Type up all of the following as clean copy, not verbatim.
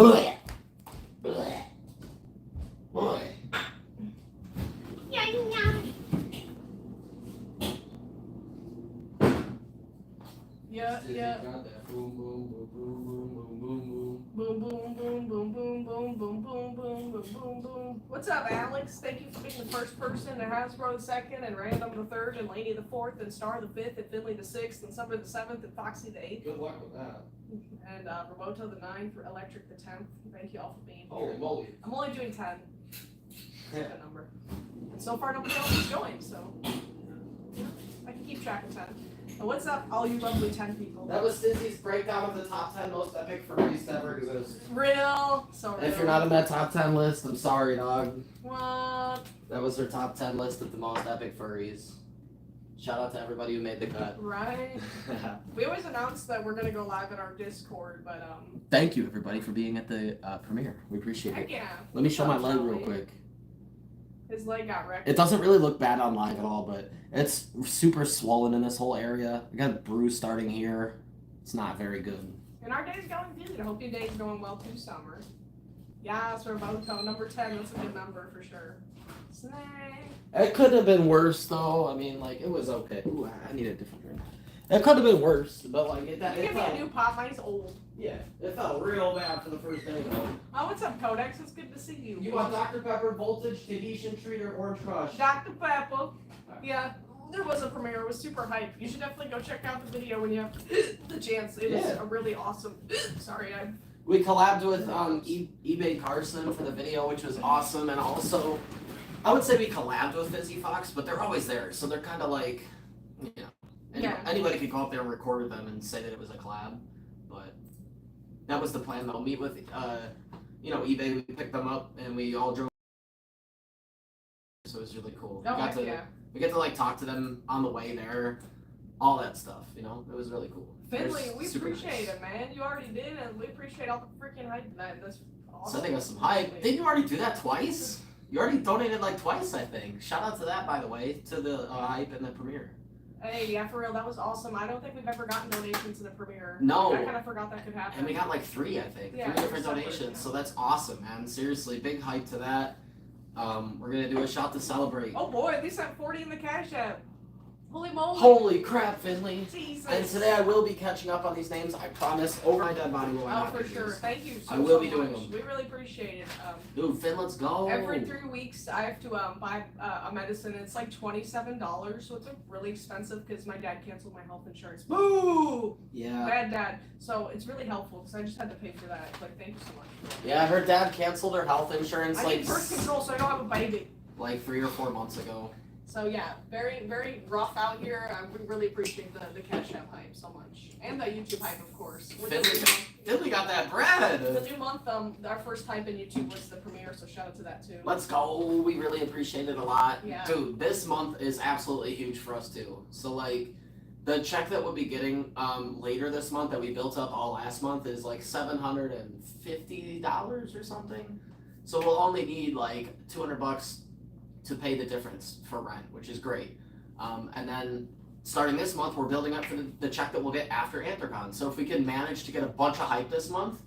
Bleh. Bleh. Bleh. Yeah, yeah. Got that boom, boom, boom, boom, boom, boom, boom, Boom, boom, boom, boom, boom, boom, boom, boom, boom, boom, boom, boom. What's up, Alex? Thank you for being the first person, and Hasbro the second, and Random the third, and Laney the fourth, and Star the fifth, and Finley the sixth, and Summer the seventh, and Foxy the eighth. Good luck with that. And Roboto the ninth, for Electric the 10th. Thank you all for being here. Holy moly. I'm only doing 10. That's a good number. And so far, nobody else has joined, so I can keep track of 10. And what's up, all you lovely 10 people? That was Stizzy's breakdown of the top 10 most epic furries ever exist. Real. So real. If you're not in that top 10 list, I'm sorry, dog. What? That was her top 10 list of the most epic furries. Shout out to everybody who made the cut. Right. We always announce that we're gonna go live in our Discord, but Thank you, everybody, for being at the premiere. We appreciate heck it. yeah. Let me show my leg Shelly. real quick. His leg got wrecked. It doesn't really look bad on live at all, but it's super swollen in this whole area. I got a bruise starting here. It's not very good. And our day's going good. I hope your day's going well too, Summer. Yes, Roboto, number 10. That's a good number for sure. Snake. It could have been worse, though. I mean, like, it was okay. Ooh, I need a different drink. It could have been worse, but, like, You give me a new pop. Mine's old. Yeah, it felt real bad for the first day, though. Oh, what's up, Codex? It's good to see you. You want Dr. Pepper, Voltage, Tahitian Treat, or Orange Crush? Dr. Pepper. Yeah, there was a premiere. It was super hype. You should definitely go check out the video when you have the chance. It was a really awesome. Sorry, We collabed with eBay Carson for the video, which was awesome, and also, I would say we collabed with Fizzy Fox, but they're always there, so they're kind of like, you know, anybody could go up there and record with them and say that it was a collab, but that was the plan, though. Meet with, eBay, we picked them up, and we all drove, so it was really cool. We get to like talk to them on the way there, all that stuff, you know? It was really cool. Finley, we appreciate it, man. You already did, and we appreciate all the freaking hype. That's awesome. Sending us some hype. Didn't you already do that twice? You already donated like twice, I think. Shout out to that, by the way, to the hype and the premiere. Hey, yeah, for real, that was awesome. I don't think we've ever gotten donations in the premiere. No. I kind of forgot that could happen. And we got like 3, I think. Yeah, 3 different donations, so that's awesome, man. Seriously, big hype to that. We're gonna do a shot to celebrate. Oh boy, at least I have 40 in the cash app. Holy moly. Holy crap, Finley. Jesus. And today I will be catching up on these names, I promise, over my dead body. Oh, for sure. Thank you so I will so be doing much. them. We really appreciate it. Dude, Finn, let's go. Every 3 weeks, I have to buy a medicine. It's like $27, so it's really expensive because my dad canceled my health insurance. Boo! Yeah. Bad dad. So it's really helpful because I just had to pay for that. Like, thank you so much. Yeah, her dad canceled her health insurance I need birth control so I don't have a baby. like 3 or 4 months ago. So yeah, very, very rough out here. We really appreciate the Cash App hype so much. And the YouTube hype, of course. Finley got that bread! The new month, our first hype in YouTube was the premiere, so shout out to that too. Let's go. We really appreciate it a lot. Yeah. Dude, this month is absolutely huge for us too. So like, the check that we'll be getting later this month that we built up all last month is like $750 or something. So we'll only need like $200 to pay the difference for rent, which is great. And then starting this month, we're building up for the check that we'll get after Anthrocon. So if we can manage to get a bunch of hype this month,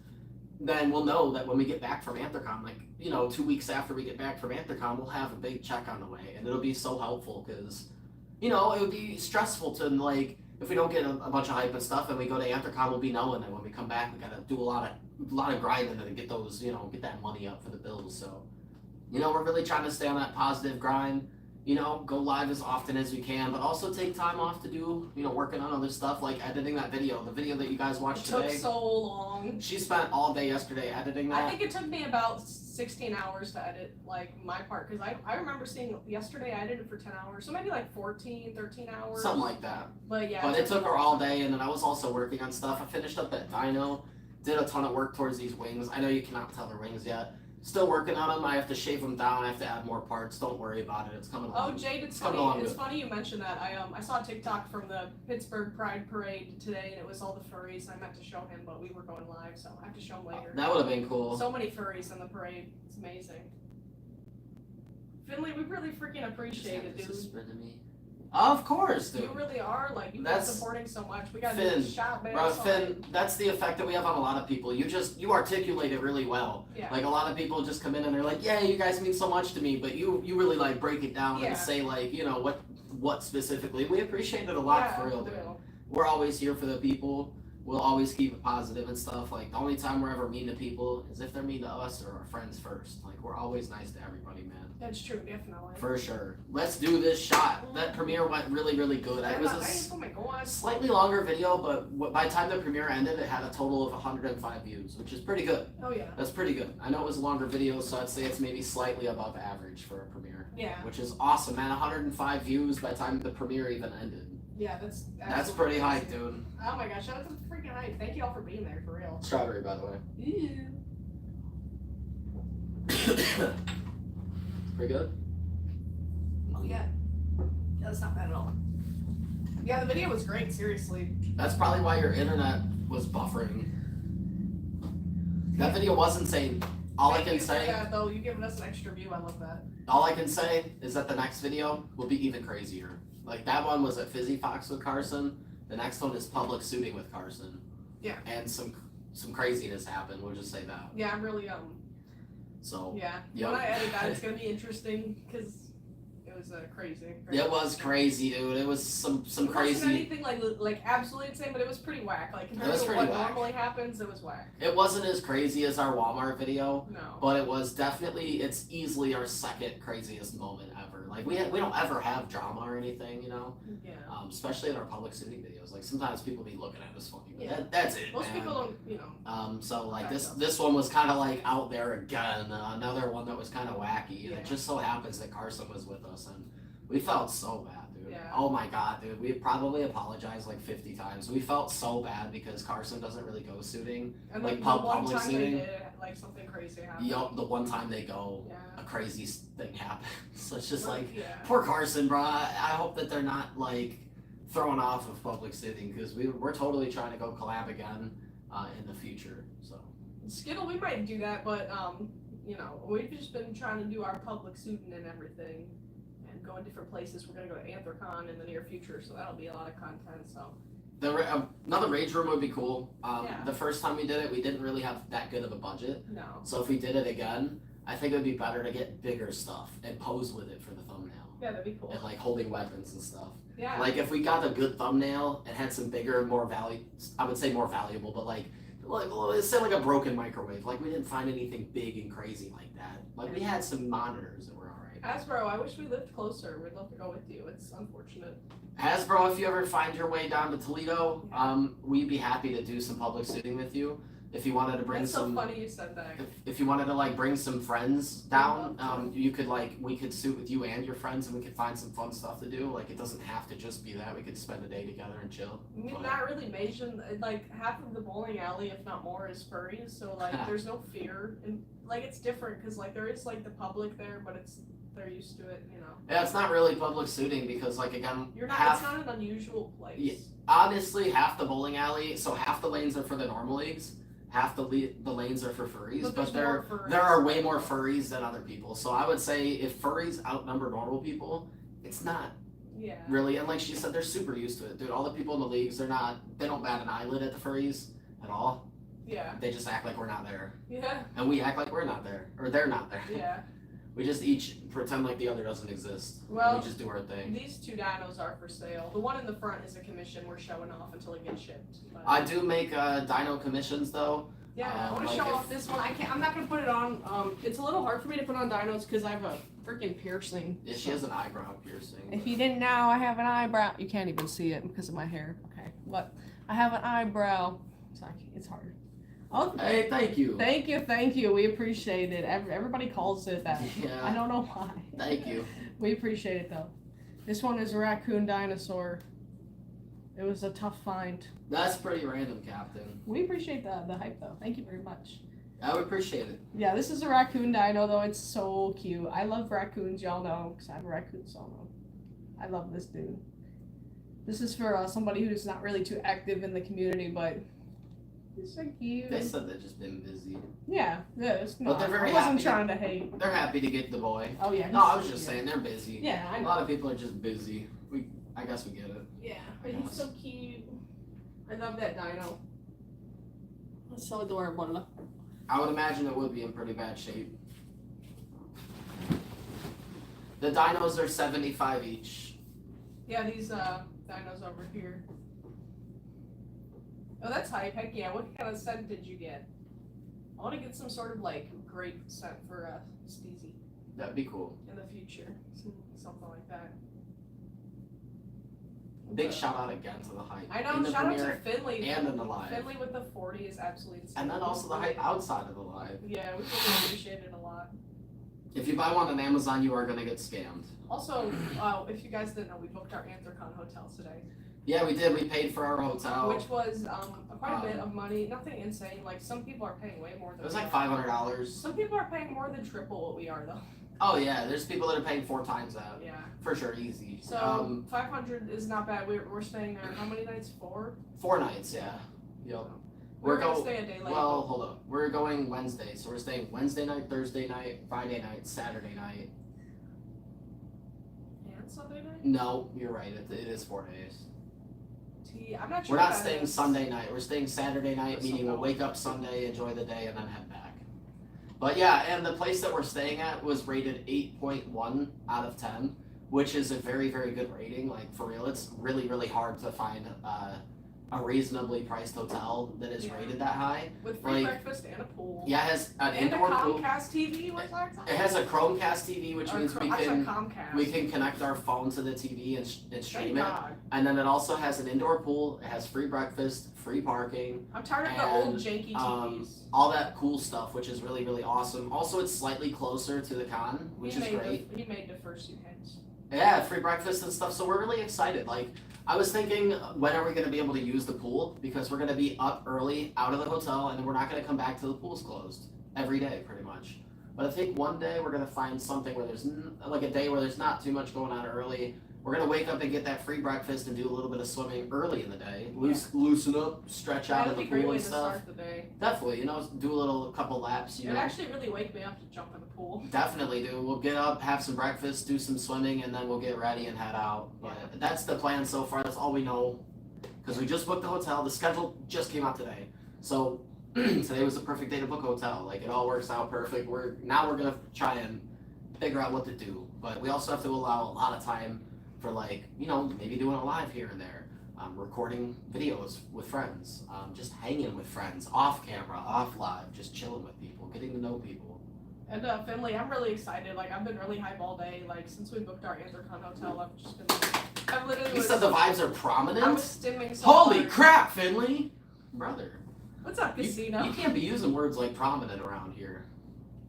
then we'll know that when we get back from Anthrocon, like, 2 weeks after we get back from Anthrocon, we'll have a big check on the way. And it'll be so helpful because, it would be stressful to, like, if we don't get a bunch of hype and stuff and we go to Anthrocon, we'll be knowing that when we come back, we gotta do a lot of grinding to get those, get that money up for the bills. So, we're really trying to stay on that positive grind, go live as often as we can, but also take time off to do, working on other stuff like editing that video. The video that you guys watched today. It took so long. She spent all day yesterday editing that. I think it took me about 16 hours to edit, like, my part, because I remember seeing yesterday I edited for 10 hours, so maybe like 14, 13 hours. Something like that. But yeah. But it took her all day, and then I was also working on stuff. I finished up that Dino, did a ton of work towards these wings. I know you cannot tell the wings yet. Still working on them. I have to shave them down. I have to add more parts. Don't worry about it. It's coming along. Oh, Jade, it's funny. It's funny you mentioned that. I saw a TikTok from the Pittsburgh Pride Parade today, and it was all the furries. I meant to show him, but we were going live, so I have to show him later. That would have been cool. So many furries in the parade. It's amazing. Finley, we really freaking appreciate it, dude. Of course, dude. You really are. Like, you've been That's- supporting so much. We gotta Finn, do this shot, man. Bro, So, Finn, that's the effect that we have on a lot of people. You articulate it really well. yeah. Like a lot of people just come in and they're like, yeah, you guys mean so much to me, but you really like break it down Yeah. and say like, you know, what specifically. We appreciate it a lot Yeah, for real, we dude. do. We're always here for the people. We'll always keep it positive and stuff. Like the only time we're ever mean to people is if they're mean to us or our friends first. Like we're always nice to everybody, man. That's true, definitely. For sure. Let's do this shot. That premiere went really, really good. It was a Oh my god. slightly longer video, but by the time the premiere ended, it had a total of 105 views, which is pretty good. Oh yeah. That's pretty good. I know it was a longer video, so I'd say it's maybe slightly above average for a premiere, Yeah. which is awesome, man. 105 views by the time the premiere even ended. Yeah, that's Pretty amazing. hype, dude. Oh my gosh, shout out to the freaking hype. Thank you all for being there, for real. Strawberry, by the way. Ew. Pretty good. Oh yeah. Yeah, that's not bad at all. Yeah, the video was great, seriously. That's probably why your internet was buffering. That video was insane. All I Thank can you for say, that, though, you giving us an extra view. I love that. all I can say is that the next video will be even crazier. Like that one was at Fizzy Fox with Carson. The next one is public suiting with Carson. Yeah. And some craziness happened. We'll just say that. Yeah, I'm really So yeah. Yep. When I edit that, it's gonna be interesting because it was crazy. it was crazy, dude. It was some It wasn't crazy. anything like absolutely insane, but it was pretty whack. Like compared was to pretty what whack. normally happens, it was whack. It wasn't as crazy as our Walmart video, No. but it was definitely. It's easily our second craziest moment ever. Like we don't ever have drama or anything, you know. Yeah. Especially in our public suiting videos. Like sometimes people be looking at us funny, but Yeah. that's it, Most man. people don't, So like Back this up. this one was kind of like out there again. Another one that was kind of wacky, and Yeah. it just so happens that Carson was with us, and we felt so bad, dude. Yeah. Oh my god, dude. We probably apologized like 50 times. We felt so bad because Carson doesn't really go suiting. And Like like pub- the one public time seating? they did, like something crazy happened. Yup, the one time they go, Yeah. a crazy thing happens. So it's just like yeah. poor Carson, bro. I hope that they're not like thrown off of public sitting because we're totally trying to go collab again in the future. So Skittle, we might do that, but we've just been trying to do our public suiting and everything, and go in different places. We're gonna go to Anthrocon in the near future, so that'll be a lot of content. So another rage room would be cool. Yeah. The first time we did it, we didn't really have that good of a budget. no, So if we did it again, I think it would be better to get bigger stuff and pose with it for the thumbnail. yeah, that'd be cool. And like holding weapons and stuff. Yeah, Like if we got a good thumbnail and had some bigger, more I would say more valuable, but like let's say like a broken microwave. Like we didn't find anything big and crazy like that. Like we had some monitors that were alright. Hasbro, I wish we lived closer. We'd love to go with you. It's unfortunate. Hasbro, if you ever find your way down to Toledo, we'd be happy to do some public shooting with you. If you wanted to bring That's some, so funny you said that. if you wanted to like bring some friends down, you could we could suit with you and your friends, and we could find some fun stuff to do. Like it doesn't have to just be that. We could spend a day together and chill. I mean, But- not really Asian. Like half of the bowling alley, if not more, is furries. So like, there's no fear, and like it's different because like there is like the public there, but they're used to it, Yeah, it's not really public shooting because like again, You're not. half It's not an unusual place. Yeah. honestly half the bowling alley. So half the lanes are for the normal leagues. Half the lanes are for furries, But but there's more furries. there are way more furries than other people. So I would say if furries outnumber normal people, it's not Yeah. really. And like she said, they're super used to it, dude. All the people in the leagues, they don't bat an eyelid at the furries at all. Yeah. They just act like we're not there, Yeah. and we act like we're not there, or they're not there. Yeah. We just each pretend like the other doesn't exist. Well, we just do our thing. These two dinos are for sale. The one in the front is a commission we're showing off until it gets shipped. But, I do make dino commissions though. yeah, I want to like show if- off this one. I'm not gonna put it on. It's a little hard for me to put on dinos because I have a freaking piercing. Yeah, she has an eyebrow piercing. If you didn't know, I have an eyebrow. You can't even see it because of my hair. Okay, what? I have an eyebrow. It's hard. Okay. Hey, thank you. Thank you. We appreciate it. Everybody calls it that. Yeah. I don't know why. Thank you. We appreciate it though. This one is a raccoon dinosaur. It was a tough find. That's pretty random, Captain. We appreciate the hype though. Thank you very much. I would appreciate it. Yeah, this is a raccoon dino though. It's so cute. I love raccoons, y'all know, because I have a raccoon solo. I love this dude. This is for somebody who's not really too active in the community, but he's so cute. They said they've just been busy. Yeah, it's But not. they're very I wasn't happy. trying to hate. They're happy to get the boy. Oh yeah. No, I was he's just so saying they're busy. cute. Yeah, I A know. lot of people are just busy. I guess we get it. Yeah, but he's so cute. I love that dino. It's so adorable. I would imagine it would be in pretty bad shape. The dinos are $75 each. Yeah, these dinos over here. Oh, that's hype. Heck yeah. What kind of scent did you get? I want to get some sort of like grape scent for Steezy That'd be cool. in the future. Something like that. Big shout out again to the hype. I know, in the shout out premiere to Finley. and in the live. Finley with the 40 is absolutely insane. And then also the hype outside of the live. Yeah, we really appreciate it a lot. If you buy one on Amazon, you are gonna get scammed. Also, if you guys didn't know, we booked our Anthrocon hotel today. Yeah, we did. We paid for our hotel. Which was quite a bit of money. Nothing insane. Like, some people are paying way more than It was we like are. $500. Some people are paying more than triple what we are, though. Oh yeah, there's people that are paying 4 times that. Yeah. For sure, easy. So, 500 is not bad. We're staying there, how many nights? 4? 4 nights, yeah. Yep. We're going to stay a day later. Well, hold up. We're going Wednesday, so we're staying Wednesday night, Thursday night, Friday night, Saturday night. And Sunday night? No, you're right. It is 4 days. I'm not sure. We're not staying Sunday night. We're staying Saturday night, Or meaning we'll wake up Sunday, enjoy the day, and then head back. But yeah, and the place that we're staying at was rated 8.1 out of 10, which is a very, very good rating. Like, for real, it's really, really hard to find a reasonably priced hotel that is rated that high. With free breakfast and a pool. Yeah, it has an and indoor a pool. Comcast TV. What's that? It has a Chromecast TV, which means Comcast. we can connect our phone to the TV and stream Thank it. God. And then it also has an indoor pool. It has free breakfast, free parking. I'm tired of the old janky TVs. All that cool stuff, which is really, really awesome. Also, it's slightly closer to the con, which is great. He made the Fursuit heads. Yeah, free breakfast and stuff. So we're really excited. Like, I was thinking, when are we going to be able to use the pool? Because we're going to be up early out of the hotel, and then we're not going to come back till the pool's closed every day, pretty much. But I think one day we're going to find something where there's like a day where there's not too much going on early. We're going to wake up and get that free breakfast and do a little bit of swimming early in the day. Loosen up, stretch out in the pool and stuff. Start the day. Definitely, do a couple laps. It actually really wake me up to jump in the pool. Definitely do. We'll get up, have some breakfast, do some swimming, and then we'll get ready and head out. But that's the plan so far. That's all we know. Because we just booked the hotel. The schedule just came out today. So today was the perfect day to book a hotel. Like, it all works out perfect. Now we're going to try and figure out what to do. But we also have to allow a lot of time for, like, maybe doing a live here and there. Recording videos with friends. Just hanging with friends. Off camera, off live. Just chilling with people. Getting to know people. And Finley, I'm really excited. Like, I've been really hype all day. Like, since we booked our Anthrocon hotel, I've literally. You said the vibes are prominent? I was stimming so Holy hard. crap, Finley! Brother. What's up, Casino? You can't be using words like prominent around here.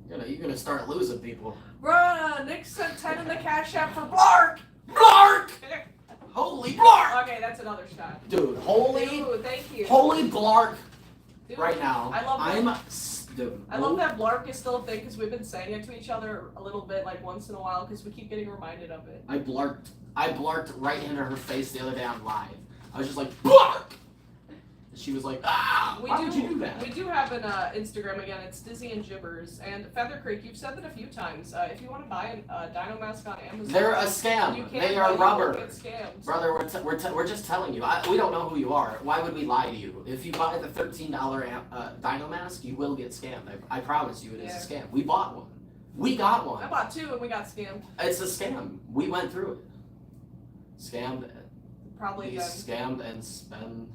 You're gonna start losing people. Bruh, Nick sent 10 in the cash app for Blark! Blark! Holy Blark! Okay, that's another shot. Dude, holy. Dude, thank you. Holy Blark! Dude, right now. I love that. Dude. I love that Blark is still a thing because we've been saying it to each other a little bit, like once in a while, because we keep getting reminded of it. I blarked right into her face the other day on live. I was just like, Blark! And she was like, why would you do that? We do have an Instagram again. It's Dizzy and Gibbers. And Feather Creek, you've said that a few times. If you want to buy a Dino mask on Amazon, they're a scam. You can, they are rubber. Get scammed. Brother, we're just telling you. We don't know who you are. Why would we lie to you? If you buy the $13 Dino mask, you will get scammed. I promise you, it is a scam. We bought one. We got one. I bought 2 and we got scammed. It's a scam. We went through it. Scammed. Probably we then. Scammed and spend.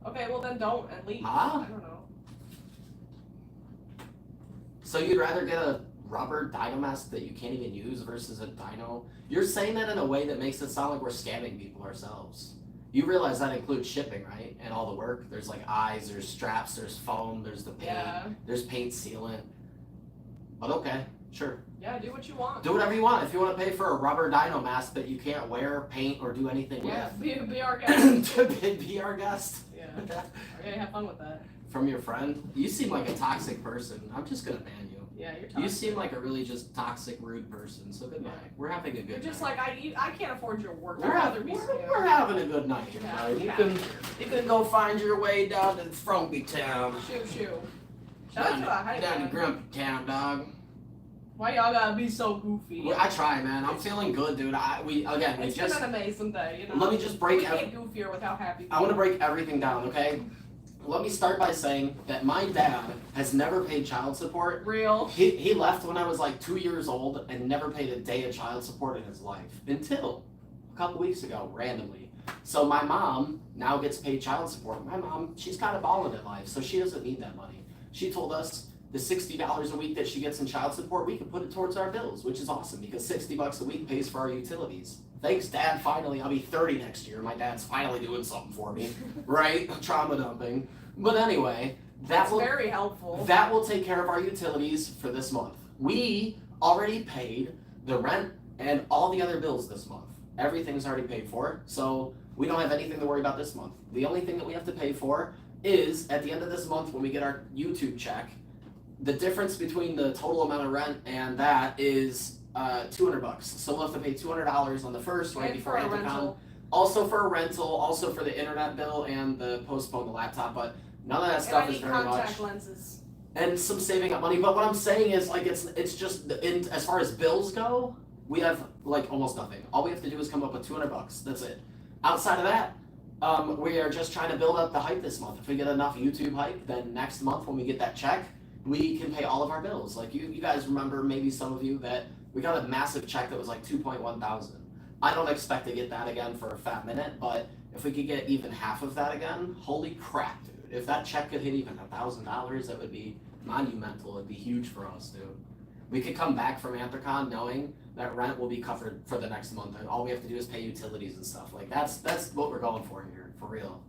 Okay, well then don't and leave. Huh? I don't know. So you'd rather get a rubber Dino mask that you can't even use versus a Dino? You're saying that in a way that makes it sound like we're scamming people ourselves. You realize that includes shipping, right? And all the work. There's like eyes, there's straps, there's foam, there's the paint, there's paint sealant. But okay, sure. Yeah, do what you want. Do whatever you want. If you want to pay for a rubber Dino mask that you can't wear, paint, or do anything with. Be our guest. Be our guest. Yeah. Okay, have fun with that. From your friend? You seem like a toxic person. I'm just gonna ban you. Yeah, you're toxic. You seem like a really just toxic, rude person. So good night. We're having a good night. You're just like, I can't afford your work. We're having a good night, everybody. You can go find your way down to Frumpy Town. Shoo. Shout out to the hype down to man. Grumpy Town, dog. Why y'all gotta be so goofy? Well, I try, man. I'm feeling good, dude. It's been an amazing day, you know. Let me just break we get goofier with how happy we I want to break everything down, okay? Let me start by saying that my dad has never paid child support. Real. He left when I was like 2 years old and never paid a day of child support in his life until a couple weeks ago, randomly. So my mom now gets paid child support. My mom, she's kind of balling in life, so she doesn't need that money. She told us the $60 a week that she gets in child support, we can put it towards our bills, which is awesome because $60 a week pays for our utilities. Thanks, Dad. Finally, I'll be 30 next year. My dad's finally doing something for me, right? Trauma dumping. But anyway, That's very helpful. That will take care of our utilities for this month. We already paid the rent and all the other bills this month. Everything's already paid for, so we don't have anything to worry about this month. The only thing that we have to pay for is at the end of this month when we get our YouTube check, the difference between the total amount of rent and that is $200. So we'll have to pay $200 on the first right before Anthrocon. Also for a rental, also for the internet bill and the postpone the laptop, but none of that stuff is very much. Contact lenses. And some saving up money. But what I'm saying is like it's just as far as bills go, we have like almost nothing. All we have to do is come up with $200. That's it. Outside of that, we are just trying to build up the hype this month. If we get enough YouTube hype, then next month when we get that check, we can pay all of our bills. Like you guys remember, maybe some of you, that we got a massive check that was like 2.1 thousand. I don't expect to get that again for a fat minute, but if we could get even half of that again, holy crap, dude. If that check could hit even $1,000, that would be monumental. It'd be huge for us, dude. We could come back from Anthrocon knowing that rent will be covered for the next month, and all we have to do is pay utilities and stuff. Like that's what we're going for here, for real.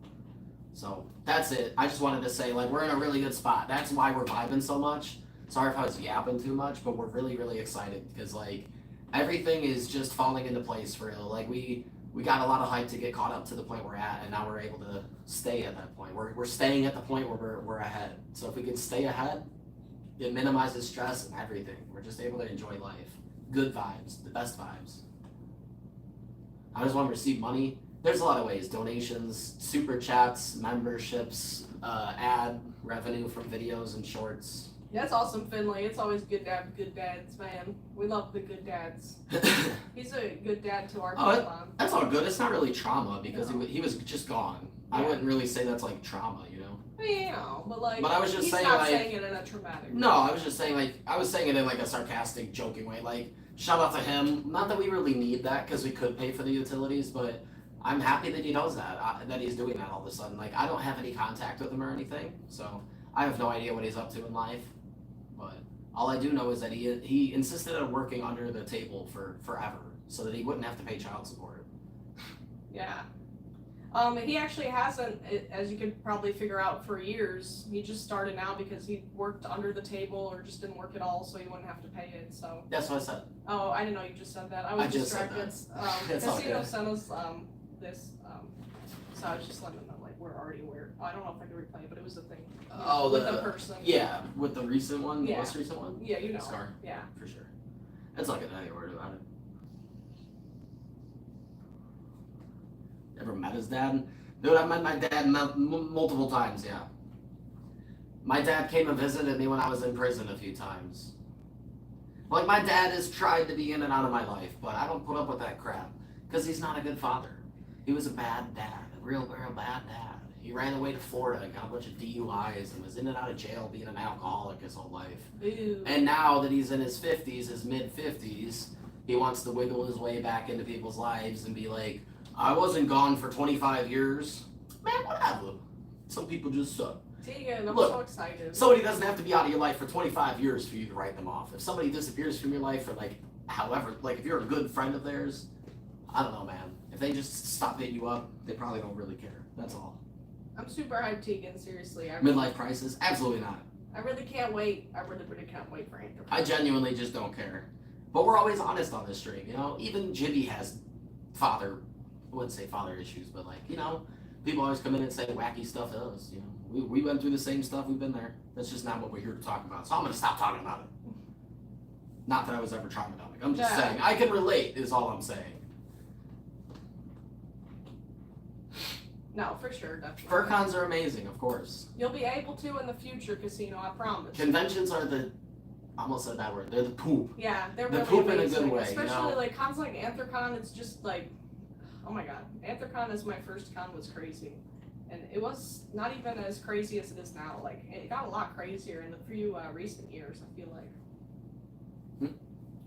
So that's it. I just wanted to say, like, we're in a really good spot. That's why we're vibing so much. Sorry if I was yapping too much, but we're really, really excited because like everything is just falling into place for real. Like we got a lot of hype to get caught up to the point we're at, and now we're able to stay at that point. We're staying at the point where we're ahead. So if we can stay ahead, it minimizes stress and everything. We're just able to enjoy life. Good vibes, the best vibes. I just want to receive money. There's a lot of ways: donations, super chats, memberships, ad revenue from videos and shorts. Yeah, that's awesome, Finley. It's always good to have good dads, man. We love the good dads. He's a good dad to our Pokemon. That's all good. It's not really trauma because No. he was just gone. Yeah. I wouldn't really say that's like trauma, you know? Yeah, but like, But I was just he's saying, not like, saying it in a traumatic No, I was just saying, like, I was saying it in like a sarcastic, joking way. Like, shout out to him. Not that we really need that because we could pay for the utilities, but I'm happy that he knows that, that he's doing that all of a sudden. Like, I don't have any contact with him or anything, so I have no idea what he's up to in life. But all I do know is that he insisted on working under the table for forever so that he wouldn't have to pay child support. Yeah. He actually hasn't, as you could probably figure out, for years. He just started now because he worked under the table or just didn't work at all, so he wouldn't have to pay it. So. That's what I said. Oh, I didn't know you just said that. I was just said distracted. It's all Casino good. sent us this, so I was just letting them know, like, we're already aware. I don't know if I can replay it, but it was a thing. Oh, with the person. Yeah, with the recent one, the Yeah. most recent one. Yeah, you know. Scar. Yeah. For sure. It's not good any word about it. Ever met his dad? Dude, I met my dad multiple times, yeah. My dad came and visited me when I was in prison a few times. Like, my dad has tried to be in and out of my life, but I don't put up with that crap. Because he's not a good father. He was a bad dad. A real bad dad. He ran away to Florida and got a bunch of DUIs and was in and out of jail being an alcoholic his whole life. Ew. And now that he's in his 50s, his mid-50s, he wants to wiggle his way back into people's lives and be like, I wasn't gone for 25 years. Man, whatever. Some people just suck. Tegan, I'm Look, so excited. Somebody doesn't have to be out of your life for 25 years for you to write them off. If somebody disappears from your life for like, however, like if you're a good friend of theirs, I don't know, man. If they just stop hitting you up, they probably don't really care. That's all. I'm super hyped, Tegan, seriously. Midlife crisis? Absolutely not. I really can't wait. I really can't wait for Anthrocon. I genuinely just don't care. But we're always honest on this stream, you know? Even Jibby has I wouldn't say father issues, but like, you know, people always come in and say wacky stuff to us, you know? We went through the same stuff, we've been there. That's just not what we're here to talk about. So I'm gonna stop talking about it. Not that I was ever traumatized. I'm just saying, I can relate is all I'm saying. No, for sure, definitely. Furcons are amazing, of course. You'll be able to in the future, Casino, I promise. Conventions are I almost said that word. They're the poop. Yeah, they're The really poop in a amazing. good way, Especially like cons like Anthrocon, it's just like, oh my god. Anthrocon is my first con was crazy. And it was not even as crazy as it is now. Like, it got a lot crazier in the few recent years, I feel like.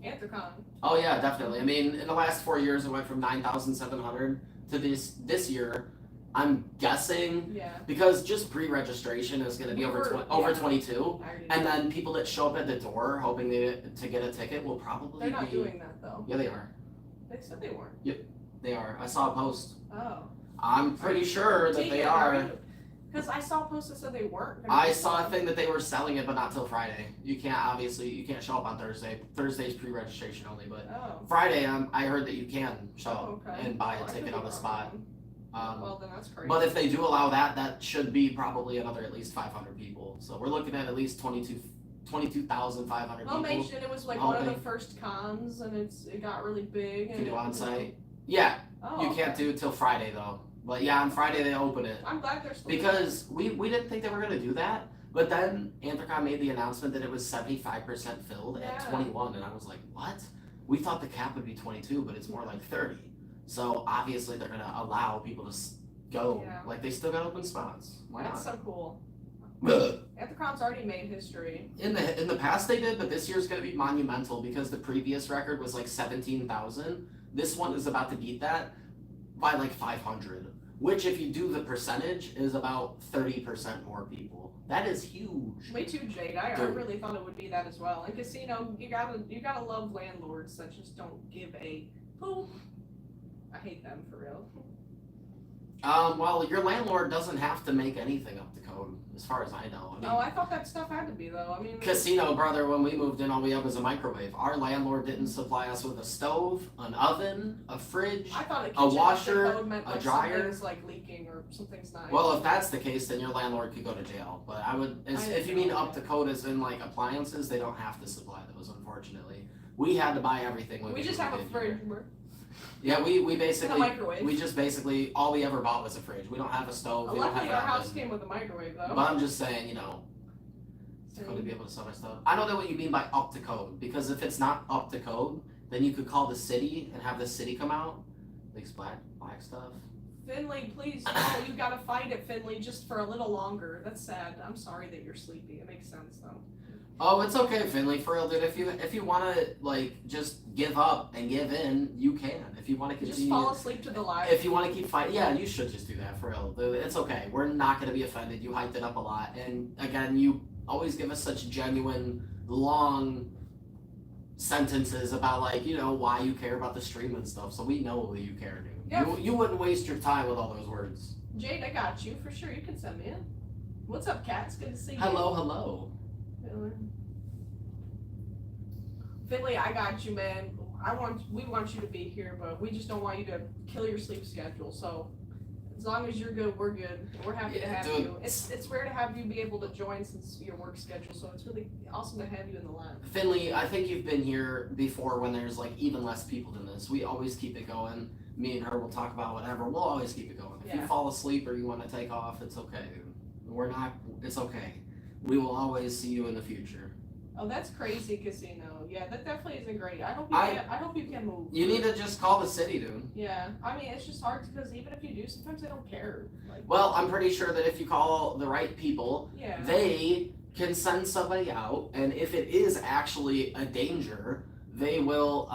Anthrocon. Oh yeah, definitely. I mean, in the last 4 years, it went from 9,700 to this year. I'm guessing because just pre-registration is going to be over 22, and then people that show up at the door hoping to get a ticket will probably. They're not doing that though. Yeah, they are. They said they weren't. Yep, they are. I saw a post. Oh. I'm pretty sure that they are. Because I saw a post that said they weren't. I saw a thing that they were selling it, but not till Friday. You can't show up on Thursday. Thursday's pre-registration only, but Friday, I heard that you can show up and buy a ticket on the spot. Well, then that's crazy. But if they do allow that, that should be probably another at least 500 people. So we're looking at least 22,500 people. Well, mentioned it was like one of the first cons, and it got really big. You can do on site. Yeah, you can't do it till Friday though. But yeah, on Friday they open it. I'm glad they're still because we didn't think they were gonna do that. But then Anthrocon made the announcement that it was 75% filled at 21, and I was like, what? We thought the cap would be 22, but it's more like 30. So obviously they're gonna allow people to go. Yeah. Like they still got open spots. Why That's not? so cool. Anthrocon's already made history. In the past they did, but this year's gonna be monumental because the previous record was like 17,000. This one is about to beat that by like 500. Which, if you do the percentage, is about 30% more people. That is huge. Me too, Jade. I really thought it would be that as well. In casino, you gotta love landlords that just don't give a poop. I hate them for real. Well, your landlord doesn't have to make anything up to code, as far as I know. I mean, I thought that stuff had to be though. I mean, casino, brother. When we moved in, all we had was a microwave. Our landlord didn't supply us with a stove, an oven, a fridge, I thought a washer, meant a dryer. Something's like leaking or something's not. Well, if that's the case, then your landlord could go to jail. But if you mean up to code as in like appliances, they don't have to supply those. Unfortunately, we had to buy everything. When we just have a fridge. Yeah, we basically, a microwave. we just basically, all we ever bought was a fridge. We don't have a stove, we don't have Luckily, our house came with a microwave, though. But I'm just saying, to be able to sell my stuff. I don't know what you mean by up to code, because if it's not up to code, then you could call the city and have the city come out, like black stuff. Finley, please, you gotta fight it, Finley, just for a little longer. That's sad. I'm sorry that you're sleepy. It makes sense, though. Oh, it's okay, Finley. For real, dude. If you want to just give up and give in, you can. If you want to continue, just fall asleep to the live. If you want to keep fighting, yeah, you should just do that. For real, dude. It's okay. We're not gonna be offended. You hyped it up a lot, and again, you always give us such genuine, long sentences about why you care about the stream and stuff. So we know that you care, dude. Yeah. You wouldn't waste your time with all those words. Jade, I got you for sure. You can send me in. What's up, Cats? Good to see you. Hello. Finley, I got you, man. We want you to be here, but we just don't want you to kill your sleep schedule. So as long as you're good, we're good. We're happy to have you. It's rare to have you be able to join since your work schedule, so it's really awesome to have you in the lab. Finley, I think you've been here before when there's even less people than this. We always keep it going. Me and her will talk about whatever. We'll always keep it going. If you fall asleep or you want to take off, it's okay, dude. It's okay. We will always see you in the future. Oh, that's crazy, casino. Yeah, that definitely isn't great. I hope you can move. You need to just call the city, dude. Yeah, I mean, it's just hard because even if you do, sometimes they don't care. Well, I'm pretty sure that if you call the right people, they can send somebody out, and if it is actually a danger, they will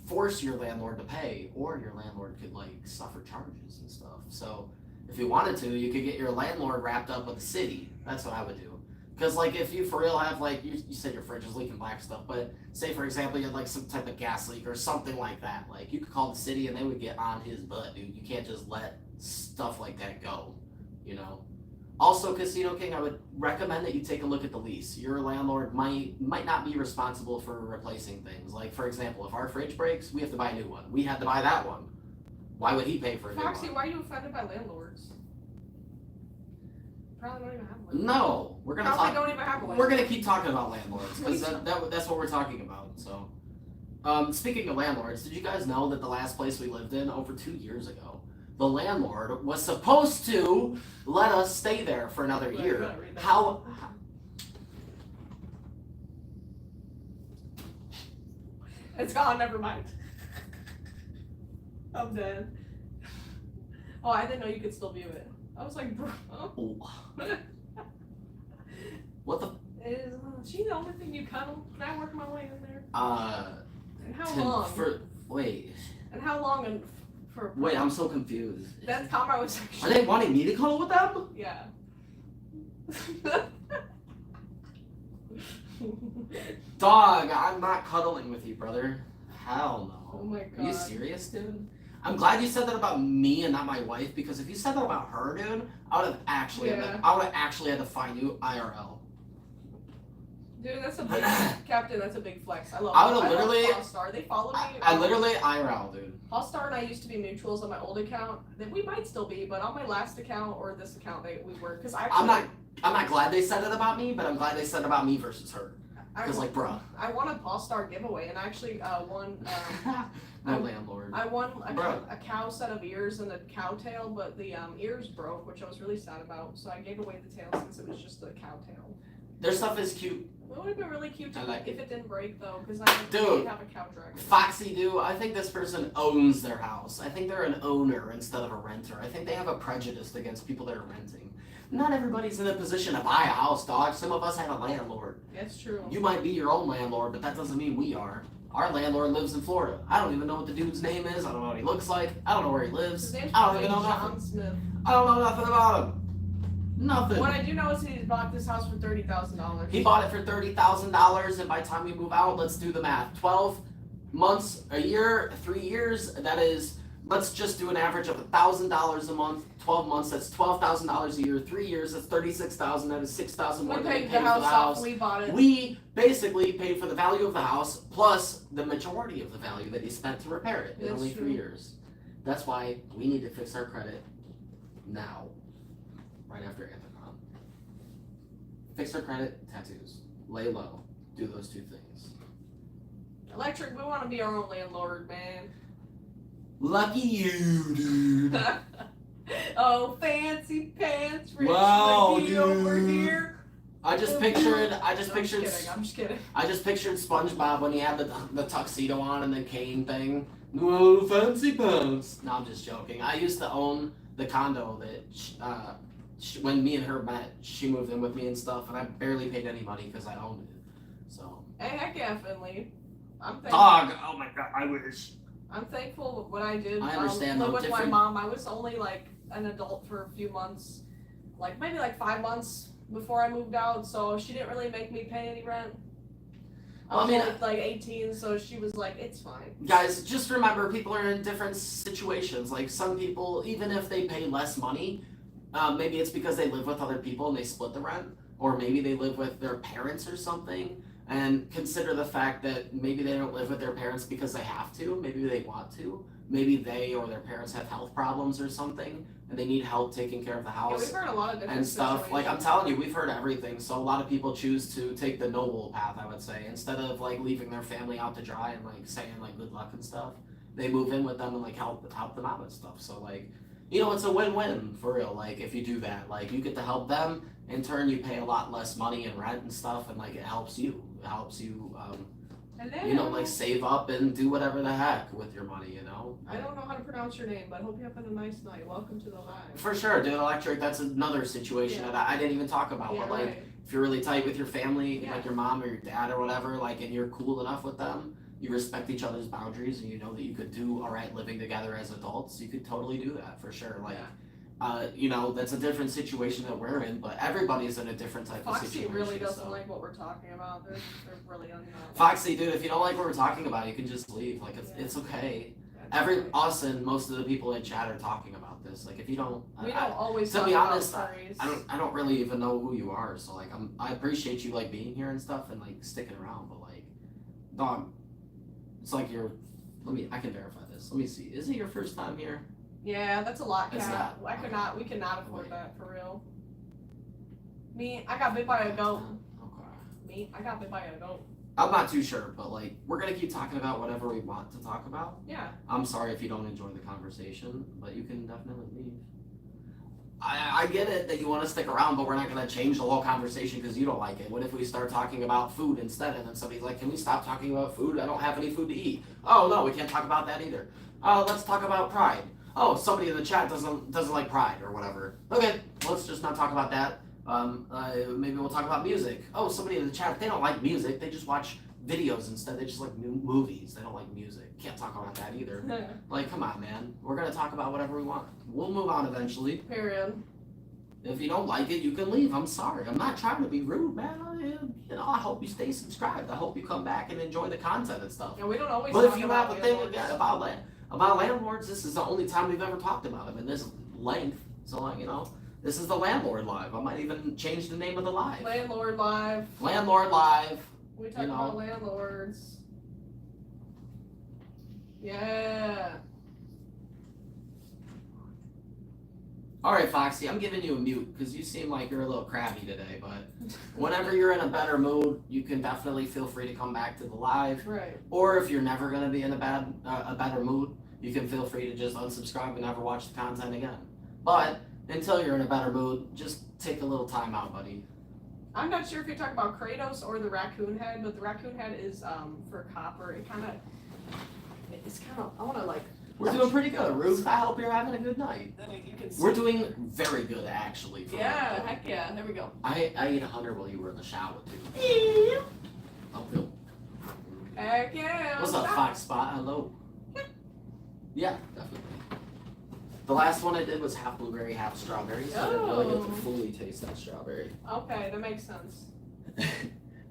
force your landlord to pay, or your landlord could suffer charges and stuff. So if you wanted to, you could get your landlord wrapped up with the city. That's what I would do. Because if you for real have you said your fridge is leaking black stuff, but say for example you had some type of gas leak or something like that, you could call the city and they would get on his butt, dude. You can't just let stuff like that go, Also, Casino King, I would recommend that you take a look at the lease. Your landlord might not be responsible for replacing things. For example, if our fridge breaks, we have to buy a new one. We had to buy that one. Why would he pay for it? Foxy, why are you offended by landlords? Probably don't even have one. No, we're gonna Probably don't even have one. We're gonna keep talking about landlords because that's what we're talking about. So, speaking of landlords, did you guys know that the last place we lived in over 2 years ago, the landlord was supposed to let us stay there for another year? It's gone, never mind. I'm dead. Oh, I didn't know you could still view it. I was like, bro. What the? Is she the only thing you cuddle? Can I work my way in there? And how Tim, long? Wait. And how long and for? Wait, I'm so confused. That comment was Are actually. they wanting me to cuddle with them? Yeah. Dog, I'm not cuddling with you, brother. Hell no. Oh my Are you God. serious, dude? I'm glad you said that about me and not my wife, because if you said that about her, dude, I would have actually had to find you IRL. Dude, that's a big Captain. That's a big flex. I love. I would have literally. Paul Star. They follow me. I literally IRL, dude. Paul Star and I used to be mutuals on my old account. That we might still be, but on my last account or this account, we were. Because I'm not glad they said it about me, but I'm glad they said it about me versus her. Because like, bruh. I won a Paul Star giveaway and I actually won. No Landlord. I won a cow set of ears and a cow tail, but the ears broke, which I was really sad about. So I gave away the tail since it was just a cow tail. Their stuff is cute. It would have been really cute if it didn't break though, because I Dude, have a cow dragon. Foxy, dude, I think this person owns their house. I think they're an owner instead of a renter. I think they have a prejudice against people that are renting. Not everybody's in a position to buy a house, dog. Some of us have a landlord. That's true. You might be your own landlord, but that doesn't mean we are. Our landlord lives in Florida. I don't even know what the dude's name is. I don't know what he looks like. I don't know where he lives. His name's I don't even know John nothing. Smith. I don't know nothing about him. Nothing. What I do know is he's bought this house for $30,000. He bought it for $30,000, and by the time we move out, let's do the math. 12 months, a year, 3 years, that is, let's just do an average of $1,000 a month. 12 months, that's $12,000 a year. 3 years, that's $36,000. That is $6,000 more We than we paid paid the for the house house. off. We bought it. We basically paid for the value of the house plus the majority of the value that he spent to repair it in That's only true. 3 years. That's why we need to fix our credit now, right after Anthrocon. Fix our credit, tattoos. Lay low. Do those two things. Electric, we want to be our own landlord, man. Lucky you, dude. Oh, fancy pants, Rich Wow, McGee dude. over here. I just pictured I'm just kidding. I just pictured SpongeBob when he had the tuxedo on and the cane thing. Whoa, fancy pants. No, I'm just joking. I used to own the condo that when me and her met, she moved in with me and stuff, and I barely paid any money because I owned it. So. Hey, heck yeah, Finley. I'm thankful. Dog. Oh my god, I wish. I'm thankful with what I did. I understand, live though, with different- my mom. I was only like an adult for a few months, like maybe like 5 months before I moved out. So she didn't really make me pay any rent. Well, I was I mean, only, like 18, so she was like, "It's fine." Guys, just remember, people are in different situations. Like some people, even if they pay less money, maybe it's because they live with other people and they split the rent, or maybe they live with their parents or something. And consider the fact that maybe they don't live with their parents because they have to. Maybe they want to. Maybe they or their parents have health problems or something, and they need help taking care of the Yeah, house. we've heard a lot of different And stuff. Like I'm situations. telling you, we've heard everything. So a lot of people choose to take the noble path, I would say, instead of like leaving their family out to dry and like saying like good luck and stuff. They move in with them and like help them out and stuff. So like, you know, it's a win-win for real. Like if you do that, like you get to help them. In turn, you pay a lot less money in rent and stuff, and like it helps you. It helps you, Hello. you know, like save up and do whatever the heck with your money. You know. I don't know how to pronounce your name, but I hope you have a nice night. Welcome to the live. For sure, dude. Electric. That's another situation Yeah. that I didn't even talk about. Yeah, but like, right. if you're really tight with your family, Yeah. like your mom or your dad or whatever, like, and you're cool enough with them, you respect each other's boundaries, and you know that you could do all right living together as adults. You could totally do that for sure. Like, you know, that's a different situation that we're in, but everybody's in a different type of Foxy situation. really doesn't so. like what we're talking about. They're really unknown. Foxy, dude, if you don't like what we're talking about, you can just leave. Like, it's okay. Us and most of the people in chat are talking about this. Like, if you don't, We don't always to talk be about honest, furries. I don't really even know who you are. So like, I appreciate you like being here and stuff and like sticking around. But like, dog, it's like I can verify this. Let me see. Is it your first time here? Yeah, that's a lot, It's Cat. not. We cannot afford that for real. I got bit by a goat. Okay. I got bit by a goat. I'm not too sure, but like, we're gonna keep talking about whatever we want to talk about. Yeah. I'm sorry if you don't enjoy the conversation, but you can definitely leave. I get it that you want to stick around, but we're not going to change the whole conversation because you don't like it. What if we start talking about food instead? And then somebody's like, can we stop talking about food? I don't have any food to eat. Oh, no, we can't talk about that either. Oh, let's talk about pride. Oh, somebody in the chat doesn't like pride or whatever. Okay, let's just not talk about that. Maybe we'll talk about music. Oh, somebody in the chat, they don't like music. They just watch videos instead. They just like movies. They don't like music. Can't talk about that either. Like, come on, man. We're going to talk about whatever we want. We'll move on eventually. Period. If you don't like it, you can leave. I'm sorry. I'm not trying to be rude, man. I hope you stay subscribed. I hope you come back and enjoy the content and stuff. Yeah, we don't always But talk if you about have a thing landlords. about landlords, this is the only time we've ever talked about them in this length. So, this is the Landlord Live. I might even change the name of the live. Landlord Live. Landlord Live. We talk about landlords. Yeah. Alright, Foxy, I'm giving you a mute because you seem like you're a little crabby today, but whenever you're in a better mood, you can definitely feel free to come back to the live. Right. Or if you're never going to be in a better mood, you can feel free to just unsubscribe and never watch the content again. But until you're in a better mood, just take a little time out, buddy. I'm not sure if you're talking about Kratos or the raccoon head, but the raccoon head is for copper. It's kind of, I want to like. We're doing pretty good, Ruth. I hope you're having a good night. You can see. We're doing very good, actually. Yeah, heck yeah. There we go. I ate 100 while you were in the shower, too. Yeah. Oh, cool. Heck yeah. What's up, Fox Spot? Hello. Yeah, definitely. The last one I did was half blueberry, half strawberry, so I didn't really get to fully taste that strawberry. Okay, that makes sense.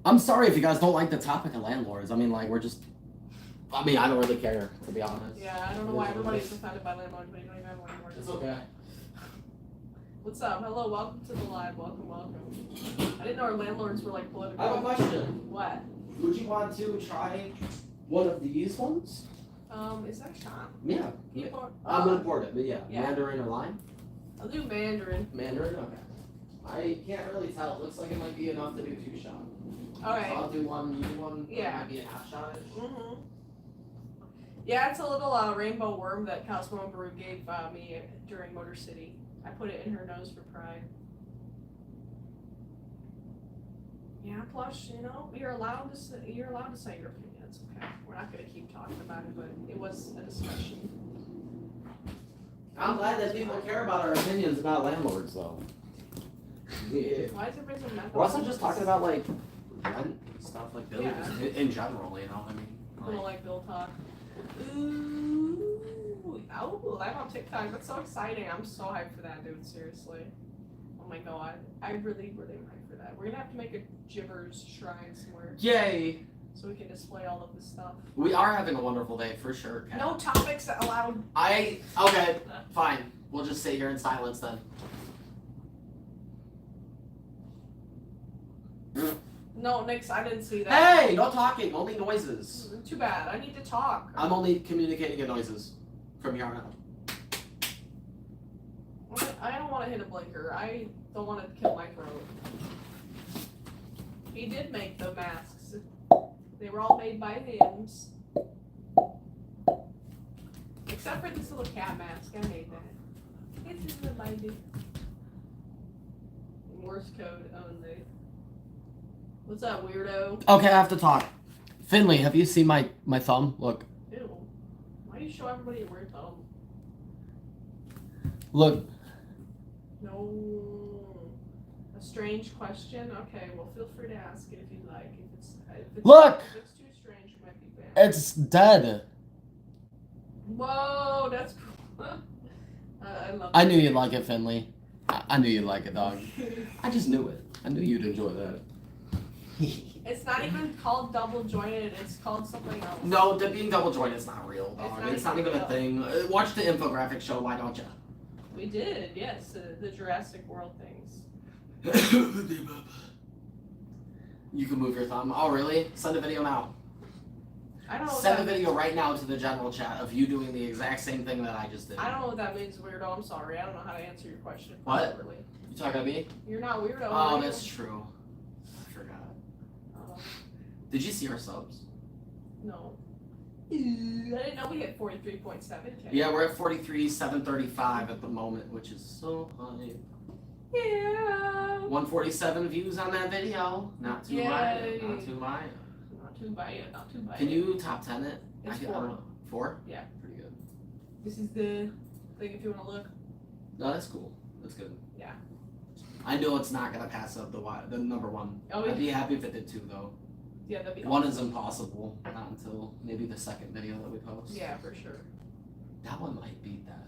I'm sorry if you guys don't like the topic of landlords. I mean, we're just... I don't really care, to be honest. Yeah, I don't know why everybody's offended by landlords, but you don't even have one anymore. It's okay. What's up? Hello, welcome to the live. Welcome. I didn't know our landlords were like political. I have a question. What? Would you want to try one of these ones? Is that a shot? Yeah. Keyboard? I'm gonna import it, but yeah. Yeah. Mandarin or lime? I'll do Mandarin. Mandarin? Okay. I can't really tell. It looks like it might be enough to do 2 shots. Okay. So I'll do one, you do one. Yeah. It might be a half shot. Mm-hmm. Yeah, it's a little rainbow worm that Cosmo and Baru gave me during Motor City. I put it in her nose for pride. Yeah, plus, you're allowed to say your opinion. It's okay. We're not gonna keep talking about it, but it was a discussion. I'm glad that people care about our opinions about landlords, though. Yeah. Why is everybody so mad? We're also just talking about rent and stuff, like bills Yeah. in general. I mean, I don't like Bill talk. Ooh, oh, live on TikTok. That's so exciting. I'm so hyped for that, dude. Seriously. Oh my god. I really, really am hyped for that. We're gonna have to make a Gibbers shrine somewhere. Yay! So we can display all of this stuff. We are having a wonderful day for sure, Kat. No topics allowed. Okay, fine. We'll just sit here in silence then. No, Nix, I didn't see that. Hey, no talking, only noises. Too bad. I need to talk. I'm only communicating in noises from here on out. I don't want to hit a blinker. I don't want to kill my throat. He did make the masks. They were all made by him. Except for this little cat mask. I made that. It's just a lady. Morse code only. What's up, weirdo? Okay, I have to talk. Finley, have you seen my thumb? Look. Ew. Why do you show everybody a weird thumb? Look. No. A strange question? Okay, well, feel free to ask it if you'd like. Look! If it's too strange, you might be banned. It's dead. Whoa, that's cool. I love I knew you'd like it, Finley. I knew you'd like it, dog. I just knew it. I knew you'd enjoy that. It's not even called double jointed, it's called something else. No, being double jointed is not real, dog. It's not even a real. thing. Watch the infographic show, why don't you? We did, yes, the Jurassic World things. You can move your thumb. Oh, really? Send a video now. I don't know what Send a that video means. right now to the general chat of you doing the exact same thing that I just did. I don't know what that means, weirdo. I'm sorry. I don't know how to answer your question What? properly. You talking about me? You're not weirdo. Oh, are you? that's true. I forgot. Oh, Did you see our subs? no. Ooh, I didn't know we hit 43.7K. Yeah, we're at 43,735 at the moment, which is so high. Yeah. 147 views on that video. Not too bad. Yay. Not too bad. Not too bad. Not too bad. Can you top 10 it? It's I don't 4. know. 4? Yeah. Pretty good. This is the thing if you want to look. No, that's cool. That's good. Yeah. I know it's not gonna pass up the number 1. Oh, I'd be happy if it did 2 though. Yeah, that'd be 1 awesome. is impossible. Not until maybe the second video that we post. Yeah, for sure. That one might beat that.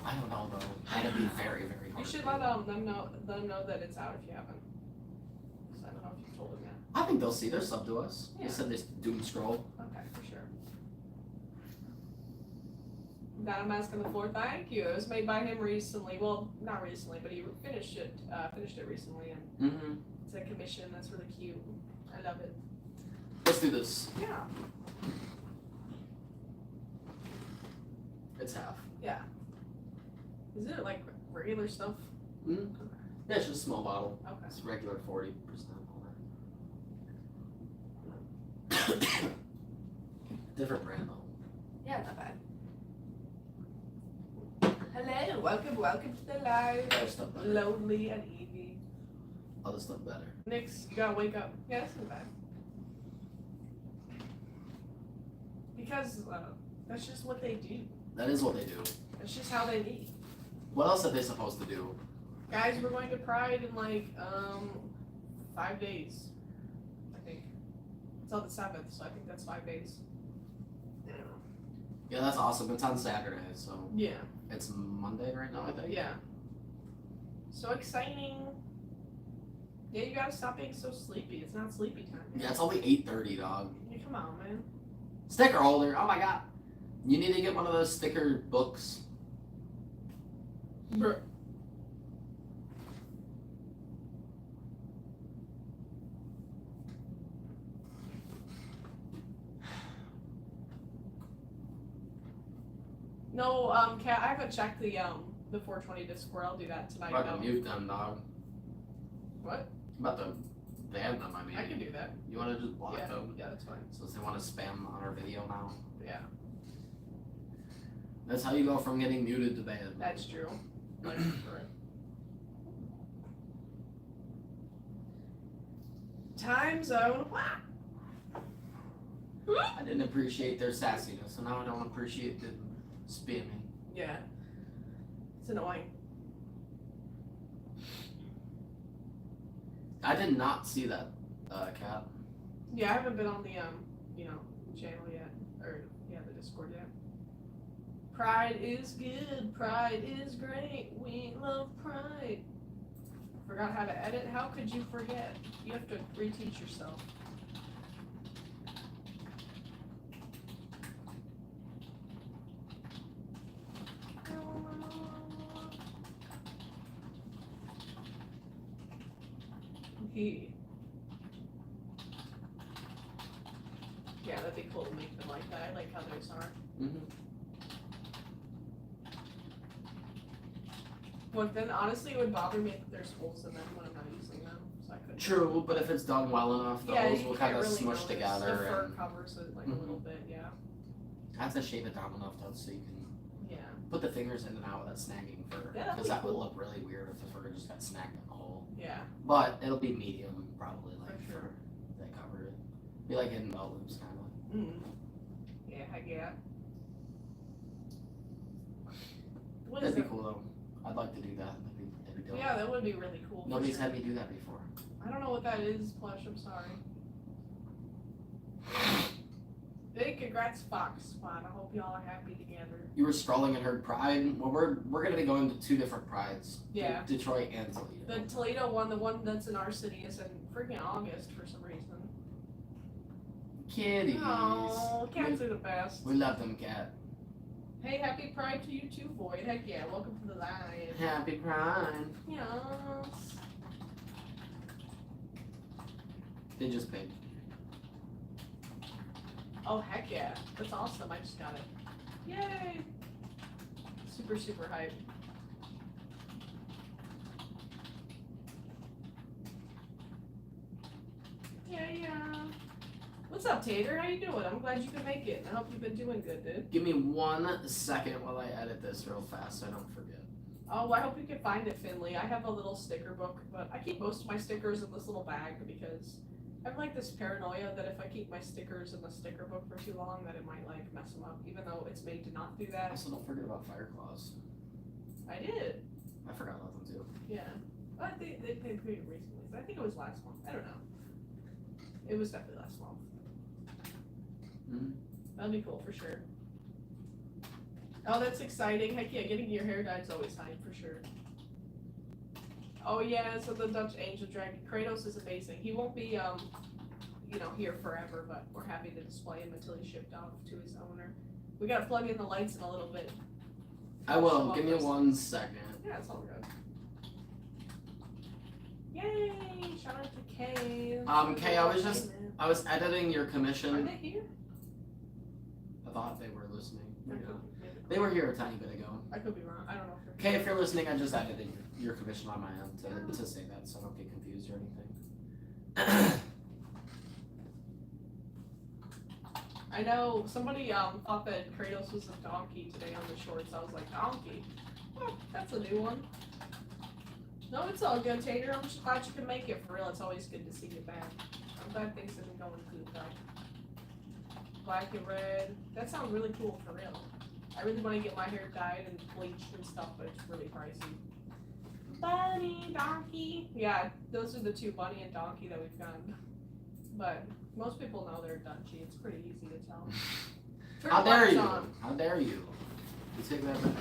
I don't know though. That'd be very, very hard. You should let them know that it's out if you haven't. 'Cause I don't know if you told them yet. I think they'll see. They're sub to us. Yeah. They said they doom scroll. Okay, for sure. Got a mask on the floor. Thank you. It was made by him recently. Well, not recently, but he finished it recently, and Mm-hmm. it's a commission. That's really cute. I love it. Let's do this. Yeah. It's half. Is it like regular stuff? Mm. Yeah, it's just a small bottle. Okay. It's regular 40%. Different brand though. Yeah, not bad. Hello, welcome to the live. Other stuff better. Lonely and Evie. Other stuff better. Nix, you gotta wake up. Yeah, that's not bad. Because that's just what they do. That is what they do. That's just how they eat. What else are they supposed to do? Guys, we're going to Pride in like 5 days. I think. It's on the 7th, so I think that's 5 days. Yeah, that's awesome. It's on Saturday, so Yeah. it's Monday right now, I think. Yeah. So exciting. Yeah, you gotta stop being so sleepy. It's not sleepy time. Yeah, it's only 8:30, dog. Yeah, come on, man. Sticker holder. Oh my god. You need to get one of those sticker books. Bruh. No, Kat, I haven't checked the 420 Discord. I'll do that tonight. I'm about to mute them, dog. What? I'm about to ban them, I mean. I can do that. You want to just block Yeah, them? yeah, that's fine. So they want to spam on our video now. Yeah, That's how you go from getting muted to banned. that's true. Like, right. Time zone. I didn't appreciate their sassiness, so now I don't appreciate the spamming. Yeah. It's annoying. I did not see that, Cat. Yeah, I haven't been on the channel yet, or the Discord yet. Pride is good. Pride is great. We love Pride. Forgot how to edit. How could you forget? You have to reteach yourself. Yeah, that'd be cool to make them like that. I like how theirs are. Mm-hmm. But then honestly, it would bother me if there's holes in them when I'm not using them, so I couldn't. True, but if it's done well enough, the holes you will can't kind of really smush notice. together. The fur And covers it like a little bit, yeah. I have to shave it down enough though, so you can Yeah. put the fingers in and out without snagging fur. Yeah, that'd Because be that cool. will look really weird if the fur just got snagged in the hole. Yeah. But it'll be medium, probably, like For sure. for that cover it. Be like in belt loops, kind of. Mm. Yeah, heck yeah. What is That'd be it? cool though. I'd like to do that. That'd be dope. Yeah, that would be really cool. for Nobody's sure. had me do that before. I don't know what that is, Plush. I'm sorry. Big congrats, Fox Squad. I hope y'all are happy together. You were scrolling and heard Pride. Well, we're gonna be going to 2 different Prides. Yeah. Detroit and Toledo. The Toledo one, the one that's in our city, is in freaking August for some reason. Kitties. Oh, cats are the best. We love them, Cat. Hey, happy Pride to you too, Void. Heck yeah, welcome to the live. Happy Pride. Yes. They just paid. Oh, heck yeah. That's awesome. I just got it. Yay. Super, super hype. Yeah, yeah. What's What's up, Tater? How you doing? I'm glad you could make it. I hope you've been doing good, dude. Give me 1 second while I edit this real fast so I don't forget. Oh, I hope you can find it, Finley. I have a little sticker book, but I keep most of my stickers in this little bag because I have like this paranoia that if I keep my stickers in the sticker book for too long, that it might like mess them up, even though it's made to not do that. Also, don't forget about fire claws. I did. I forgot about them too. Yeah. I think they created recently. I think it was last month. I don't know. It was definitely last month. Mm-hmm. That'd be cool for sure. Oh, that's exciting. Heck yeah, getting your hair dyed is always hype for sure. Oh yeah, so the Dutch Angel Dragon. Kratos is amazing. He won't be, here forever, but we're happy to display him until he's shipped off to his owner. We gotta plug in the lights in a little bit. I will. Give me 1 second. Yeah, it's all good. Yay! Shout out to Kay. Kay, I was editing your Are commission. they here? I thought they were listening. I Yeah. could be- They were here a tiny bit ago. I could be wrong. I don't know if Kay, if you're listening, I just edited your commission on my end to say that so I don't get confused or anything. I know somebody thought that Kratos was a donkey today on the shorts. I was like, donkey? Oh, that's a new one. No, it's all good, Tater. I'm just glad you can make it for real. It's always good to see you back. I'm glad things have been going good, though. Black and red. That sounds really cool for real. I really want to get my hair dyed and bleached and stuff, but it's really pricey. Bunny, donkey. Yeah, those are the two, bunny and donkey, that we've done. But most people know they're Dutchy. It's pretty easy to tell. How dare you? How dare you? You take that back.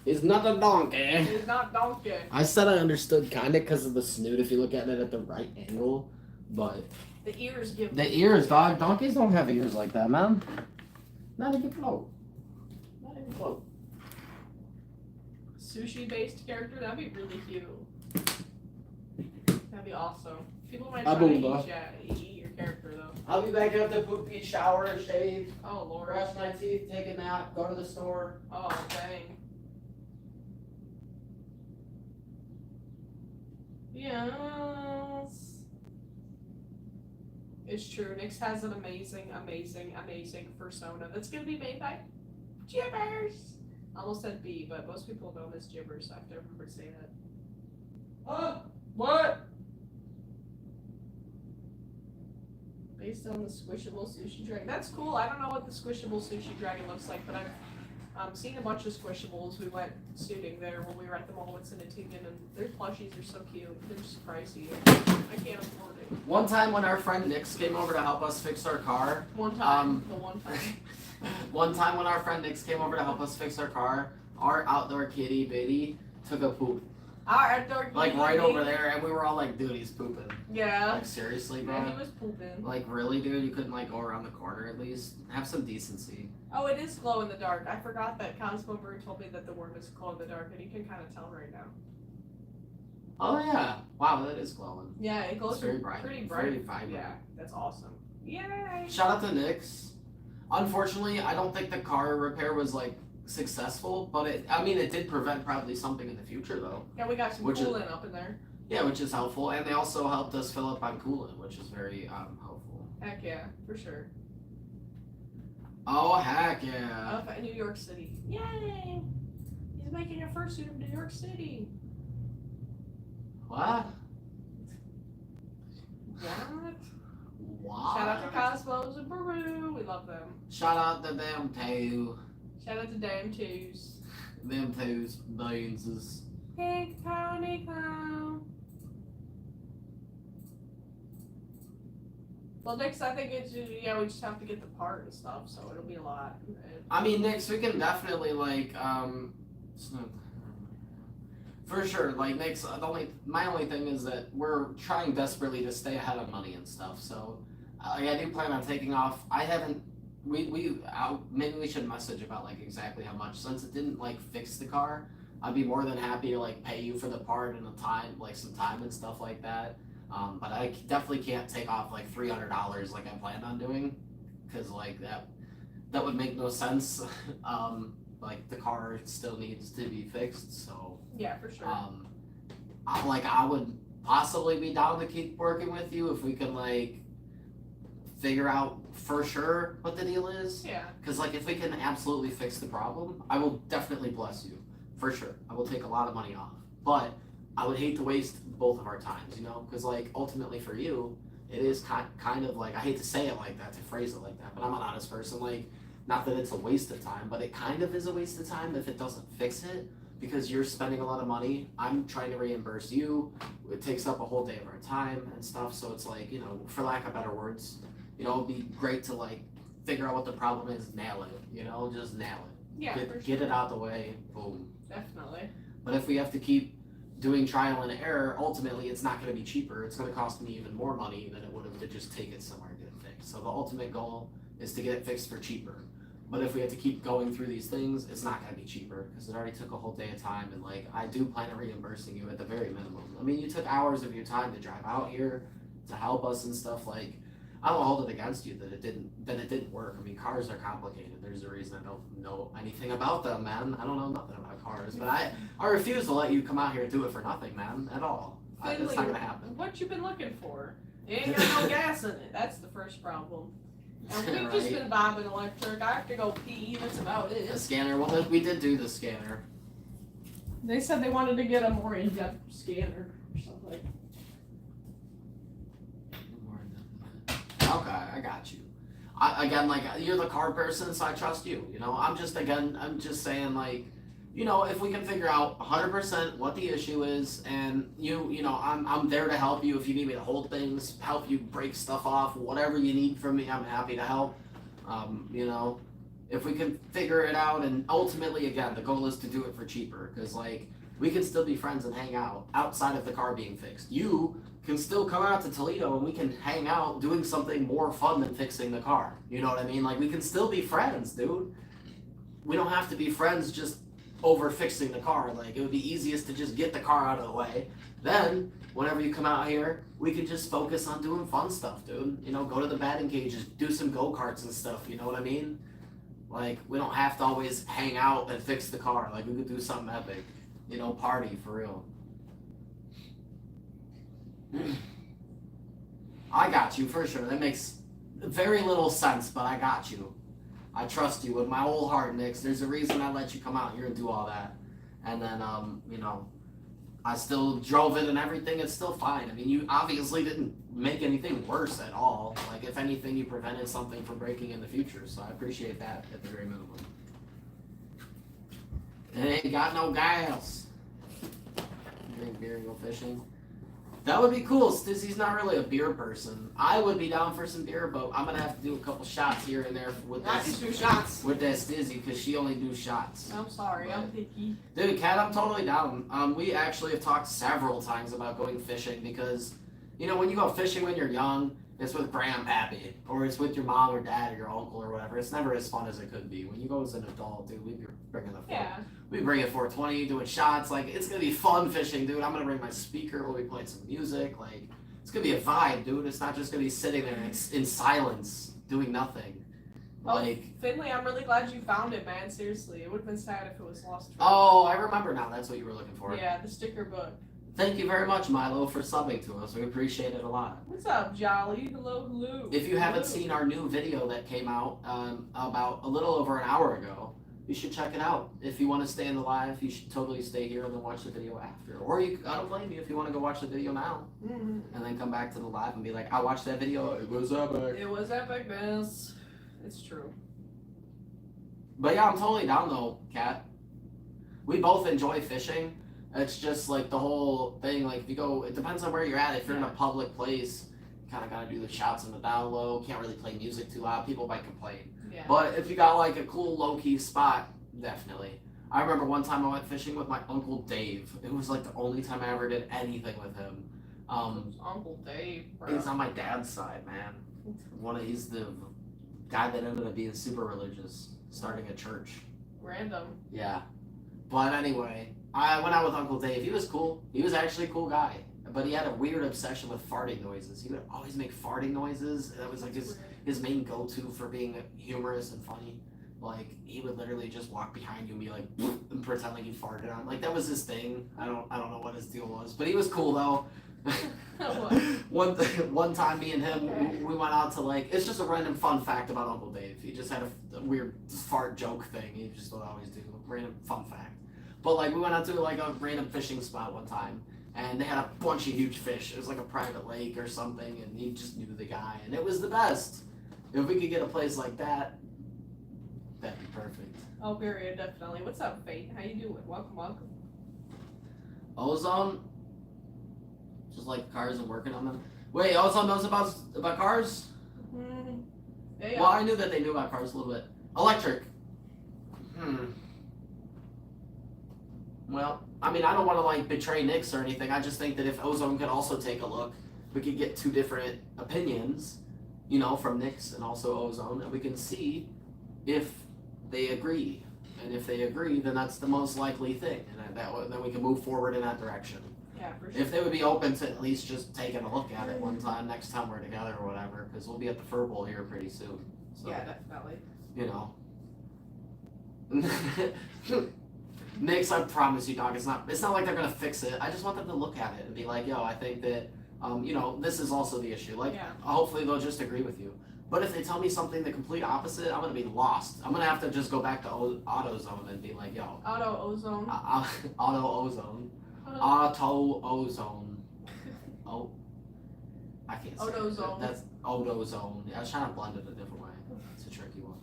He's not a donkey. He's not donkey. I said I understood kinda because of the snoot if you look at it at the right angle, but The ears give. the ears, dog. Donkeys don't have ears like that, man. Not even close. Not even close. Sushi-based character. That'd be really cute. That'd be awesome. People might A try to Boomba. eat your character though. I'll be back after poopy, shower, shave, Oh lord. brush my teeth, take a nap, go to the store. Oh dang. Yes. It's true. Nyx has an amazing persona that's gonna be made by Jibbers. I almost said B, but most people know him as Jibbers, so I have to remember to say that. What? Based on the squishable sushi dragon. That's cool. I don't know what the squishable sushi dragon looks like, but I've seen a bunch of squishables. We went shooting there when we were at the mall with Sinatigan, and their plushies are so cute. They're just pricey. I can't afford it. One time when our friend Nix came over to help us fix our car, One time. The one time. one time when our friend Nix came over to help us fix our car, our outdoor kitty Biddy took a poop. Our outdoor Like kitty right baby. over there, and we were all like, dude, he's pooping. Yeah. Like seriously, bro? Yeah, he was pooping. Like really, dude? You couldn't like go around the corner at least? Have some decency. Oh, it is glow in the dark. I forgot that Cosmo Bird told me that the worm is glow in the dark, and you can kind of tell right now. Oh yeah. Wow, that is glowing. Yeah, it glows It's very bright. pretty Very bright. vibrant. Yeah, that's awesome. Yay! Shout out to Nix. Unfortunately, I don't think the car repair was like successful, but it did prevent probably something in the future though. Yeah, we got some Which is- coolant up in there. Yeah, which is helpful, and they also helped us fill up on coolant, which is very helpful. Heck yeah, for sure. Oh heck yeah! Up at New York City. Yay! He's making a fursuit of New York City. What? What? What? Shout out to Cosmos and Peru. We love them. Shout out to them two. Shout out to Damn Twos. Them two's beanses. Pink pony clown. Well, next I think it's we just have to get the part and stuff, so it'll be a lot. I mean, Nix, we can definitely like for sure. Like Nix, my only thing is that we're trying desperately to stay ahead of money and stuff. So I do plan on taking off. I haven't. Maybe we should message about like exactly how much, since it didn't like fix the car. I'd be more than happy to like pay you for the part and the time, like some time and stuff like that. But I definitely can't take off like $300 like I planned on doing, because like that would make no sense. Like the car still needs to be fixed, so Yeah, for sure. I would possibly be down to keep working with you if we could like figure out for sure what the deal is. Yeah. Because like if we can absolutely fix the problem, I will definitely bless you for sure. I will take a lot of money off, but I would hate to waste both of our times, you know? Because like ultimately for you, it is kind of like, I hate to say it like that, to phrase it like that, but I'm an honest person. Like, not that it's a waste of time, but it kind of is a waste of time if it doesn't fix it, because you're spending a lot of money. I'm trying to reimburse you. It takes up a whole day of our time and stuff. So it's like, you know, for lack of better words, you know, it'd be great to like figure out what the problem is, nail it, you know, just nail it. Yeah, Get it out the way, boom. Definitely. But if we have to keep doing trial and error, ultimately it's not going to be cheaper. It's going to cost me even more money than it would have to just take it somewhere and get it fixed. So the ultimate goal is to get it fixed for cheaper. But if we have to keep going through these things, it's not going to be cheaper because it already took a whole day of time. And like, I do plan on reimbursing you at the very minimum. I mean, you took hours of your time to drive out here to help us and stuff. Like, I don't hold it against you that it didn't work. I mean, cars are complicated. There's a reason I don't know anything about them, man. I don't know nothing about cars, but I refuse to let you come out here and do it for nothing, man, at all. It's not gonna happen. What you been looking for? You ain't got no gas in it. That's the first problem. And we've Right. just been bobbing electric. I have to go pee. That's about it. The scanner. Well, we did do the scanner. They said they wanted to get a more in-depth scanner or something. Okay, I got you. Again, like, you're the car person, so I trust you. You know, I'm just saying, like, you know, if we can figure out 100% what the issue is, and you know, I'm there to help you if you need me to hold things, help you break stuff off, whatever you need from me, I'm happy to help. You know, if we can figure it out, and ultimately, again, the goal is to do it for cheaper, because like, we can still be friends and hang out outside of the car being fixed. You can still come out to Toledo and we can hang out doing something more fun than fixing the car. You know what I mean? Like, we can still be friends, dude. We don't have to be friends just over fixing the car. Like, it would be easiest to just get the car out of the way. Then, whenever you come out here, we could just focus on doing fun stuff, dude. You know, go to the batting cages, do some go-karts and stuff, you know what I mean? Like, we don't have to always hang out and fix the car. Like, we could do something epic. You know, party, for real. I got you, for sure. That makes very little sense, but I got you. I trust you with my whole heart, Nix. There's a reason I let you come out here and do all that. And then, you know, I still drove it and everything. It's still fine. I mean, you obviously didn't make anything worse at all. Like, if anything, you prevented something from breaking in the future. So I appreciate that at the very minimum. And it ain't got no gas. Drink beer and go fishing. That would be cool. Stizzy's not really a beer person. I would be down for some beer, but I'm gonna have to do a couple shots here and there with Not that. 2 shots. With that Stizzy, because she only do shots. I'm sorry, I'm picky. Dude, Kat, I'm totally down. We actually have talked several times about going fishing because, you know, when you go fishing when you're young, it's with grandpappy, or it's with your mom or dad or your uncle or whatever. It's never as fun as it could be. When you go as an adult, dude, we be bringing the we bring it 420, doing shots. Like, it's gonna be fun fishing, dude. I'm gonna bring my speaker. We'll be playing some music. Like, it's gonna be a vibe, dude. It's not just gonna be sitting there in silence doing nothing. Like, Finley, I'm really glad you found it, man. Seriously, it would have been sad if it was lost. Oh, I remember now. That's what you were looking for. Yeah, the sticker book. Thank you very much, Milo, for subbing to us. We appreciate it a lot. What's up, Jolly? Hello, hello. If you haven't Hello. seen our new video that came out about a little over an hour ago, you should check it out. If you want to stay in the live, you should totally stay here and then watch the video after. Or I don't blame you if you want to go watch the video now and then come back to the live and be like, I watched that video. It was epic. It was epicness. It's true. But yeah, I'm totally down though, Kat. We both enjoy fishing. It's just like the whole thing, like if you go, it depends on where you're at. If you're in a public place, you kind of got to do the shouts in the down low. Can't really play music too loud. People might complain. Yeah. But if you got like a cool low-key spot, definitely. I remember one time I went fishing with my Uncle Dave. It was like the only time I ever did anything with him. Uncle Dave, bro. He's on my dad's side, man. He's the guy that ended up being super religious, starting a church. Random. Yeah. But anyway, I went out with Uncle Dave. He was cool. He was actually a cool guy. But he had a weird obsession with farting noises. He would always make farting noises. That was like his main go-to for being humorous and funny. Like, he would literally just walk behind you and be like, and pretend like he farted on. Like, that was his thing. I don't know what his deal was. But he was cool, though. What? one time, me and him, Okay. we went out to like, it's just a random fun fact about Uncle Dave. He just had a weird fart joke thing. He just would always do random fun fact. But like, we went out to like a random fishing spot one time, and they had a bunch of huge fish. It was like a private lake or something, and he just knew the guy, and it was the best. If we could get a place like that, that'd be perfect. Oh, period, definitely. What's up, Fate? How you doing? Welcome. Ozone, just like cars and working on them. Wait, Ozone knows about cars? Mm-hmm. Yeah. Well, I knew that they knew about cars a little bit. Electric. Well, I mean, I don't want to like betray Nyx or anything. I just think that if Ozone could also take a look, we could get two different opinions, you know, from Nyx and also Ozone, and we can see if they agree. And if they agree, then that's the most likely thing, and then we can move forward in that direction. Yeah, for sure. If they would be open to at least just taking a look at it one time, next time we're together or whatever, because we'll be at the Fur Bowl here pretty soon. So, Yeah, definitely. you know. Nyx, I promise you, dog, it's not like they're gonna fix it. I just want them to look at it and be like, yo, I think that, you know, this is also the issue. Like, Yeah. hopefully they'll just agree with you. But if they tell me something the complete opposite, I'm gonna be lost. I'm gonna have to just go back to AutoZone and be like, yo, Auto ozone. Auto Ozone. Auto Ozone. Oh, I can't say Autozone. That's Autozone. I was trying to blend it a different way. It's a tricky one.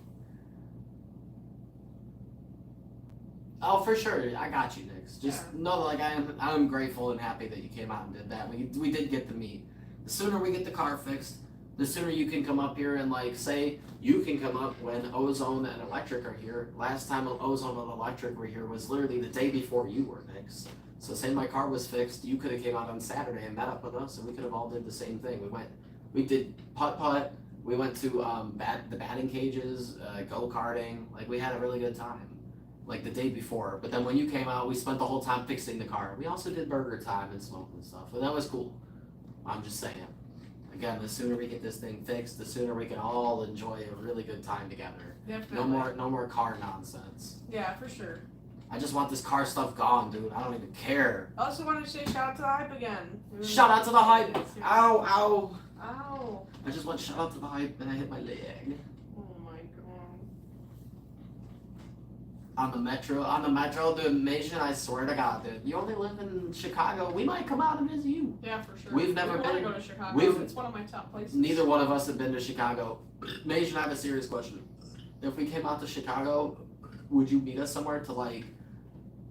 Oh, for sure. I got you, Nyx. Just know that, like, I'm grateful and happy that you came out and did that. We did get to meet. The sooner we get the car fixed, the sooner you can come up here and like say you can come up when Ozone and Electric are here. Last time Ozone and Electric were here was literally the day before you were, Nyx. So say my car was fixed, you could have came out on Saturday and met up with us, and we could have all did the same thing. We did putt-putt. We went to the batting cages, go-karting. Like, we had a really good time, like the day before. But then when you came out, we spent the whole time fixing the car. We also did burger time and smoke and stuff, and that was cool. I'm just saying. Again, the sooner we get this thing fixed, the sooner we can all enjoy a really good time together. Definitely. No more car nonsense. Yeah, for sure. I just want this car stuff gone, dude. I don't even care. I also want to say shout out to the hype again. Shout out to the hype. Ow, ow. Ow. I just want shout out to the hype and I hit my leg. Oh my god. On the metro, dude, Mason, I swear to God, dude. You only live in Chicago. We might come out and visit you. Yeah, for sure. We've never we want to been- go to Chicago. we've- It's one of my top places. Neither one of us have been to Chicago. Mason, I have a serious question. If we came out to Chicago, would you meet us somewhere to like,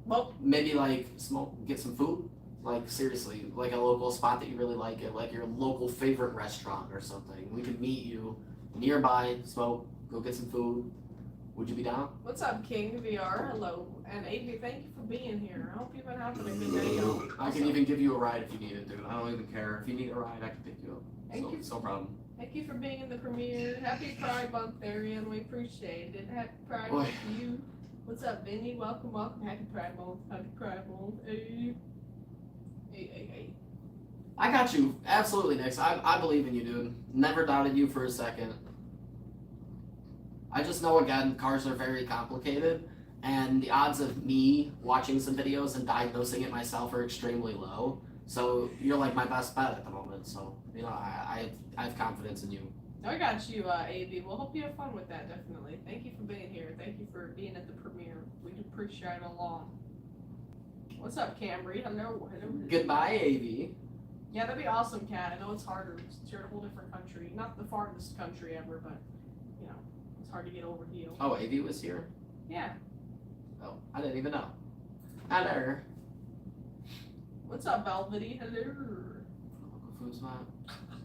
Well, maybe like smoke, get some food? Like seriously, like a local spot that you really like it, like your local favorite restaurant or something. We could meet you nearby, smoke, go get some food. Would you be down? what's up, King VR? Hello. And AB, thank you for being here. I hope you've been having a good day, y'all. I can even give you a ride if you need it, dude. I don't even care. If you need a ride, I can pick you up. Thank So, you. it's no problem. Thank you for being in the premiere. Happy Pride Month, Arian. We appreciate it. Happy Pride Boy. Month to you. What's up, Vinny? Welcome. Happy Pride Month. Happy Pride Month. Hey. Hey. I got you. Absolutely, Nyx. I believe in you, dude. Never doubted you for a second. I just know, again, cars are very complicated, and the odds of me watching some videos and diagnosing it myself are extremely low. So you're like my best bet at the moment. So, you know, I have confidence in you. I got you, AB. We'll hope you have fun with that, definitely. Thank you for being here. Thank you for being at the premiere. We appreciate it a lot. What's up, Camry? Hello. Goodbye, AV. Yeah, that'd be awesome, Kat. I know it's harder. You're in a whole different country. Not the farthest country ever, but, you know, it's hard to get over here. Oh, AV was here? Yeah. Oh, I didn't even know. Hello. What's up, Velvety? Hello. Local food spot?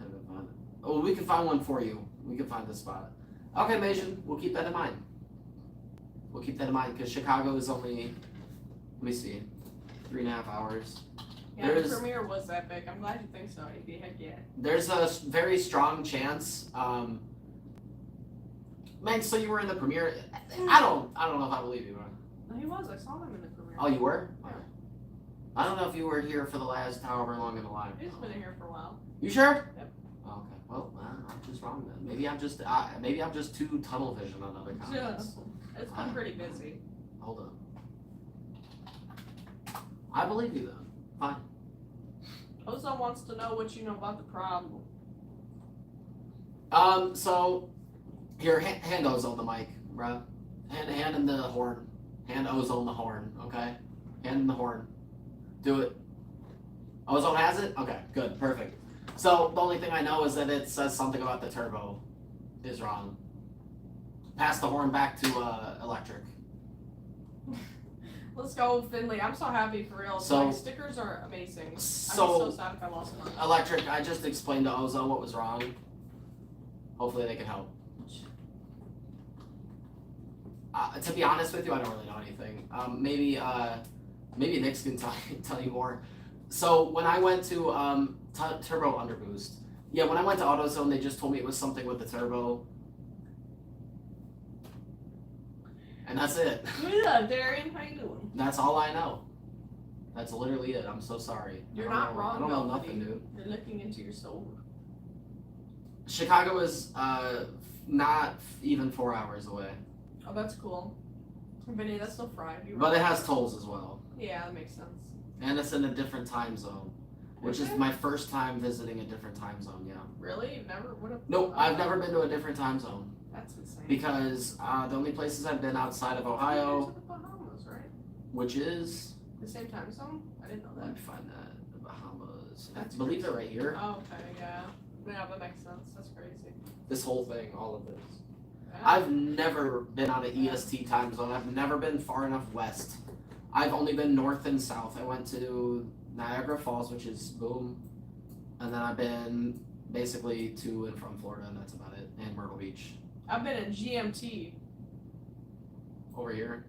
Haven't found it. Oh, we can find one for you. We can find this spot. Okay, Mason, we'll keep that in mind. We'll keep that in mind because Chicago is only, let me see, 3.5 hours. Yeah, There's- the premiere was epic. I'm glad you think so, AB. Heck yeah. There's a very strong chance. Man, so you were in the premiere. I don't know if I believe you. No, he was. I saw him in the premiere. Oh, you were? Yeah. I don't know if you were here for the last however long in the live. He's been here for a while. You sure? Yep. Oh, okay. Well, I'm just wrong then. Maybe I'm just too tunnel vision on other comments. It's been pretty busy. Hold on. I believe you then. Fine. Ozone wants to know what you know about the problem. So here, hand Ozone the mic, bro. Hand him the horn. Hand Ozone the horn, okay? Hand him the horn. Do it. Ozone has it? Okay, good, perfect. So the only thing I know is that it says something about the turbo is wrong. Pass the horn back to electric. Let's go, Finley. I'm so happy for real. So- Like, stickers are amazing. I'd be So so sad if I lost one. electric, I just explained to Ozone what was wrong. Hopefully they can help. To be honest with you, I don't really know anything. Maybe Nick's can tell you more. So when I went to turbo underboost, yeah, when I went to AutoZone, they just told me it was something with the turbo, and that's it. Yeah, Darian, how you doing? That's all I know. That's literally it. I'm so sorry. You're I don't not know- wrong, I don't know though, nothing, buddy. dude. You're looking into your soul. Chicago is not even 4 hours away, Oh, that's cool. Vinny, that's still fried. You but it has tolls as well, Yeah, that makes sense. and it's in a different time zone, which is Okay. my first time visiting a different time zone. Yeah. Really? You've never? What? Nope, I've never been to a different time zone That's insane. because the only places I've been outside of You're Ohio, to the Bahamas, right? which is, The same time zone? I didn't know let that. me find that, the Bahamas. That's I believe they're right here. Oh, okay, yeah. Yeah, that makes sense. That's crazy. This whole thing, all of this. Yeah. I've never been on an EST time zone. I've never been far enough west. I've only been north and south. I went to Niagara Falls, which is boom, and then I've been basically to and from Florida, and that's about it, and Myrtle Beach. I've been in GMT, Over here.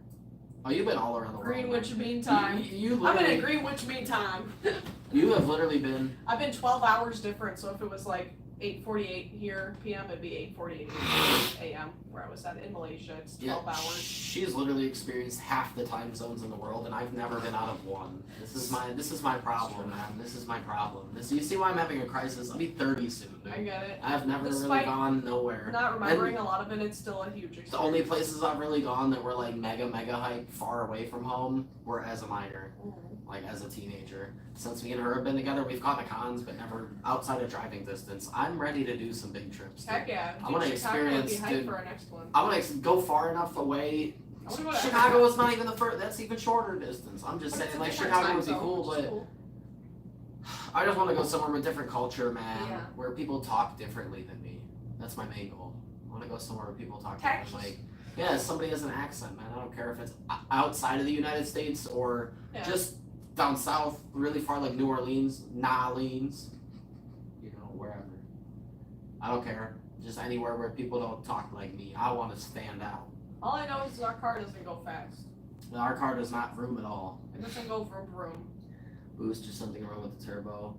Oh, you've been all around the world. Greenwich Mean Time. You I've been literally, in Greenwich Mean Time. you have literally been. I've been 12 hours different, so if it was like 8:48 here p.m., it'd be 8:48 a.m. where I was at in Malaysia. It's 12 hours. She's literally experienced half the time zones in the world, and I've never been out of one. This is my problem, man. This is my problem. You see why I'm having a crisis? I'll be 30 soon, dude. I get it. I've never really Despite gone nowhere. Not remembering a lot of it, it's still a huge experience. The only places I've really gone that were like mega hype far away from home were as a minor, like as a teenager. Since me and her have been together, we've gone to cons, but never outside of driving distance. I'm ready to do some big trips. Heck yeah. I wanna Chicago would be experience, hyped dude. for our next one. I want to go far enough away. I wanna go to Chicago Africa. is not even the first. That's even shorter distance. I'm just But it's saying, a like different Chicago time would be zone, cool, which is but cool. I just want to go somewhere with different culture, man. Yeah. Where people talk differently than me. That's my main goal. I want to go somewhere where people talk Texas. different. Like, yeah, somebody has an accent, man. I don't care if it's outside of the United States or Yeah. just down south, really far, like New Orleans, Nolens, you know, wherever. I don't care. Just anywhere where people don't talk like me. I want to stand out. All I know is our car doesn't go fast. And our car does not vroom at all. It doesn't go vroom vroom. Boost or something wrong with the turbo.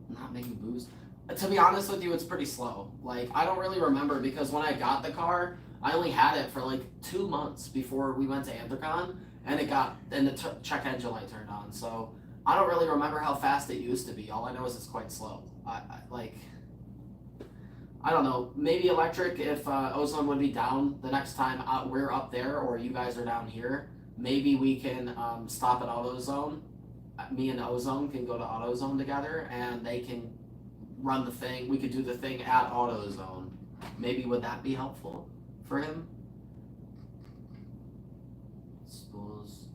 Not making boost. To be honest with you, it's pretty slow. Like, I don't really remember because when I got the car, I only had it for like 2 months before we went to Anthrocon, and the check engine light turned on. So I don't really remember how fast it used to be. All I know is it's quite slow. I don't know. Maybe electric if Ozone would be down the next time we're up there or you guys are down here. Maybe we can stop at AutoZone. Me and Ozone can go to AutoZone together, and they can run the thing. We could do the thing at AutoZone. Maybe would that be helpful for him? Schools.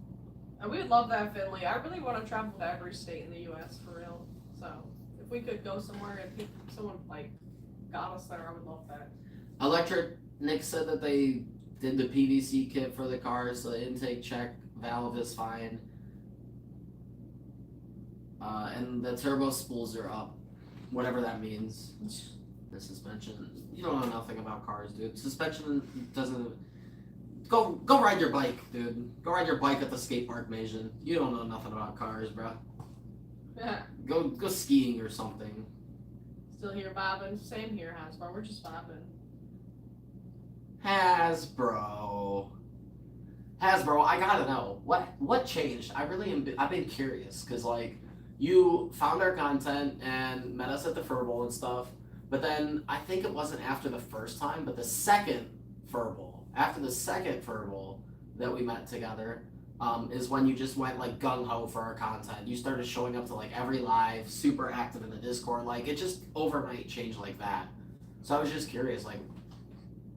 And we would love that, Finley. I really want to travel to every state in the U.S. for real. So if we could go somewhere and someone like got us there, I would love that. Electric. Nick said that they did the PVC kit for the car, so the intake check valve is fine. And the turbo spools are up, whatever that means. The suspension, you don't know nothing about cars, dude. Suspension doesn't. Go ride your bike, dude. Go ride your bike at the skate park, Mason. You don't know nothing about cars, bro. Yeah. Go skiing or something. Still here bobbing. Same here, Hasbro. We're just bobbing. Hasbro, I gotta know what changed. I've been curious because like you found our content and met us at the Fur Bowl and stuff, but then I think it wasn't after the first time, but the second Fur Bowl. After the second Fur Bowl that we met together, is when you just went like gung-ho for our content. You started showing up to like every live, super active in the Discord. Like it just overnight changed like that. So I was just curious, like,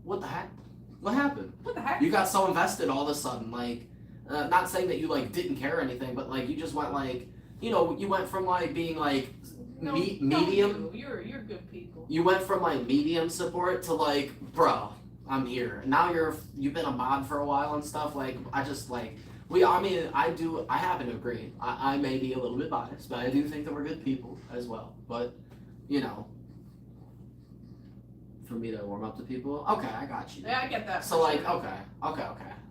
what the heck? What happened? What the heck? You got so invested all of a sudden, like, not saying that you like didn't care or anything, but like you just went like, you know, you went from like being like medium. You're good people. You went from like medium support to like, bro, I'm here. And now you've been a mod for a while and stuff. Like I just like I happen to agree. I may be a little bit biased, but I do think that we're good people as well. But you know, for me to warm up to people, okay, I got you. Yeah, I get that. So like, okay.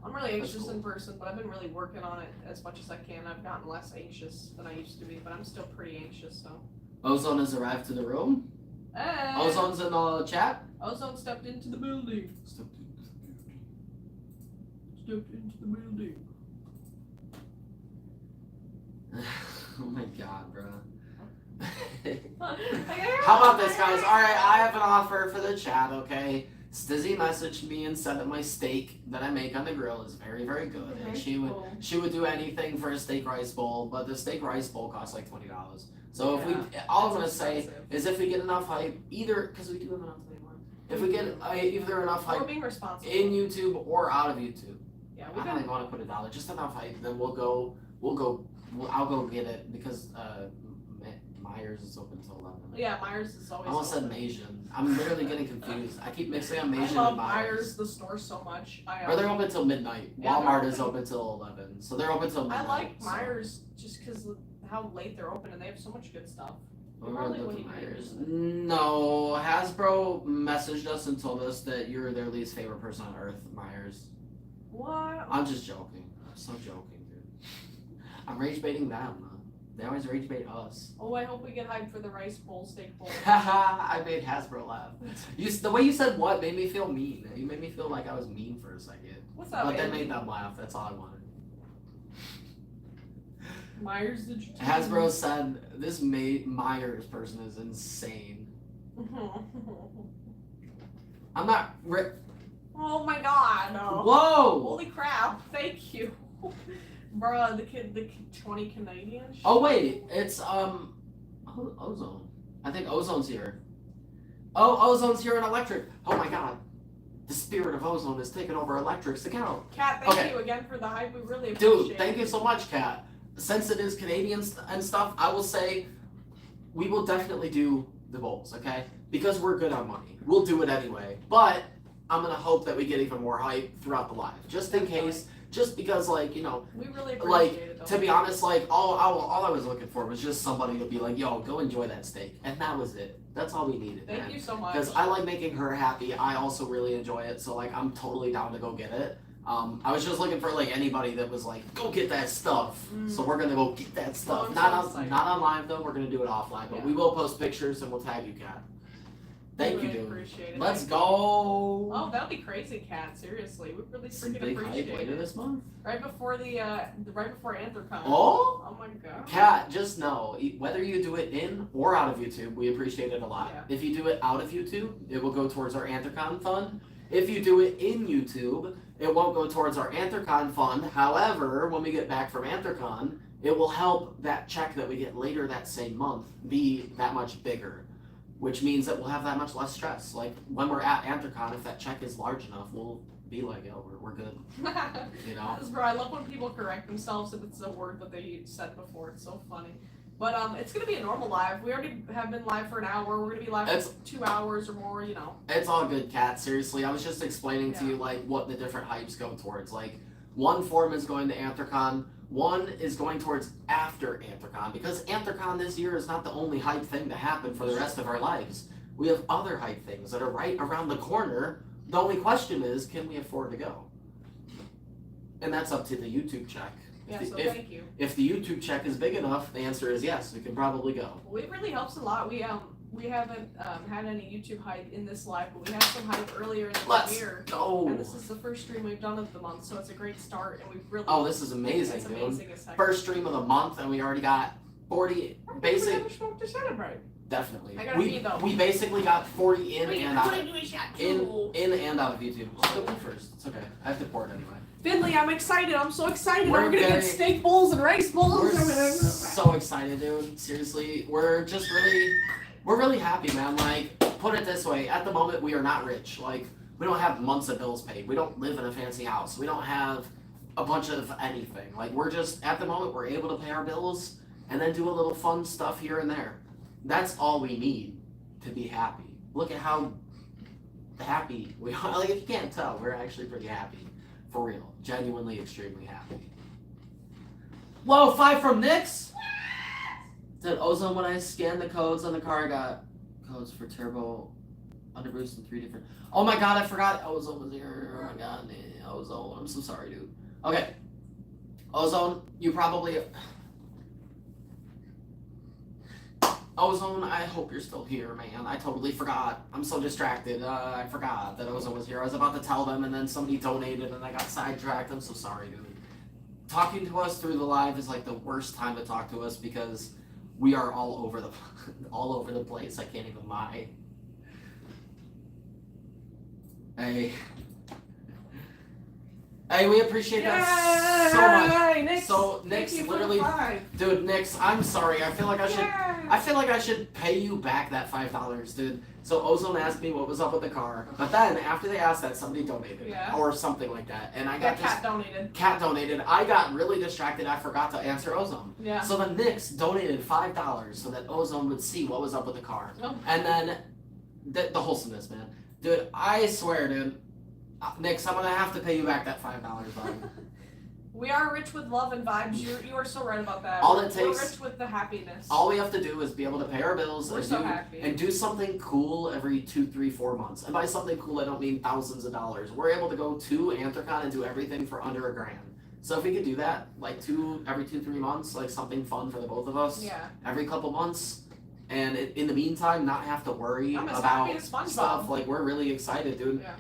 I'm really anxious cool. in person, but I've been really working on it as much as I can. I've gotten less anxious than I used to be, but I'm still pretty anxious. So. Ozone has arrived to the room. Hey. Ozone's in the chat. Ozone stepped into the building. Stepped into the building. Oh my god, bro. How How about this, guys? Alright, I have an offer for the chat, okay? Stizzy messaged me and said that my steak that I make on the grill is very, very good. And she would do anything for a steak rice bowl, but the steak rice bowl costs like $20. So if we, all I'm gonna say is if we get enough hype, either, because we do have enough hype, if we get either enough We're hype being responsible. in YouTube or out of YouTube, Yeah, I don't even want to put $1, just enough hype, then I'll go get it because Myers is open until 11. Yeah, Myers is always. I almost said open. Asian. I'm literally getting confused. I keep mixing up Asian I love and Myers. Myers, the store, so much. Or they're open till midnight. Yeah, Walmart they're is open till 11. So they're open till I midnight. like so. Myers just because of how late they're open and they have so much good stuff. We're Probably gonna go wouldn't to even Myers. use it. No, Hasbro messaged us and told us that you're their least favorite person on earth, Myers. What? I'm just joking. I'm so joking, dude. I'm rage baiting them. They always rage bait us. Oh, I hope we get hyped for the rice bowl, steak bowl. Haha, I made Hasbro laugh. The way you said what made me feel mean. You made me feel like I was mean for a second. What's up, But that Andy? made them laugh. That's all I wanted. Myers, did you? Hasbro said this Myers person is insane. I'm not. Oh my god! No. Whoa! Holy crap! Thank you, bruh. The 20 Canadian. Oh wait, it's Ozone. I think Ozone's here. Oh, Ozone's here in Electric. Oh my god, the spirit of Ozone has taken over Electric's account. Kat, thank Okay. you again for the hype. We really appreciate it. Dude, thank you so much, Kat. Since it is Canadian and stuff, I will say we will definitely do the bowls, okay? Because we're good on money. We'll do it anyway. But I'm gonna hope that we get even more hype throughout the live, just in case. Just because, like, you know, We really appreciate like, it. Though. to be honest, like, all I was looking for was just somebody to be like, yo, go enjoy that steak. And that was it. That's all we needed, Thank man. you so much. Because I like making her happy. I also really enjoy it. So, like, I'm totally down to go get it. I was just looking for, like, anybody that was like, go get that stuff. So we're going to go get that stuff. I'm Not so on excited. not on live, though. We're going to do it offline. But Yeah. we will post pictures and we'll tag you, Kat. Thank We you, really dude. Appreciate it. Let's Thank go. you. Oh, that'd be crazy, Kat. Seriously, we really Some freaking big hype appreciate later it. this month. Right before right before Anthrocon. Oh? Oh my god. Kat, just know, whether you do it in or out of YouTube, we appreciate it a lot. Yeah. If you do it out of YouTube, it will go towards our Anthrocon fund. If you do it in YouTube, it won't go towards our Anthrocon fund. However, when we get back from Anthrocon, it will help that check that we get later that same month be that much bigger, which means that we'll have that much less stress. Like, when we're at Anthrocon, if that check is large enough, we'll be like, yo, we're good, you know? Bro, I love when people correct themselves if it's a word that they said before. It's so funny. But it's gonna be a normal live. We already have been live for an hour. We're gonna be live for 2 hours or more. You know. It's all good, Kat. Seriously, I was just explaining to Yeah. you like what the different hypes go towards. Like, one form is going to Anthrocon, one is going towards after Anthrocon, because Anthrocon this year is not the only hype thing to happen for the rest of our lives. We have other hype things that are right around the corner. The only question is, can we afford to go? And that's up to the YouTube check. Yeah. So if, thank you. if the YouTube check is big enough, the answer is yes, we can probably go. Well, it really helps a lot. We haven't had any YouTube hype in this live, but we had some hype earlier in the Let's year. go! And this is the first stream we've done of the month, so it's a great start, and we've really. Oh, this is amazing, it's dude. amazing as heck. First stream of the month, and we already got 40 basic. We have a smoke to celebrate. Definitely. I gotta pee, though. We basically got 40 in Wait, and I'm out. gonna do a shot In too. in and out of YouTube. Still me first. It's okay. I have to pour it anyway. Finley, I'm excited. I'm so excited. We're We're gonna get steak bowls and rice bowls. We're so excited, dude. Seriously, we're really happy, man. Like, put it this way: at the moment, we are not rich. Like, we don't have months of bills paid. We don't live in a fancy house. We don't have a bunch of anything. Like, we're just at the moment we're able to pay our bills and then do a little fun stuff here and there. That's all we need to be happy. Look at how happy we are. Like, if you can't tell, we're actually pretty happy. For real. Genuinely extremely happy. Whoa, 5 from Nyx? Said Ozone, when I scanned the codes on the car, I got codes for turbo, underboost, and 3 different. Oh my god, I forgot Ozone was here. Oh my god, Ozone. I'm so sorry, dude. Okay. Ozone, you probably. Ozone, I hope you're still here, man. I totally forgot. I'm so distracted. I forgot that Ozone was here. I was about to tell them, and then somebody donated, and I got sidetracked. I'm so sorry, dude. Talking to us through the live is like the worst time to talk to us because we are all over the place. I can't even lie. Hey, we appreciate that so much. Nyx, so Nyx, literally, dude, Nyx, I'm sorry. I feel like I should pay you back that $5, dude. So Ozone asked me what was up with the car, but then after they asked that, somebody donated or something like that, and I got Cat donated. Cat donated. I got really distracted. I forgot to answer Ozone. Yeah. So then Nyx donated $5 so that Ozone would see what was up with the car, and then the wholesomeness, man, dude. I swear, dude. Nyx, I'm gonna have to pay you back that $5, bud. We are rich with love and vibes. You are so right about that. All it takes. We're rich with the happiness. All we have to do is be able to pay our bills and do something cool every 2, 3, 4 months. And by something cool, I don't mean thousands of dollars. We're able to go to Anthrocon and do everything for under $1,000. So if we could do that, like every 2, 3 months, like something fun for the both of us. Yeah. Every couple months. And in the meantime, not have to worry about stuff. Like, we're really excited, dude. Yeah.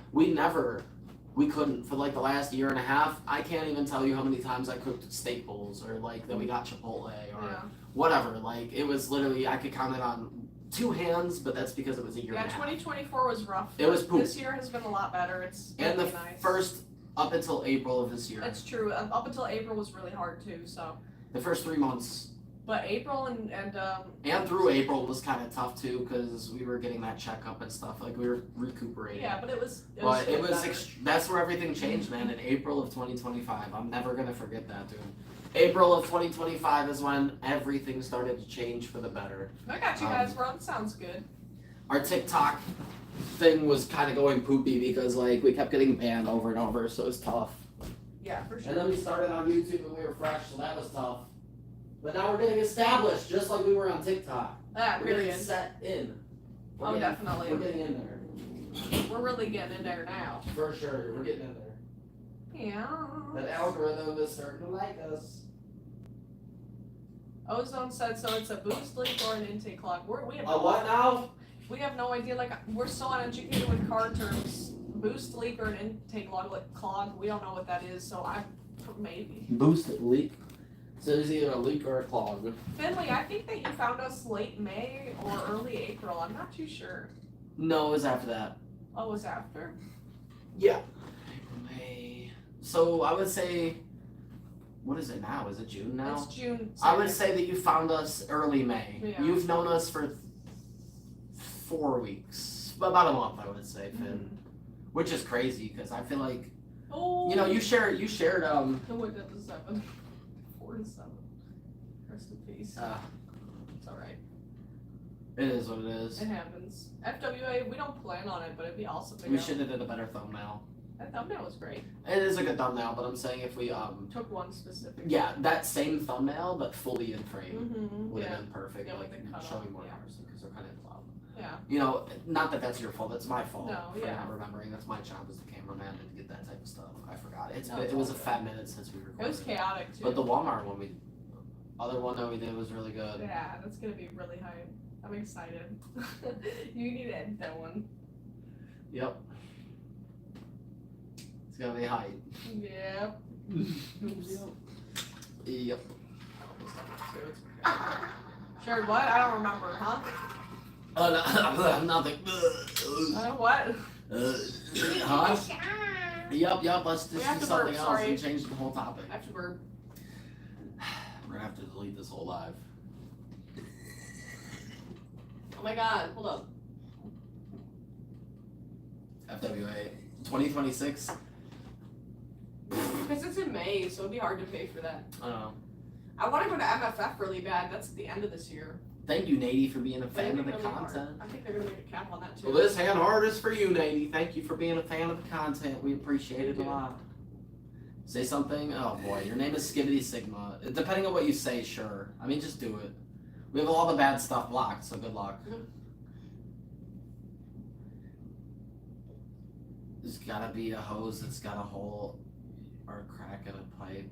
We couldn't for like the last year and a half. I can't even tell you how many times I cooked steak bowls or like that we got Chipotle or whatever. Like, it was literally, I could count it on 2 hands, but that's because it was a year and a half. 2024 was rough. It was poop. This year has been a lot better. It's and the nice. First up until April of this year. That's true. Up until April was really hard too. So. The first 3 months. But April and through April was kind of tough too because we were getting that checkup and stuff. Like, we were recuperating. Yeah, but it was that's where everything changed, man. In April of 2025, I'm never gonna forget that, dude. April of 2025 is when everything started to change for the better. I got you guys, bro. That sounds good. Our TikTok thing was kind of going poopy because like we kept getting banned over and over, so it was tough. Yeah, for sure. And then we started on YouTube and we were fresh, so that was tough. But now we're getting established, just like we were on TikTok. We're getting set in. Definitely. We're getting in there. We're really getting in there now. For sure, we're getting in there. Yeah. That algorithm is starting to like us. Ozone said so. It's a boost leak or an intake clog. We have what now? We have no idea. Like, we're so uneducated with car terms. Boost leak or an intake clog. We don't know what that is. So maybe. Boost leak. So it's either a leak or a clog. Finley, I think that you found us late May or early April. I'm not too sure. No, it was after that. Oh, it was after? Yeah. May. So I would say, what is it now? Is it June now? It's June. I would say that you found us early May. Yeah. You've known us for 4 weeks. About a month, I would say, Finn. Mm-hmm. Which is crazy, because I feel like, you know, you shared, It went up to 7. 4 to 7. Rest in peace. It's alright. It is what it is. It happens. FWA, we don't plan on it, but it'd be awesome to We go. should have did a better thumbnail. That thumbnail was great. It is a good thumbnail, but I'm saying if we took one specific. Yeah, that same thumbnail, but fully in frame would have been perfect. Yeah, like showing more cars because they're kind of loud. Yeah. You know, not that that's your fault. That's my fault for yeah. not remembering. That's my job as the cameraman to get that type of stuff. I forgot. It was a fat minute since we recorded. It was chaotic too. But the Walmart other one that we did was really good. Yeah, that's gonna be really high. I'm excited. You need to edit that one. Yep. It's gonna be hype. Yep. Yep. Sure, what? I don't remember, huh? Nothing. What? Huh? Yep. Let's We just have do to something burp, else sorry. and change the whole topic. I have to burp. We're gonna have to delete this whole live. Oh my god, hold up. FWA 2026. Because it's in May, so it'd be hard to pay for that. I don't know. I want to go to MFF really bad. That's at the end of this year. Thank you, Nady, for being a But fan it'd of be the really hard. content. I think they're gonna make a cap on that too. Well, this hand art is for you, Nady. Thank you for being a fan of the content. We appreciate it a lot. Say something. Oh boy, your name is Skibbity Sigma. Depending on what you say, sure. I mean, just do it. We have all the bad stuff blocked, so good luck. There's gotta be a hose that's got a hole or a crack in a pipe.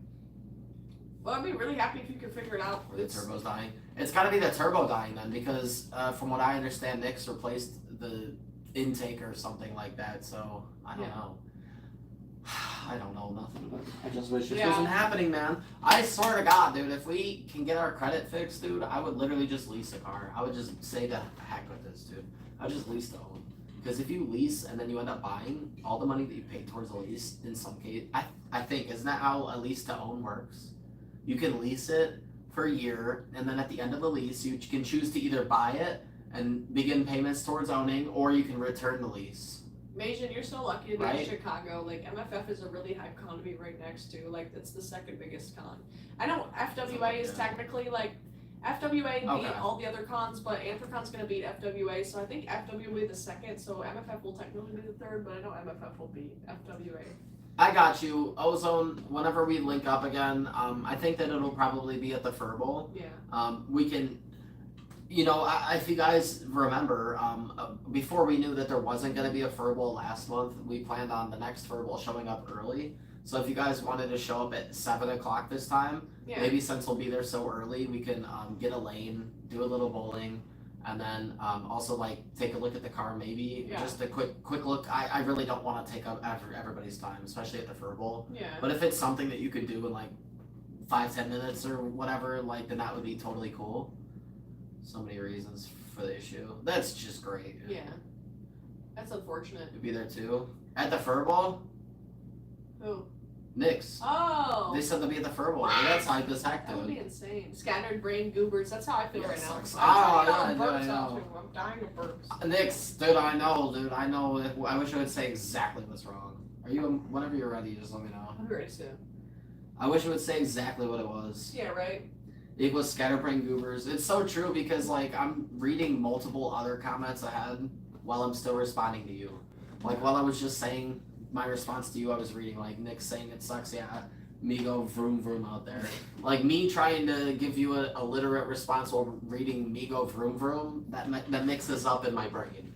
Well, I'd be really happy if you could figure it out. Or the turbo's dying. It's gotta be the turbo dying then, because from what I understand, Nick's replaced the intake or something like that. So I don't know. I don't know nothing. I just wish this wasn't happening, man. I swear to God, dude, if we can get our credit fixed, dude, I would literally just lease a car. I would just say the heck with this, dude. I would just lease to own. Because if you lease and then you end up buying, all the money that you pay towards a lease, in some case, I think, isn't that how a lease to own works? You can lease it for a year, and then at the end of the lease, you can choose to either buy it and begin payments towards owning, or you can return the lease. Majan, you're so lucky to be Right? in Chicago. Like, MFF is a really hype con to be right next to. Like, that's the second biggest con. I know FWA is technically, like, FWA beat all the other cons, but Anthrocon's gonna beat FWA, so I think FWA the second, so MFF will technically be the third, but I know MFF will beat FWA. I got you. Ozone, whenever we link up again, I think that it'll probably be at the Fur Bowl. Yeah. We can, you know, if you guys remember, before we knew that there wasn't going to be a Fur Bowl last month, we planned on the next Fur Bowl showing up early. So if you guys wanted to show up at 7 o'clock this time, maybe since we'll be there so early, we can get a lane, do a little bowling, and then also like take a look at the car, maybe just a quick look. I really don't want to take up everybody's time, especially at the Fur Bowl. Yeah. But if it's something that you could do in like 5-10 minutes or whatever, like then that would be totally cool. So many reasons for the issue. That's just great. Yeah. That's unfortunate. You'd be there too at the Fur Bowl. Who? Knicks. Oh. They said they'll be at the Fur Bowl. That's hype as heck, That would dude. be insane. Scattered brain goobers. That's how I feel right now. Sucks. I'm I burps know. out too. I'm dying of burps. Knicks, dude. I know. I wish I would say exactly what's wrong. Are you? Whenever you're ready, just let me know. I'm ready soon. I wish it would say exactly what it was. Yeah, right? Equals scatterbrain goobers. It's so true because like I'm reading multiple other comments I had while I'm still responding to you. Like while I was just saying my response to you, I was reading like Nick saying it sucks. Yeah, me go vroom vroom out there. Like me trying to give you a literate response while reading me go vroom vroom. That mixes up in my brain.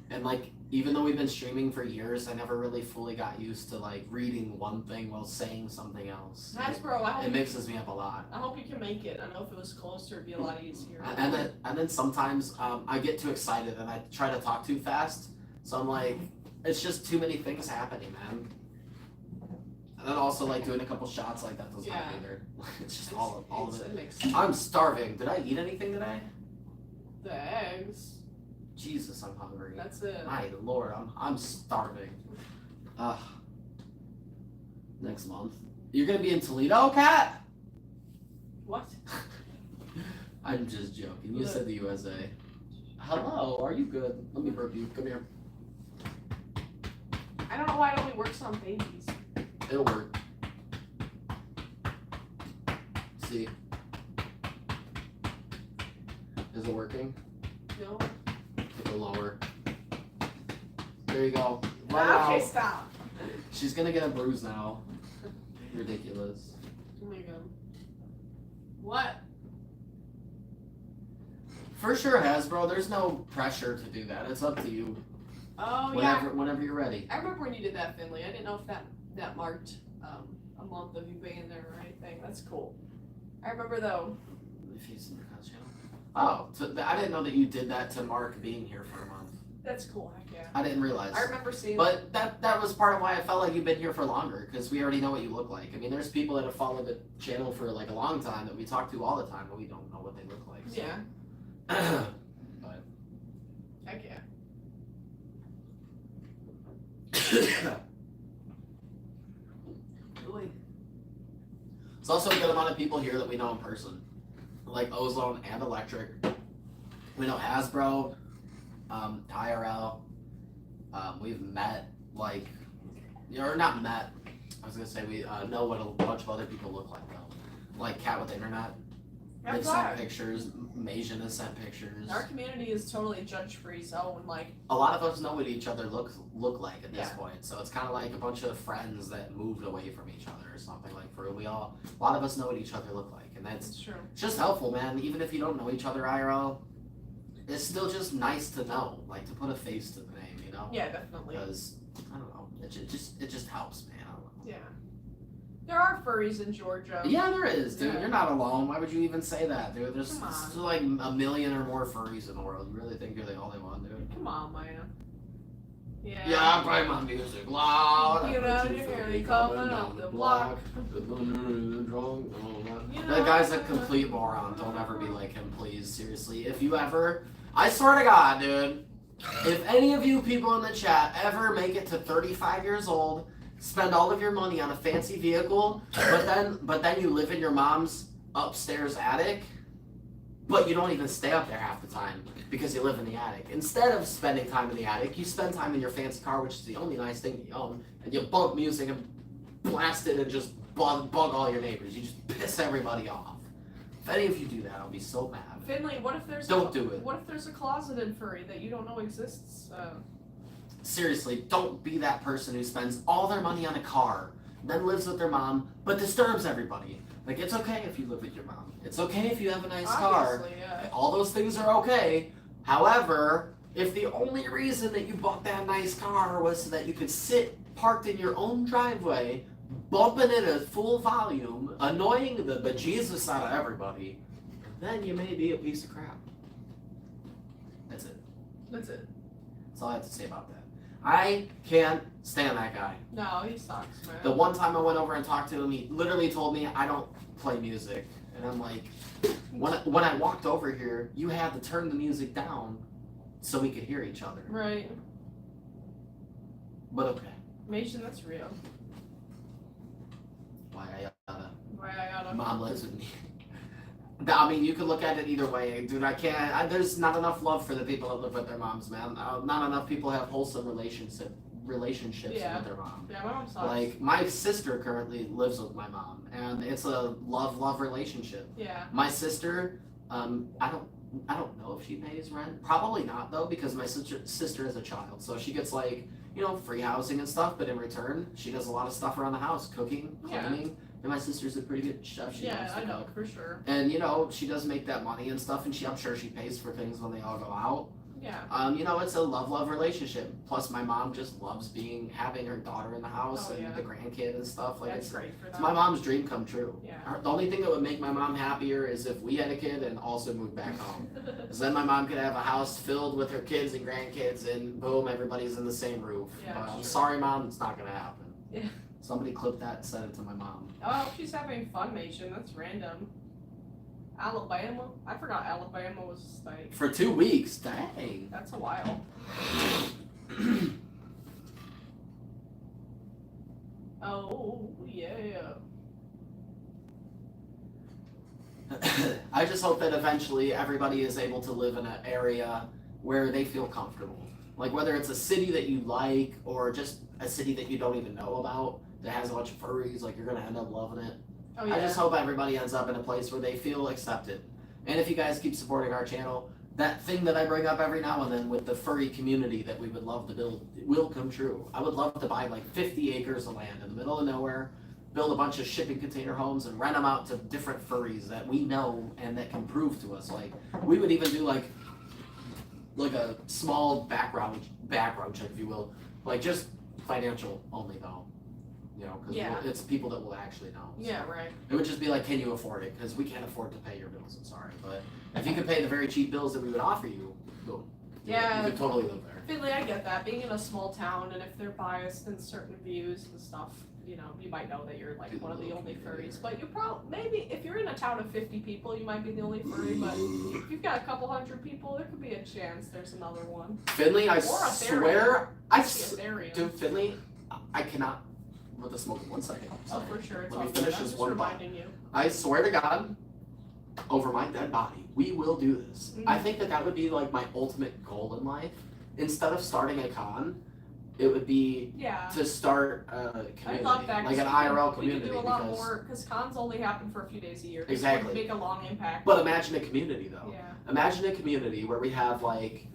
And like even though we've been streaming for years, I never really fully got used to like reading one thing while saying something else. Nice, bro. It mixes me up a lot. I hope you can make it. I know if it was closer, it'd be a lot easier. And then sometimes I get too excited and I try to talk too fast. So I'm like, it's just too many things happening, man. And then also like doing a couple shots like that doesn't help either. It's just all of it. I'm starving. Did I eat anything today? The eggs. Jesus, I'm hungry. That's it. My lord, I'm starving. Ugh. Next month. You're gonna be in Toledo, Kat? What? I'm just joking. You said the USA. Hello, are you good? Let me burp you. Come here. I don't know why it only works on babies. It'll work. See? Is it working? No. Go lower. There you go. Okay, stop. She's gonna get a bruise now. Ridiculous. Oh my god. What? For sure, Hasbro. There's no pressure to do that. It's up to you. Oh Whenever you're ready. I remember when you did that, Finley. I didn't know if that marked a month of you being there or anything. That's cool. I remember though. If he's in the channel. Oh, so I didn't know that you did that to Mark being here for a month. That's cool. Heck yeah. I didn't realize. I remember seeing. But that was part of why I felt like you've been here for longer, because we already know what you look like. I mean, there's people that have followed the channel for like a long time that we talk to all the time, but we don't know what they look like. So. Yeah. But Heck yeah. Really? It's also a good amount of people here that we know in person, like Ozone and Electric. We know Hasbro, IRL. We've met, like, or not met. I was gonna say we know what a bunch of other people look like though. Like Cat with the Internet. They've sent pictures. Majan has sent pictures. Our community is totally judge-free zone. Like, a lot of us know what each other look like at this point. So it's kind of like a bunch of friends that moved away from each other or something. Like for a lot of us know what each other look like, and that's true. It's just helpful, man. Even if you don't know each other IRL, it's still just nice to know, like to put a face to the name, you know? Yeah, definitely. Because I don't know, it just helps, man. I don't know. Yeah. There are furries in Georgia. Yeah, there is, dude. Yeah. You're not alone. Why would you even say that, dude? There's Come on. like a million or more furries in the world. You really think you're the only one, dude? Come on, man. Yeah. Yeah, I play my music loud. You know, you hear me coming up the block. That guy's a complete moron. Don't ever be like him, please. Seriously. If you ever, I swear to God, dude, if any of you people in the chat ever make it to 35 years old, spend all of your money on a fancy vehicle, but then you live in your mom's upstairs attic, but you don't even stay up there half the time because you live in the attic. Instead of spending time in the attic, you spend time in your fancy car, which is the only nice thing you own, and you bump music and blast it and just bug all your neighbors. You just piss everybody off. If any of you do that, I'll be so mad. Finley, what if there's Don't do it. What if there's a closet in furry that you don't know exists? Seriously, don't be that person who spends all their money on a car, then lives with their mom, but disturbs everybody. Like, it's okay if you live with your mom. It's okay if you have a nice car. Obviously, yeah. All those things are okay. However, if the only reason that you bought that nice car was so that you could sit parked in your own driveway, bumping it at full volume, annoying the bejesus out of everybody, then you may be a piece of crap. That's it. That's it. That's all I have to say about that. I can't stand that guy. No, he sucks, man. The one time I went over and talked to him, he literally told me, I don't play music. And I'm like, when I walked over here, you had to turn the music down so we could hear each other. Right. But okay. Mason, that's real. Why I Why Mom lives with me. I mean, you could look at it either way, dude. I can't. There's not enough love for the people that live with their moms, man. Not enough people have wholesome relationships with their mom. Yeah, my mom sucks. Like, my sister currently lives with my mom, and it's a love relationship. Yeah. My sister, I don't know if she pays rent. Probably not though, because my sister is a child, so she gets like, you know, free housing and stuff. But in return, she does a lot of stuff around the house, cooking, cleaning. And my sister's a pretty good chef. She loves to I know cook. for sure. And you know, she does make that money and stuff, and I'm sure she pays for things when they all go out. Yeah. You know, it's a love relationship. Plus, my mom just loves having her daughter in the house and the grandkid and stuff. Like, that's great for them. It's my mom's dream come true. Yeah. The only thing that would make my mom happier is if we had a kid and also moved back home. Because then my mom could have a house filled with her kids and grandkids, and boom, everybody's in the same roof. Yeah, I'm sorry, Mom, it's not gonna happen. Yeah. Somebody clip that and send it to my mom. Oh, she's having fun, Mason. That's random. Alabama? I forgot Alabama was a state. For 2 weeks, dang. That's a while. Oh, yeah. I just hope that eventually everybody is able to live in an area where they feel comfortable. Like, whether it's a city that you like or just a city that you don't even know about that has a bunch of furries, like, you're gonna end up loving it. Oh, yeah. I just hope everybody ends up in a place where they feel accepted. And if you guys keep supporting our channel, that thing that I bring up every now and then with the furry community that we would love to build will come true. I would love to buy like 50 acres of land in the middle of nowhere, build a bunch of shipping container homes, and rent them out to different furries that we know and that can prove to us. Like, we would even do like a small background check, if you will, like just financial only though. You know, because it's people that will actually know. Yeah, right. It would just be like, can you afford it? Because we can't afford to pay your bills, I'm sorry. But if you could pay the very cheap bills that we would offer you, boom. Yeah. You could totally live there. Finley, I get that. Being in a small town, and if they're biased in certain views and stuff, you know, you might know that you're like one of the only furries, but you probably, maybe if you're in a town of 50 people, you might be the only furry, but if you've got a couple hundred people, there could be a chance there's another one. Finley, I swear, Dude, Finley, I cannot. Let us smoke in 1 second. Oh, for sure. It's Let me all finish good. this I'm one just bottle. reminding you. I swear to God, over my dead body, we will do this. I think that would be like my ultimate goal in life. Instead of starting a con, it would be to start a community, I love that, like an IRL community. We could do a lot more, because cons only happen for a few days a year. Exactly. It would make a long impact. But imagine a community though. Yeah. Imagine a community where we have like,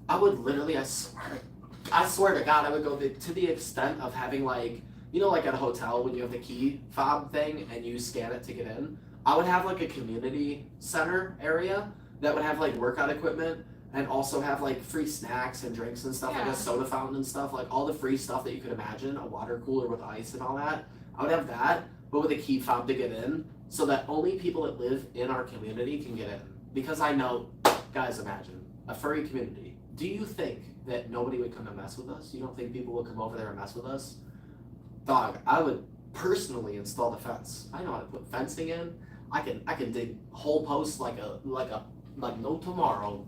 I would literally, I swear to God, I would go to the extent of having like, you know, like at a hotel when you have the key fob thing and you scan it to get in. I would have like a community center area that would have like workout equipment and also have like free snacks and drinks and stuff, like a soda fountain and stuff, like all the free stuff that you could imagine, a water cooler with ice and all that. I would have that, but with a key fob to get in, so that only people that live in our community can get in. Because I know, guys, imagine a furry community. Do you think that nobody would come and mess with us? You don't think people would come over there and mess with us? Dog, I would personally install the fence. I know how to put fencing in. I can dig whole posts like no tomorrow.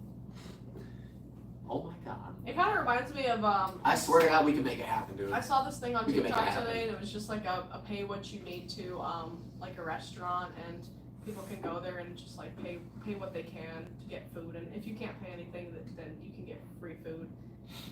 Oh my God. It kind of reminds me of I swear to God, we can make it happen, dude. I saw this thing on We can make it TikTok happen. today, and it was just like a pay what you need to like a restaurant, and people can go there and just like pay what they can to get food, and if you can't pay anything, then you can get free food.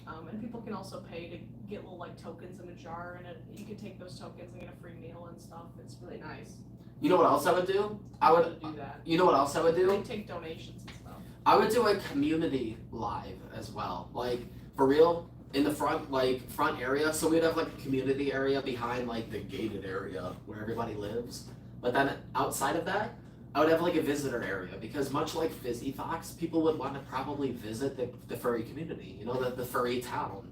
And people can also pay to get little like tokens in a jar, and you can take those tokens and get a free meal and stuff. It's really nice. You know what else I would do? I would do that. You know what else I would They do? take donations and stuff. I would do a community live as well. Like for real, in the front area. So we'd have like a community area behind like the gated area where everybody lives. But then outside of that, I would have like a visitor area, because much like Fizzy Fox, people would want to probably visit the furry community. You know, the furry town.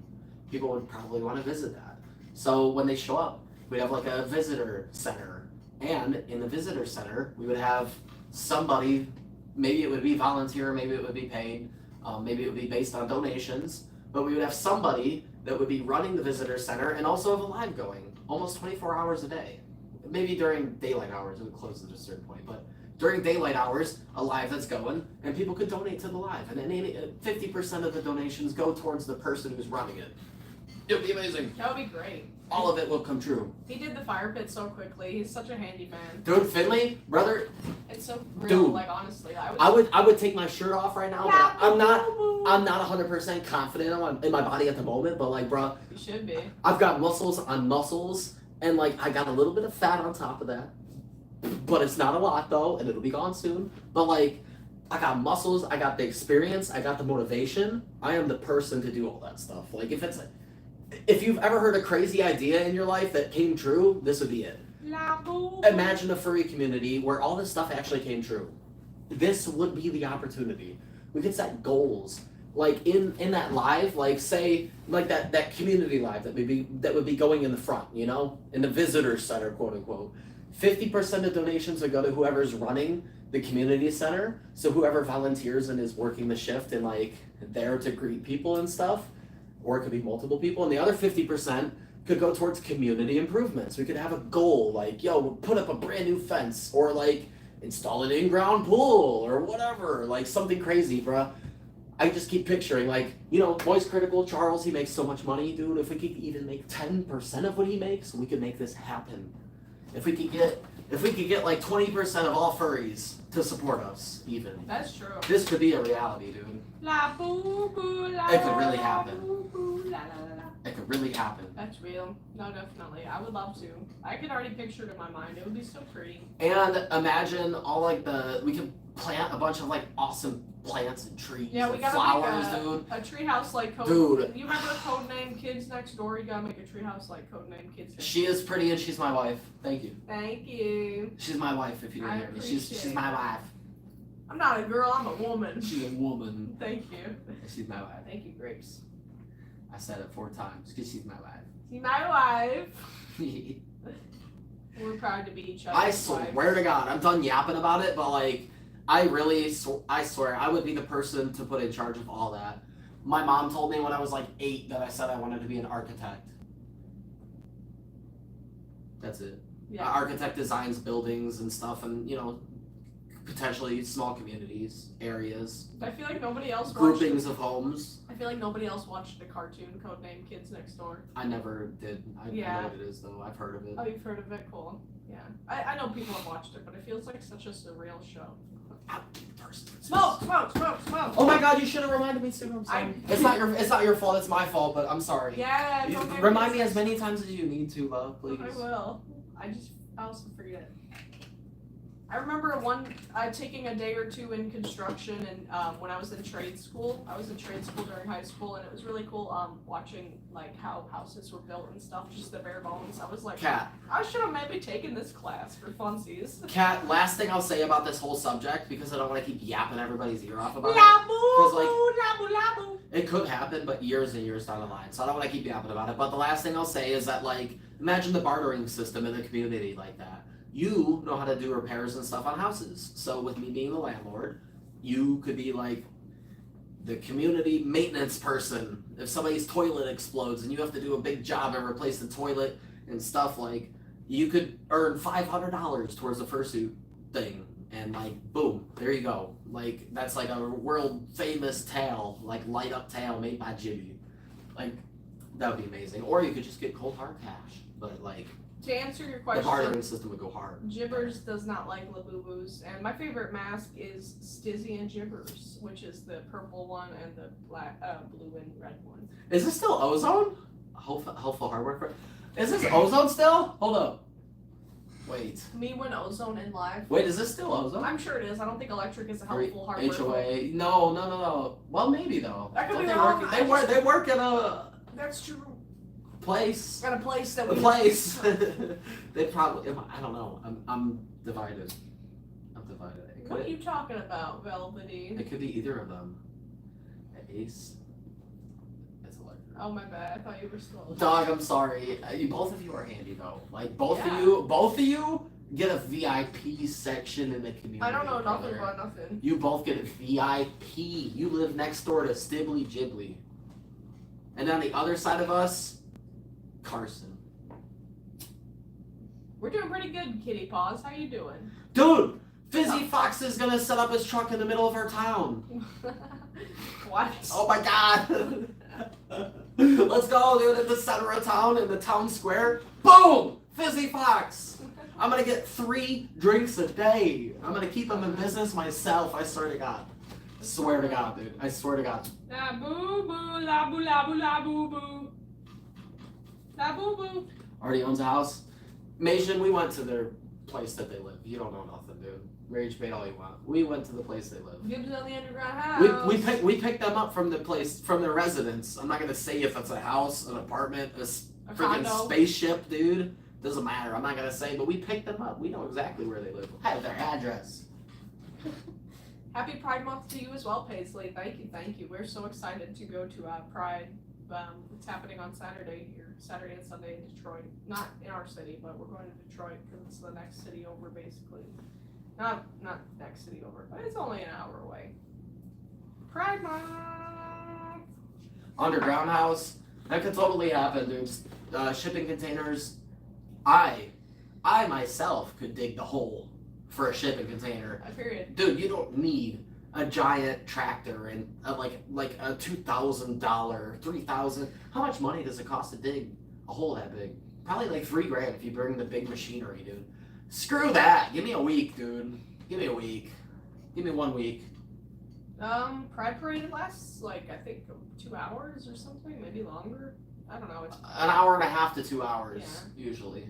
People would probably want to visit that. So when they show up, we'd have like a visitor center. And in the visitor center, we would have somebody, maybe it would be volunteer, maybe it would be paid, maybe it would be based on donations, but we would have somebody that would be running the visitor center and also have a live going almost 24 hours a day. Maybe during daylight hours, it would close at a certain point, but during daylight hours, a live that's going, and people could donate to the live, and then 50% of the donations go towards the person who's running it. It would be amazing. That would be great. All of it will come true. He did the fire pit so quickly. He's such a handyman. Dude, Finley, brother, It's so real. Dude, like honestly, I would take my shirt off right now, but I'm not 100% confident in my body at the moment. But like, bro, You should be. I've got muscles on muscles, and like I got a little bit of fat on top of that, but it's not a lot though, and it'll be gone soon. But like, I got muscles, I got the experience, I got the motivation. I am the person to do all that stuff. Like if you've ever heard a crazy idea in your life that came true, this would be it. Imagine a furry community where all this stuff actually came true. This would be the opportunity. We could set goals, like in that live, like say, like that community live that would be going in the front, you know, in the visitor center, quote unquote. 50% of donations would go to whoever's running the community center. So whoever volunteers and is working the shift and like there to greet people and stuff, or it could be multiple people, and the other 50% could go towards community improvements. We could have a goal like, yo, put up a brand new fence, or like install an in-ground pool, or whatever, like something crazy, bruh. I just keep picturing, like, you know, Voice Critical Charles, he makes so much money, dude. If we could even make 10% of what he makes, we could make this happen. If we could get like 20% of all furries to support us, even. That's true. This could be a reality, dude. La boo boo la. It could really happen. Boo boo la la la la. It could really happen. That's real. No, definitely. I would love to. I could already picture it in my mind. It would be so pretty. And imagine all like we could plant a bunch of like awesome plants and trees Yeah, we and gotta flowers, make dude. a treehouse like code. Dude. You remember the code name Kids Next Door? You gotta make a treehouse like code name Kids Next Door. She is pretty and she's my wife. Thank you. Thank you. She's my wife if you didn't I hear me. She's appreciate my that. wife. I'm not a girl, I'm a woman. She's a woman. Thank you. She's my wife. Thank you, Grapes. I said it 4 times because she's my wife. See my wife. We're proud to be each other's I wives. swear to God, I'm done yapping about it, but like, I swear, I would be the person to put in charge of all that. My mom told me when I was like 8 that I said I wanted to be an architect. That's it. Yeah. Architect designs buildings and stuff, and potentially small communities, areas, I feel like nobody else groupings of homes. I feel like nobody else watched the cartoon Codename Kids Next Door. I never did. I know what it is though. I've heard of it. Oh, you've heard of it? Cool. Yeah. I know people have watched it, but it feels like such a surreal show. Smoke! Oh my God! You should have reminded me sooner. I'm sorry. It's not your fault. It's my fault. But I'm sorry. Yeah. Remind me as many times as you need to, love, please. I will. I also forget. I remember taking a day or two in construction, and when I was in trade school. I was in trade school during high school, and it was really cool watching like how houses were built and stuff, just the bare bones. I was like, Kat, I should have maybe taken this class for funsies. Kat, last thing I'll say about this whole subject, because I don't want to keep yapping everybody's ear off about it. It could happen, but years and years down the line, so I don't want to keep yapping about it. But the last thing I'll say is that, like, imagine the bartering system in the community like that. You know how to do repairs and stuff on houses. So with me being the landlord, you could be like the community maintenance person. If somebody's toilet explodes and you have to do a big job and replace the toilet and stuff, like, you could earn $500 towards the Fursuit thing. And like, boom, there you go. Like, that's like a world famous tail, like light up tail made by Jimmy. Like, that would be amazing. Or you could just get cold hard cash. But like, to answer your the question, bartering system would go hard. Jibbers does not like Labubu's, and my favorite mask is Stizzy and Jibbers, which is the purple one and the black, blue and red one. Is this still Ozone? Helpful hardware for. Is this Ozone still? Hold up. Wait. Me when Ozone in live. Wait, is this still Ozone? I'm sure it is. I don't think Electric is a helpful hardware. HOA. No. Well, maybe though. That could be they wrong. They work at a That's true. place. At a place that A we. place. They probably. I don't know. I'm divided. What are you talking about, Velvety? It could be either of them. Ace. It's Electric. Oh my bad. I thought you were still. Dog, I'm sorry. Both of you are handy though. Like both of you get a VIP section in the community. I don't know nothing brother. about nothing. You both get a VIP. You live next door to Stibbly Jibbly. And on the other side of us, Carson. We're doing pretty good, Kitty Paws. How you doing? Dude, Fizzy Fox is gonna set up his truck in the middle of our town. What? Oh my God. Let's go, dude, in the center of town, in the town square. Boom! Fizzy Fox! I'm gonna get 3 drinks a day. I'm gonna keep them in business myself, I swear to God. Swear to God, dude. I swear to God. La boo boo, la boo la boo la boo boo. La boo boo. Already owns a house. Mason, we went to their place that they live. You don't know nothing, dude. Rage bait all you want. We went to the place they live. Gibbs on the underground house. We picked them up from the place, from their residence. I'm not gonna say if it's a house, an apartment, a freaking condo. spaceship, dude. Doesn't matter. I'm not gonna say, but we picked them up. We know exactly where they live. I have their address. Happy Pride Month to you as well, Paisley. Thank you. We're so excited to go to Pride. It's happening on Saturday here, Saturday and Sunday in Detroit. Not in our city, but we're going to Detroit because it's the next city over, basically. Not next city over, but it's only an hour away. Pride Month. Underground house. That could totally happen, dude. Shipping containers. I myself could dig the hole for a shipping container. Period. Dude, you don't need a giant tractor and like a $2,000, $3,000. How much money does it cost to dig a hole that big? Probably like $3,000 if you bring the big machinery, dude. Screw that. Give me a week, dude. Give me a week. Give me 1 week. Pride Parade lasts like I think 2 hours or something, maybe longer. I don't know. It's an hour and a half to 2 hours usually.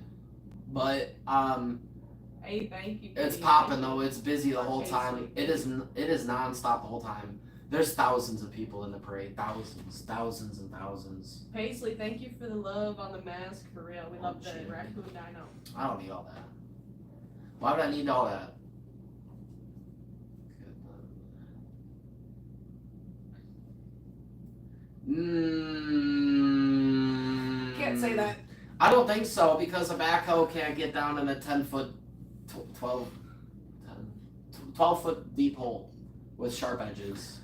But hey, thank you. it's popping though. It's busy the whole time. It is nonstop the whole time. There's thousands of people in the parade. Thousands and thousands. Paisley, thank you for the love on the mask. For real, we love the raccoon dino. I don't need all that. Why would I need all that? Can't say that. I don't think so because a backhoe can't get down in a 10-foot, 12-foot deep hole with sharp edges.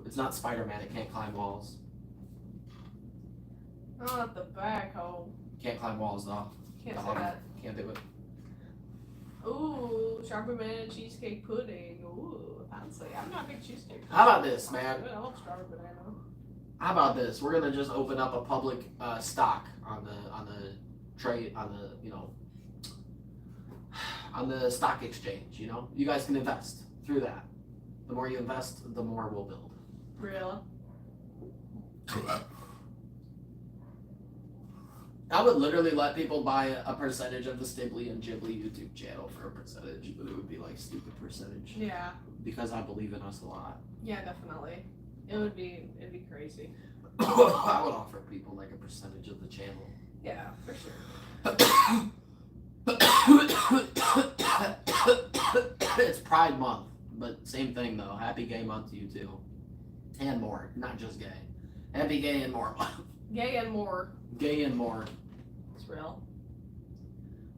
It's not Spider-Man. It can't climb walls. Not the backhoe. Can't climb walls though. Can't say that. Can't do it. Ooh, strawberry banana cheesecake pudding. Ooh, fancy. I'm not a big cheesecake. How about this, man? I love strawberry banana. How about this? We're gonna just open up a public stock on the trade on the on the stock exchange. You know, you guys can invest through that. The more you invest, the more we'll build. Really? I would literally let people buy a percentage of the Stibbly and Ghibli YouTube channel for a percentage, but it would be like stupid percentage. Yeah. Because I believe in us a lot. Yeah, definitely. It'd be crazy. I would offer people like a percentage of the channel. Yeah, for sure. It's Pride Month, but same thing though. Happy Gay Month to you too. And more, not just gay. Happy Gay and More Month. Gay and more. Gay and more. It's real.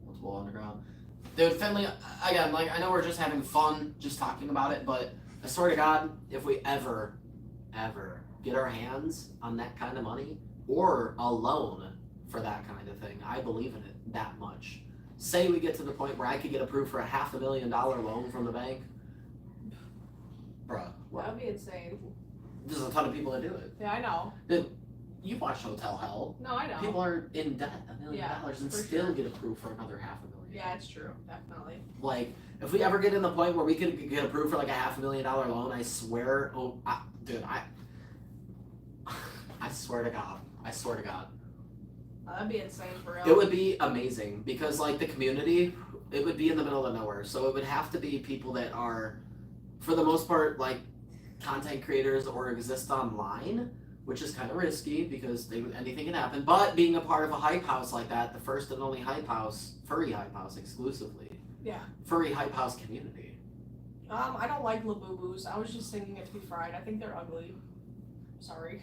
Multiple underground. Dude, Finley, again, like, I know we're just having fun just talking about it, but I swear to God, if we ever get our hands on that kind of money, or a loan for that kind of thing, I believe in it that much. Say we get to the point where I could get approved for a $500,000 loan from the bank. Bruh. That would be insane. There's a ton of people that do it. Yeah, I know. Dude, you watch Hotel Hell. No, I know. People are in debt $1 million and for still sure. get approved for another $500,000. Yeah, it's true. Definitely. Like, if we ever get in the point where we could get approved for like a $500,000 loan, I swear, I swear to God, That'd be insane for real. it would be amazing because like the community, it would be in the middle of nowhere, so it would have to be people that are, for the most part, like content creators or exist online, which is kind of risky because anything can happen. But being a part of a hype house like that, the first and only hype house, Furry hype house exclusively. Yeah. Furry hype house community. I don't like Labubu's. I was just thinking it to be fried. I think they're ugly. Sorry.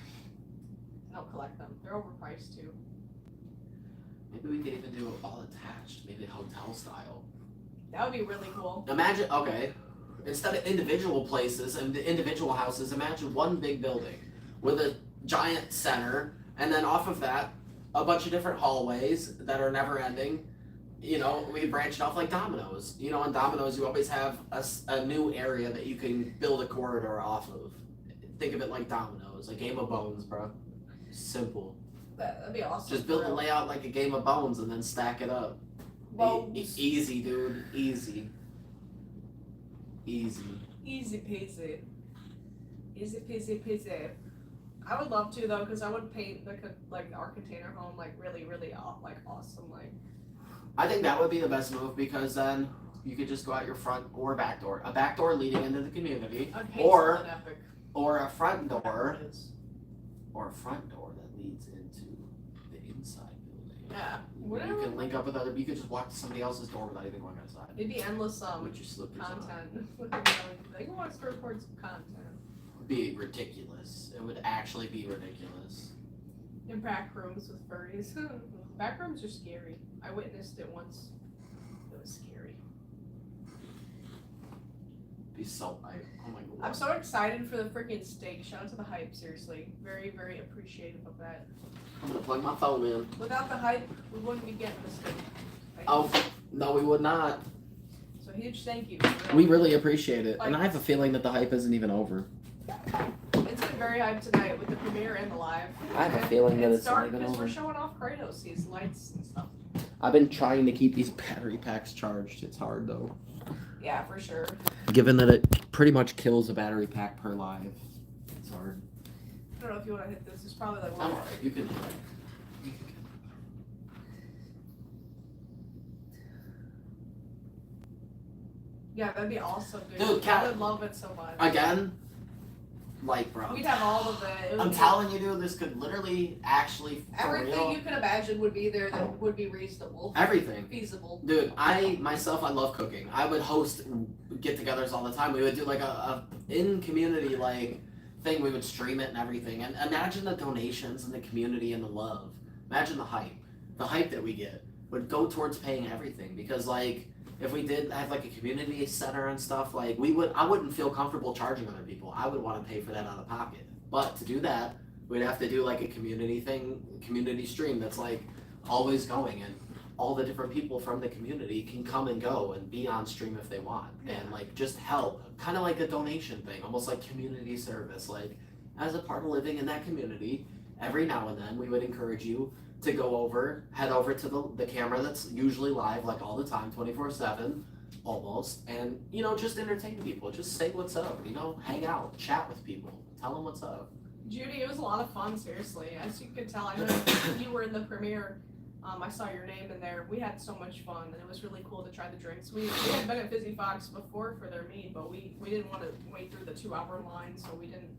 I don't collect them. They're overpriced too. Maybe we could even do it all attached, maybe hotel style. That would be really cool. Imagine, okay, instead of individual places and individual houses, imagine one big building with a giant center, and then off of that, a bunch of different hallways that are never ending. You know, we branched off like Domino's. You know, in Domino's, you always have a new area that you can build a corridor off of. Think of it like Domino's, a game of bones, bro. Simple. That'd be awesome. Just build the layout like a game of bones and then stack it up. Bones. Easy, dude. Easy. Easy peasy. Easy peasy peasy. I would love to though, because I would paint our container home like really like awesome like. I think that would be the best move because then you could just go out your front or back door. A back door leading into the community, or a front door, or a front door that leads into the inside building. Yeah, whatever. You can link up with other. You could just walk to somebody else's door without even going outside. It'd be endless With your slippers content. They can want to record some content. It'd be ridiculous. It would actually be ridiculous. In back rooms with furries. Back rooms are scary. I witnessed it once. It was scary. Be so hype. Oh my god. I'm so excited for the freaking steak. Shout out to the hype, seriously. Very, very appreciative of that. I'm gonna plug my phone in. Without the hype, we wouldn't be getting the steak. Oh, no, we would not. So huge thank you. We really appreciate it. And I have a feeling that the hype isn't even over. It's been very hyped tonight with the premiere and the live. I have a feeling that it's not even because over. we're showing off Kratos, these lights and stuff. I've been trying to keep these battery packs charged. It's hard though. Yeah, for sure. Given that it pretty much kills a battery pack per live. It's hard. I don't know if you want to hit this. It's probably like I'm one. alright. You can hit it. Yeah, that'd be awesome, dude. Dude, I would love it so much. Again, like, bro. We'd have all of it. I'm telling you, dude, this could literally, actually, for everything real, you can imagine would be there that would be reasonable. everything. Feasible. Dude, I love cooking. I would host get-togethers all the time. We would do like a in-community like thing. We would stream it and everything. And imagine the donations and the community and the love. Imagine the hype. The hype that we get would go towards paying everything because like if we did have like a community center and stuff, like I wouldn't feel comfortable charging other people. I would want to pay for that out of pocket. But to do that, we'd have to do like a community stream that's like always going. And all the different people from the community can come and go and be on stream if they want, and like just help, kind of like a donation thing, almost like community service. Like as a part of living in that community, every now and then we would encourage you to head over to the camera that's usually live, like all the time, 24/7 almost, and you know, just entertain people, just say what's up, you know, hang out, chat with people, tell them what's up. Judy, it was a lot of fun, seriously. As you could tell, I know you were in the premiere. I saw your name in there. We had so much fun, and it was really cool to try the drinks. We had been at Fizzy Fox before for their meet, but we didn't want to wait through the 2-hour line, so we didn't.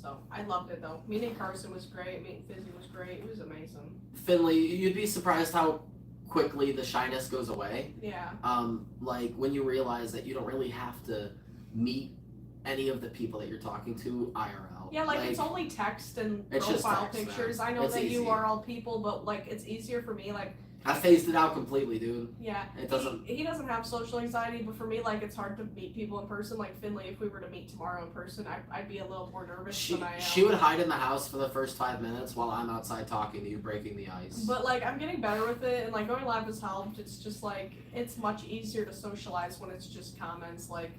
So I loved it though. Meeting Carson was great. Meeting Fizzy was great. It was amazing. Finley, you'd be surprised how quickly the shyness goes away. Yeah. Like when you realize that you don't really have to meet any of the people that you're talking to IRL. Yeah, like it's only text and it's profile just text, pictures. man. I know It's that easy. you are all people, but like it's easier for me. Like I phased it out completely, dude. yeah, It doesn't. He doesn't have social anxiety, but for me, like it's hard to meet people in person. Like Finley, if we were to meet tomorrow in person, I'd be a little more nervous than I am. She would hide in the house for the first 5 minutes while I'm outside talking to you, breaking the ice. But like I'm getting better with it, and like going live has helped. It's just like it's much easier to socialize when it's just comments. Like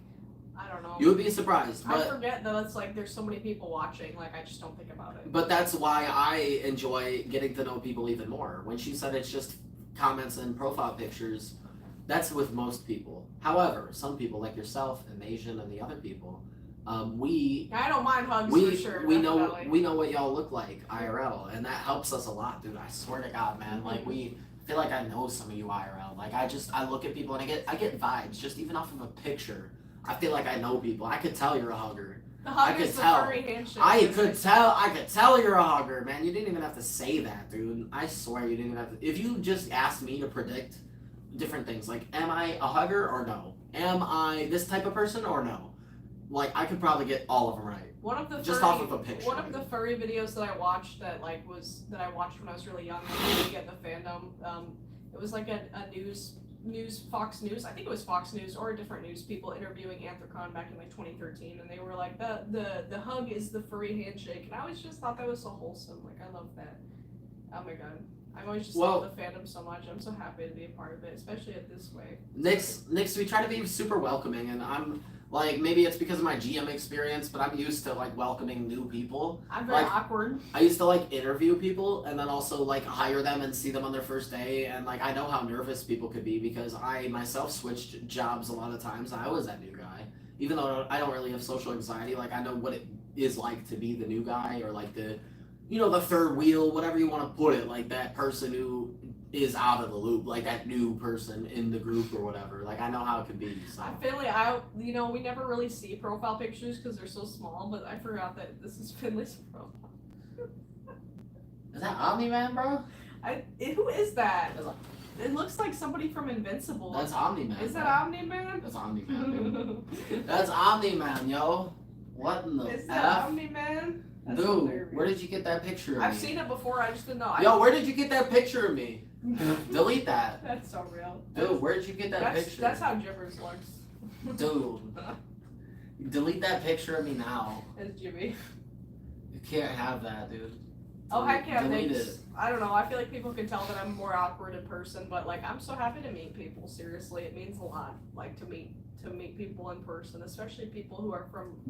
I don't know. You would be surprised. I forget though. It's like there's so many people watching. Like I just don't think about it. But that's why I enjoy getting to know people even more. When she said it's just comments and profile pictures, that's with most people. However, some people like yourself and Asian and the other people, I don't mind hugs for sure. we definitely. know what y'all look like IRL, and that helps us a lot, dude. I swear to God, man. Like I feel like I know some of you IRL. Like I look at people and I get vibes just even off of a picture. I feel like I know people. I could tell you're a hugger. The hug I is could the tell. furry handshake. I could tell you're a hugger, man. You didn't even have to say that, dude. I swear you didn't even have to. If you just asked me to predict different things, like am I a hugger or no? Am I this type of person or no? Like I could probably get all of them right. One of the just furry, off of a picture. One of the furry videos that I watched that I watched when I was really young, like at the Fandom. It was like a news Fox News. I think it was Fox News or a different news. People interviewing Anthrocon back in like 2013, and they were like the hug is the furry handshake, and I always just thought that was so wholesome. Like I love that. Oh my god. I've always just loved the fandom so much. I'm so happy to be a part of it, especially at this way. Next, we try to be super welcoming, and I'm like, maybe it's because of my GM experience, but I'm used to like welcoming new people. I'm very awkward. I used to like interview people and then also like hire them and see them on their first day, and like I know how nervous people could be because I myself switched jobs a lot of times. I was that new guy, even though I don't really have social anxiety. Like I know what it is like to be the new guy, or like the third wheel, whatever you want to put it, like that person who is out of the loop, like that new person in the group or whatever. Like I know how it could be. So. Finley, we never really see profile pictures because they're so small, but I forgot that this is Finley's profile. Is that Omni-Man, bro? Who is that? It looks like somebody from Invincible. That's Omni-Man. Is that Omni-Man? That's Omni-Man, dude. That's Omni-Man, yo. What in the Is that Omni-Man? That's dude, hilarious. Where did you get that picture of me? I've seen it before, I just didn't know. Yo, where did you get that picture of me? Delete that. That's so real. Dude, where did you get that picture? That's how Jibbers looks. Dude. Delete that picture of me now. It's Jimmy. You can't have that, dude. Oh, heck yeah, Delete thanks. it. I don't know, I feel like people can tell that I'm more awkward in person, but like I'm so happy to meet people, seriously. It means a lot, like to meet people in person, especially people who are from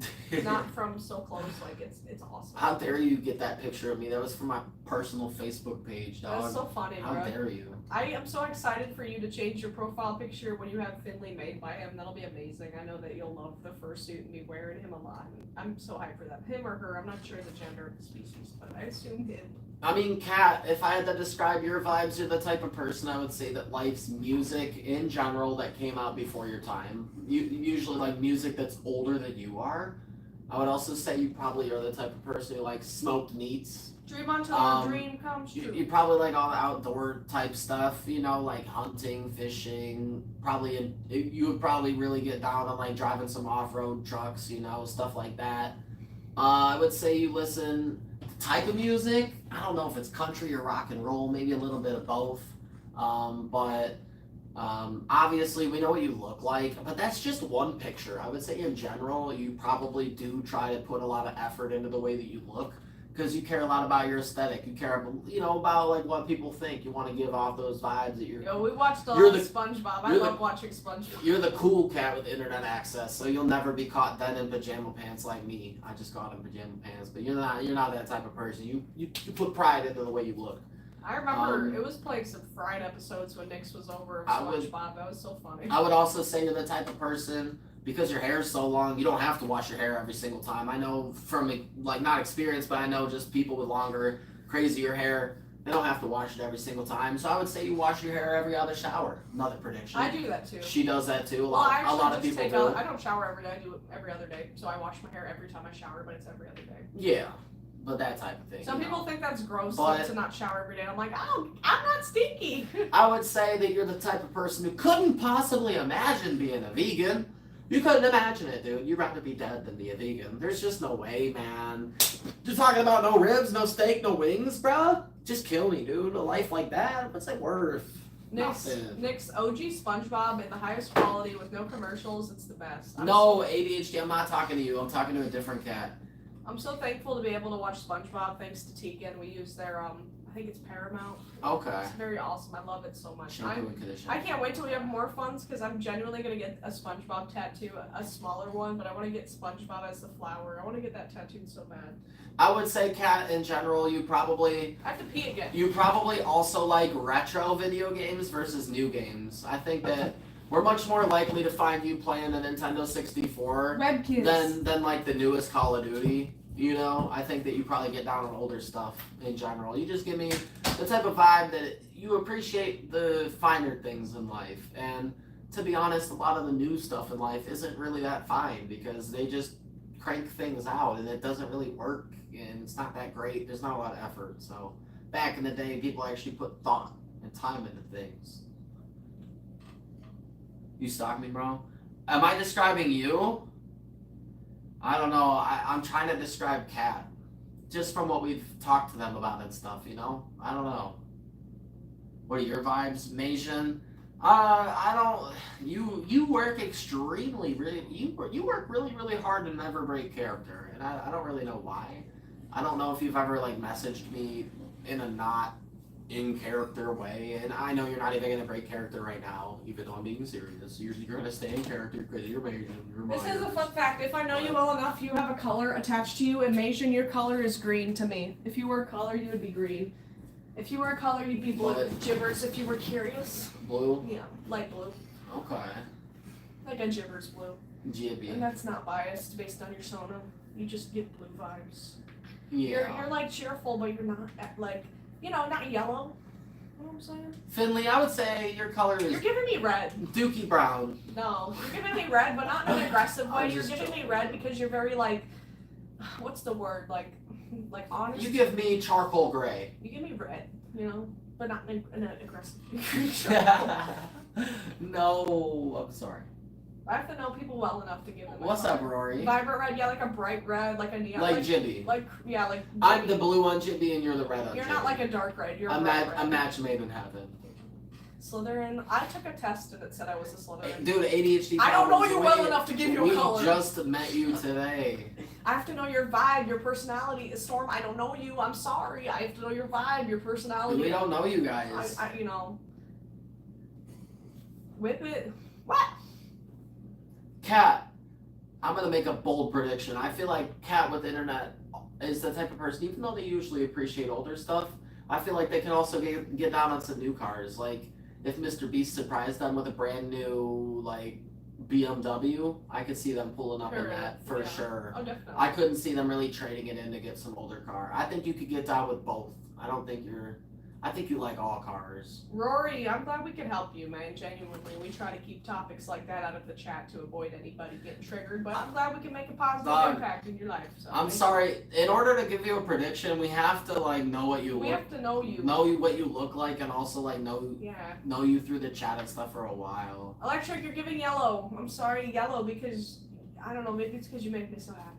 not from so close. Like it's awesome. How dare you get that picture of me? That was from my personal Facebook page, dog. That's so funny, bro. How dare you? I am so excited for you to change your profile picture when you have Finley made by him. That'll be amazing. I know that you'll love the fursuit and be wearing him a lot. I'm so hyped for that. Him or her, I'm not sure the gender of the species, but I assume him. I mean, Kat, if I had to describe your vibes, you're the type of person I would say that likes music in general that came out before your time. You usually like music that's older than you are. I would also say you probably are the type of person who likes smoked meats. Dream until your dream comes true. You probably like all the outdoor type stuff, like hunting, fishing. You would probably really get down on like driving some off-road trucks, stuff like that. I would say you listen to type of music. I don't know if it's country or rock and roll, maybe a little bit of both. But obviously we know what you look like, but that's just one picture. I would say in general, you probably do try to put a lot of effort into the way that you look. because you care a lot about your aesthetic. You care, about like what people think. You want to give off those vibes that you're. Yo, we watched a lot of SpongeBob. I love watching SpongeBob. You're the cool cat with internet access, so you'll never be caught dead in pajama pants like me. I just got in pajama pants, but you're not that type of person. You put pride into the way you look. I remember it was playing some fried episodes when Nick's was over SpongeBob. That was so funny. I would also say you're the type of person, because your hair is so long, you don't have to wash your hair every single time. I know from, like, not experience, but I know just people with longer, crazier hair, they don't have to wash it every single time. So I would say you wash your hair every other shower. Another prediction. I do that too. She does that too. A Well, lot of people do. I don't shower every day. I do it every other day. So I wash my hair every time I shower, but it's every other day. Yeah, but that type of thing. Some people think that's gross But- to not shower every day. I'm like, I'm not stinky. I would say that you're the type of person who couldn't possibly imagine being a vegan. You couldn't imagine it, dude. You'd rather be dead than be a vegan. There's just no way, man. You're talking about no ribs, no steak, no wings, bruh? Just kill me, dude. A life like that, what's it worth? Nothing. Nick's OG SpongeBob in the highest quality with no commercials. It's the best. No, ADHD, I'm not talking to you. I'm talking to a different cat. I'm so thankful to be able to watch SpongeBob thanks to Tegan. We use their I think it's Paramount. Okay. It's very awesome. I love it so much. Shampoo and conditioner. I can't wait till we have more funds because I'm genuinely gonna get a SpongeBob tattoo, a smaller one, but I want to get SpongeBob as the flower. I want to get that tattooed so bad. I would say, cat, in general, you probably... I have to pee again. You probably also like retro video games versus new games. I think that we're much more likely to find you playing a Nintendo 64 Red Kids. than like the newest Call of Duty. I think that you probably get down on older stuff in general. You just give me the type of vibe that you appreciate the finer things in life. And to be honest, a lot of the new stuff in life isn't really that fine because they just crank things out and it doesn't really work and it's not that great. There's not a lot of effort. So back in the day, people actually put thought and time into things. You stalk me, bro? Am I describing you? I don't know. I'm trying to describe Kat. Just from what we've talked to them about and stuff, I don't know. What are your vibes, Mason? I don't. You work you work really hard to never break character, and I don't really know why. I don't know if you've ever like messaged me in a not in character way, and I know you're not even gonna break character right now, even though I'm being serious. You're gonna stay in character because you're Mason. This is a fun fact. If I know you well enough, you have a color attached to you, and Mason, your color is green to me. If you were a color, you would be green. If you were a color, you'd be blue. What? Gibbers, if you were curious. Blue. Yeah, light blue. Okay. Like a Gibbers blue. Jibby. And that's not biased based on your Sona. You just get blue vibes. Yeah. You're like cheerful, but you're not like, not yellow. You know what I'm saying? Finley, I would say your color is You're giving me red. Dookie Brown. No, you're giving me red, but not in an aggressive way. I'm You're just giving me joking. red because you're very like, what's the word? Like honest. You give me charcoal gray. You give me red, but not in an aggressive. No, I'm sorry. I have to know people well enough to give them. What's up, Rory? Vibrant red, yeah, like a bright red, like a neon. Like Jibby. Like. I'm the blue on Jibby and you're the red on Jibby. You're not like a dark red. You're a bright red. match made in heaven. Slytherin. I took a test and it said I was a Slytherin. Dude, ADHD. I don't know you well enough to give you a color. We just met you today. I have to know your vibe, your personality. Storm, I don't know you. I'm sorry. I have to know your vibe, your personality. We don't know you guys. Whip it. What? Kat, I'm gonna make a bold prediction. I feel like Kat with the internet is the type of person, even though they usually appreciate older stuff, I feel like they can also get down on some new cars. Like if Mr. Beast surprised them with a brand new like BMW, I could see them pulling up in that for sure. Oh, definitely. I couldn't see them really trading it in to get some older car. I think you could get down with both. I think you like all cars. Rory, I'm glad we could help you, man. Genuinely, we try to keep topics like that out of the chat to avoid anybody getting triggered. But I'm glad we can make a positive impact in your life. So I'm sorry. In order to give you a prediction, we have to like know what you. We have to know you. Know what you look like, and also like know you through the chat and stuff for a while. Electric, you're giving yellow. I'm sorry, yellow, because I don't know. Maybe it's because you make me so happy.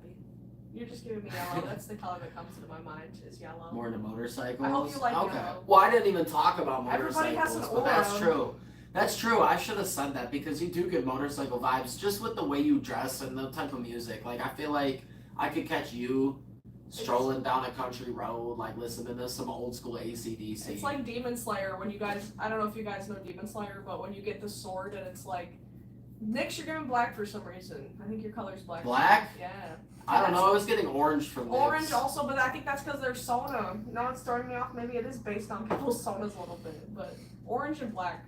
You're just giving me yellow. That's the color that comes to my mind is yellow. More into motorcycles. I hope you like okay. yellow. Well, I didn't even talk about motorcycles, Everybody has an but aura. that's true. That's true. I should have said that because you do get motorcycle vibes just with the way you dress and the type of music. Like I feel like I could catch you strolling down a country road, like listening to some old school AC/DC. It's like Demon Slayer when you guys, I don't know if you guys know Demon Slayer, but when you get the sword and it's like, Nyx, you're giving black for some reason. I think your color's black. Black? Yeah. I don't know, I was getting orange from Orange Nyx. also, but I think that's because they're Sona. Now it's throwing me off. Maybe it is based on people's Sonas a little bit, but orange and black.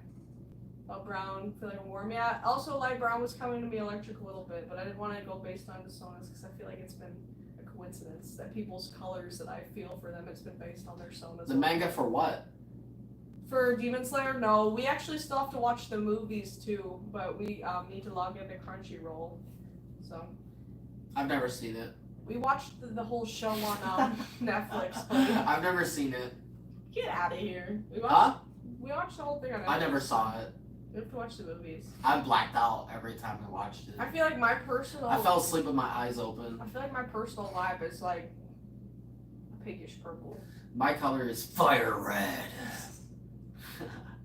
Brown, feel like warm. Yeah, also light brown was coming to me electric a little bit, but I didn't want to go based on the Sonas because I feel like it's been a coincidence that people's colors that I feel for them, it's been based on their Sonas. The manga for what? For Demon Slayer, no. We actually still have to watch the movies too, but we need to log into Crunchyroll. So. I've never seen it. We watched the whole show on Netflix. But I've never seen it. get out of here. We watched the whole thing on Netflix. I never saw it. We have to watch the movies. I blacked out every time I watched it. I feel like my personal. I fell asleep with my eyes open. I feel like my personal vibe is like a pinkish purple. My color is fire red.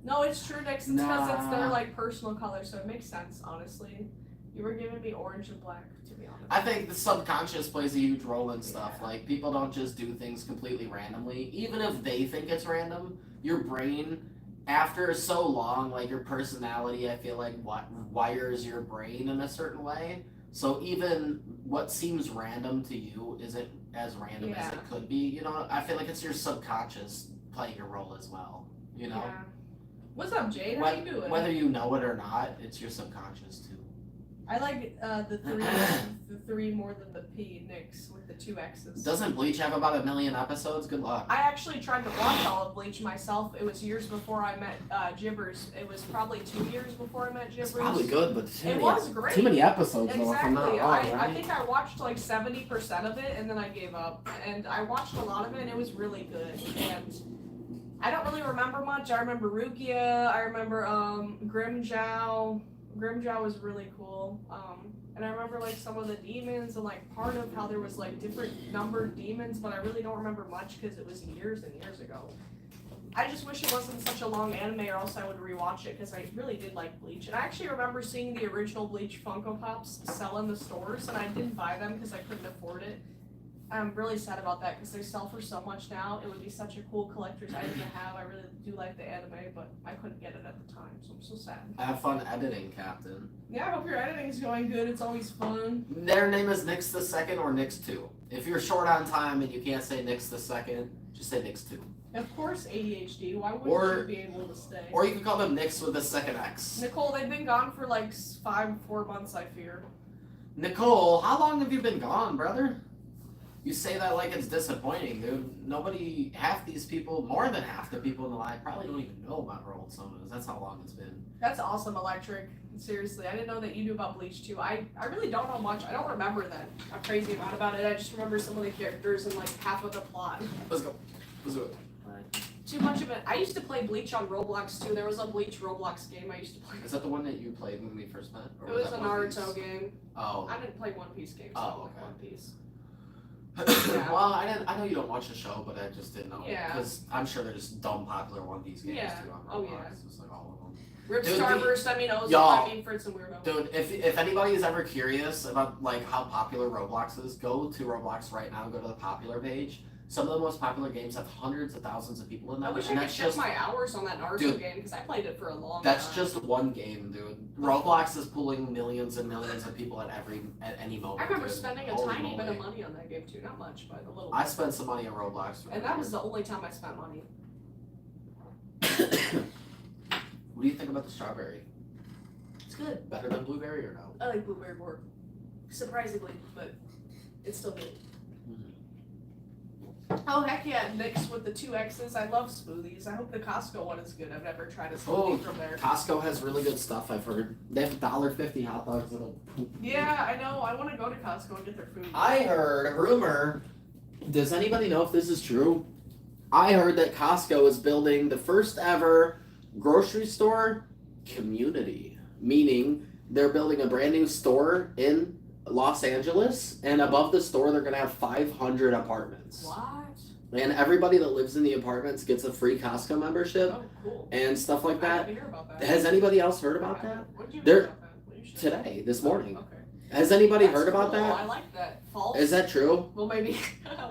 No, it's true, Nick. It's because it's their like personal color, so it makes sense. Honestly, you were giving me orange and black, to be honest. I think the subconscious plays a huge role in stuff. Like people don't just do things completely randomly, even if they think it's random. Your brain, after so long, like your personality, I feel like wires your brain in a certain way. So even what seems random to you isn't as random as it could be. You know, I feel like it's your subconscious playing a role as well. You know. Yeah. What's up, Jade? How you doing? Whether you know it or not, it's your subconscious too. I like the three more than the P, Nyx, with the 2 X's. Doesn't Bleach have about 1 million episodes? Good luck. I actually tried to watch all of Bleach myself. It was years before I met Gibbers. It was probably 2 years before I met Gibbers. It's probably good, but it was great. Too many episodes. Exactly. I think I watched like 70% of it and then I gave up. And I watched a lot of it and it was really good. And I don't really remember much. I remember Rukia. I remember Grimjow. Grimjow was really cool. And I remember like some of the demons and like part of how there was like different numbered demons, but I really don't remember much because it was years and years ago. I just wish it wasn't such a long anime or else I would rewatch it because I really did like Bleach. And I actually remember seeing the original Bleach Funko Pops sell in the stores and I didn't buy them because I couldn't afford it. I'm really sad about that because they sell for so much now. It would be such a cool collector's item to have. I really do like the anime, but I couldn't get it at the time, so I'm so sad. Have fun editing, Captain. Yeah, I hope your editing is going good. It's always fun. Their name is Nyx the Second or Nyx 2. If you're short on time and you can't say Nyx the Second, just say Nyx 2. Of course, ADHD. Why wouldn't you be able to stay? Or you can call them Nyx with a second X. Nicole, they've been gone for like 4 months, I fear. Nicole, how long have you been gone, brother? You say that like it's disappointing, dude. Half these people, more than half the people in the line probably don't even know about Rolled Sonas. That's how long it's been. That's awesome, Electric. Seriously, I didn't know that you knew about Bleach too. I really don't know much. I don't remember that a crazy amount about it. I just remember some of the characters and like half of the plot. Let's go. Let's do it. Too much of it. I used to play Bleach on Roblox too. There was a Bleach Roblox game I used to play. Is that the one that you played when we first met? Or it was a Naruto game. Oh. I didn't play One Piece games. So I didn't like One Piece. Yeah. Well, I know you don't watch the show, but I just didn't know. Yeah. Because I'm sure they're just dumb popular One Piece games too on Roblox. Oh yeah. Just like all of them. Rip Dude, Starburst, I mean Ozone, y'all, I mean Fritz and Weirdo. Dude, if anybody is ever curious about like how popular Roblox is, go to Roblox right now. Go to the popular page. Some of the most popular games have hundreds of thousands of people in them. I wish I could check my hours on that Naruto game because I played it for a long time. That's just one game, dude. Roblox is pulling millions and millions of people at any moment. I remember dude. Spending a tiny bit of money on that game too. Not much, but a little bit. I spent some money on Roblox. And that was the only time I spent money. What do you think about the strawberry? It's good. Better than blueberry or no? I like blueberry more. Surprisingly, but it's still good. Oh heck yeah, Nyx with the 2 X's. I love smoothies. I hope the Costco one is good. I've never tried a smoothie from there. Costco has really good stuff, I've heard. They have $1.50 hot dogs that'll poop. Yeah, I know. I want to go to Costco and get their food. I heard a rumor. Does anybody know if this is true? I heard that Costco is building the first ever grocery store community. Meaning they're building a brand new store in Los Angeles, and above the store they're going to have 500 apartments. What? And everybody that lives in the apartments gets a free Costco membership. Oh, cool. And stuff like that. I didn't hear about that. Has anybody else heard about that? When did you They're- hear about that? Today, this morning. Okay. Has anybody That's heard about cool. that? I like that. False. Is that true? Well, maybe.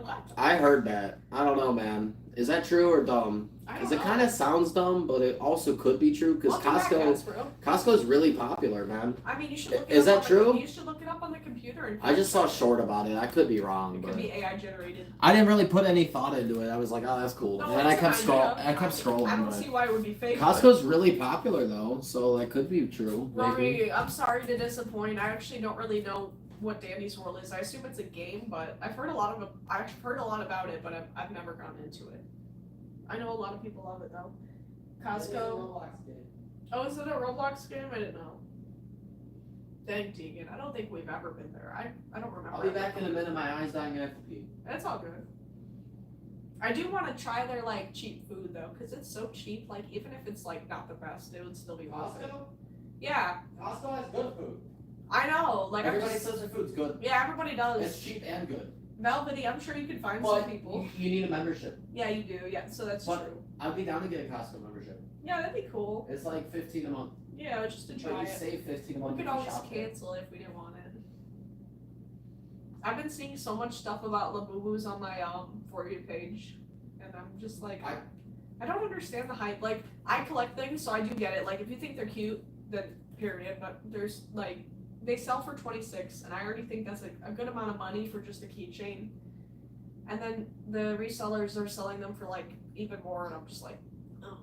What? I heard that. I don't know, man. Is that true or dumb? I Because don't it know. kind of sounds dumb, but it also could be true. Because Costco's really popular, man. I mean, you should look it Is up that true? You should look it up on the computer. And I just saw short about it. I could be wrong, It but could be AI generated. I didn't really put any thought into it. I was like, oh, that's cool. No, And then I it's kept an idea. scrolling. I don't but see why it would be fake. Costco's really popular though, so that could be true. Maybe. Rory, I'm sorry to disappoint. I actually don't really know what Dandy's World is. I assume it's a game, but I've heard a lot about it, but I've never gone into it. I know a lot of people love it though. Costco. Oh, is it a Roblox game? I didn't know. Dang, Tegan. I don't think we've ever been there. I don't remember. I'll be back in a minute. My eyes dying. I have to pee. That's all good. I do want to try their like cheap food though, because it's so cheap. Like even if it's like not the best, it would still be worth it. Yeah. Costco has good food. I know. Like Everybody says their food's good. Yeah, everybody does. It's cheap and good. Velvety, I'm sure you could find But some people. you need a membership. Yeah, you do. Yeah, so that's But true. I'd be down to get a Costco membership. Yeah, that'd be cool. It's like $15 a month. Yeah, just to But try you it. save $15 a month. We could if you always shop there. cancel if we didn't want it. I've been seeing so much stuff about Labubus on my For You page, and I'm just like, I don't understand the hype. Like, I collect things, so I do get it. Like, if you think they're cute, then period. But there's like, they sell for $26, and I already think that's a good amount of money for just a keychain. And then the resellers are selling them for like even more, and I'm just like, oh.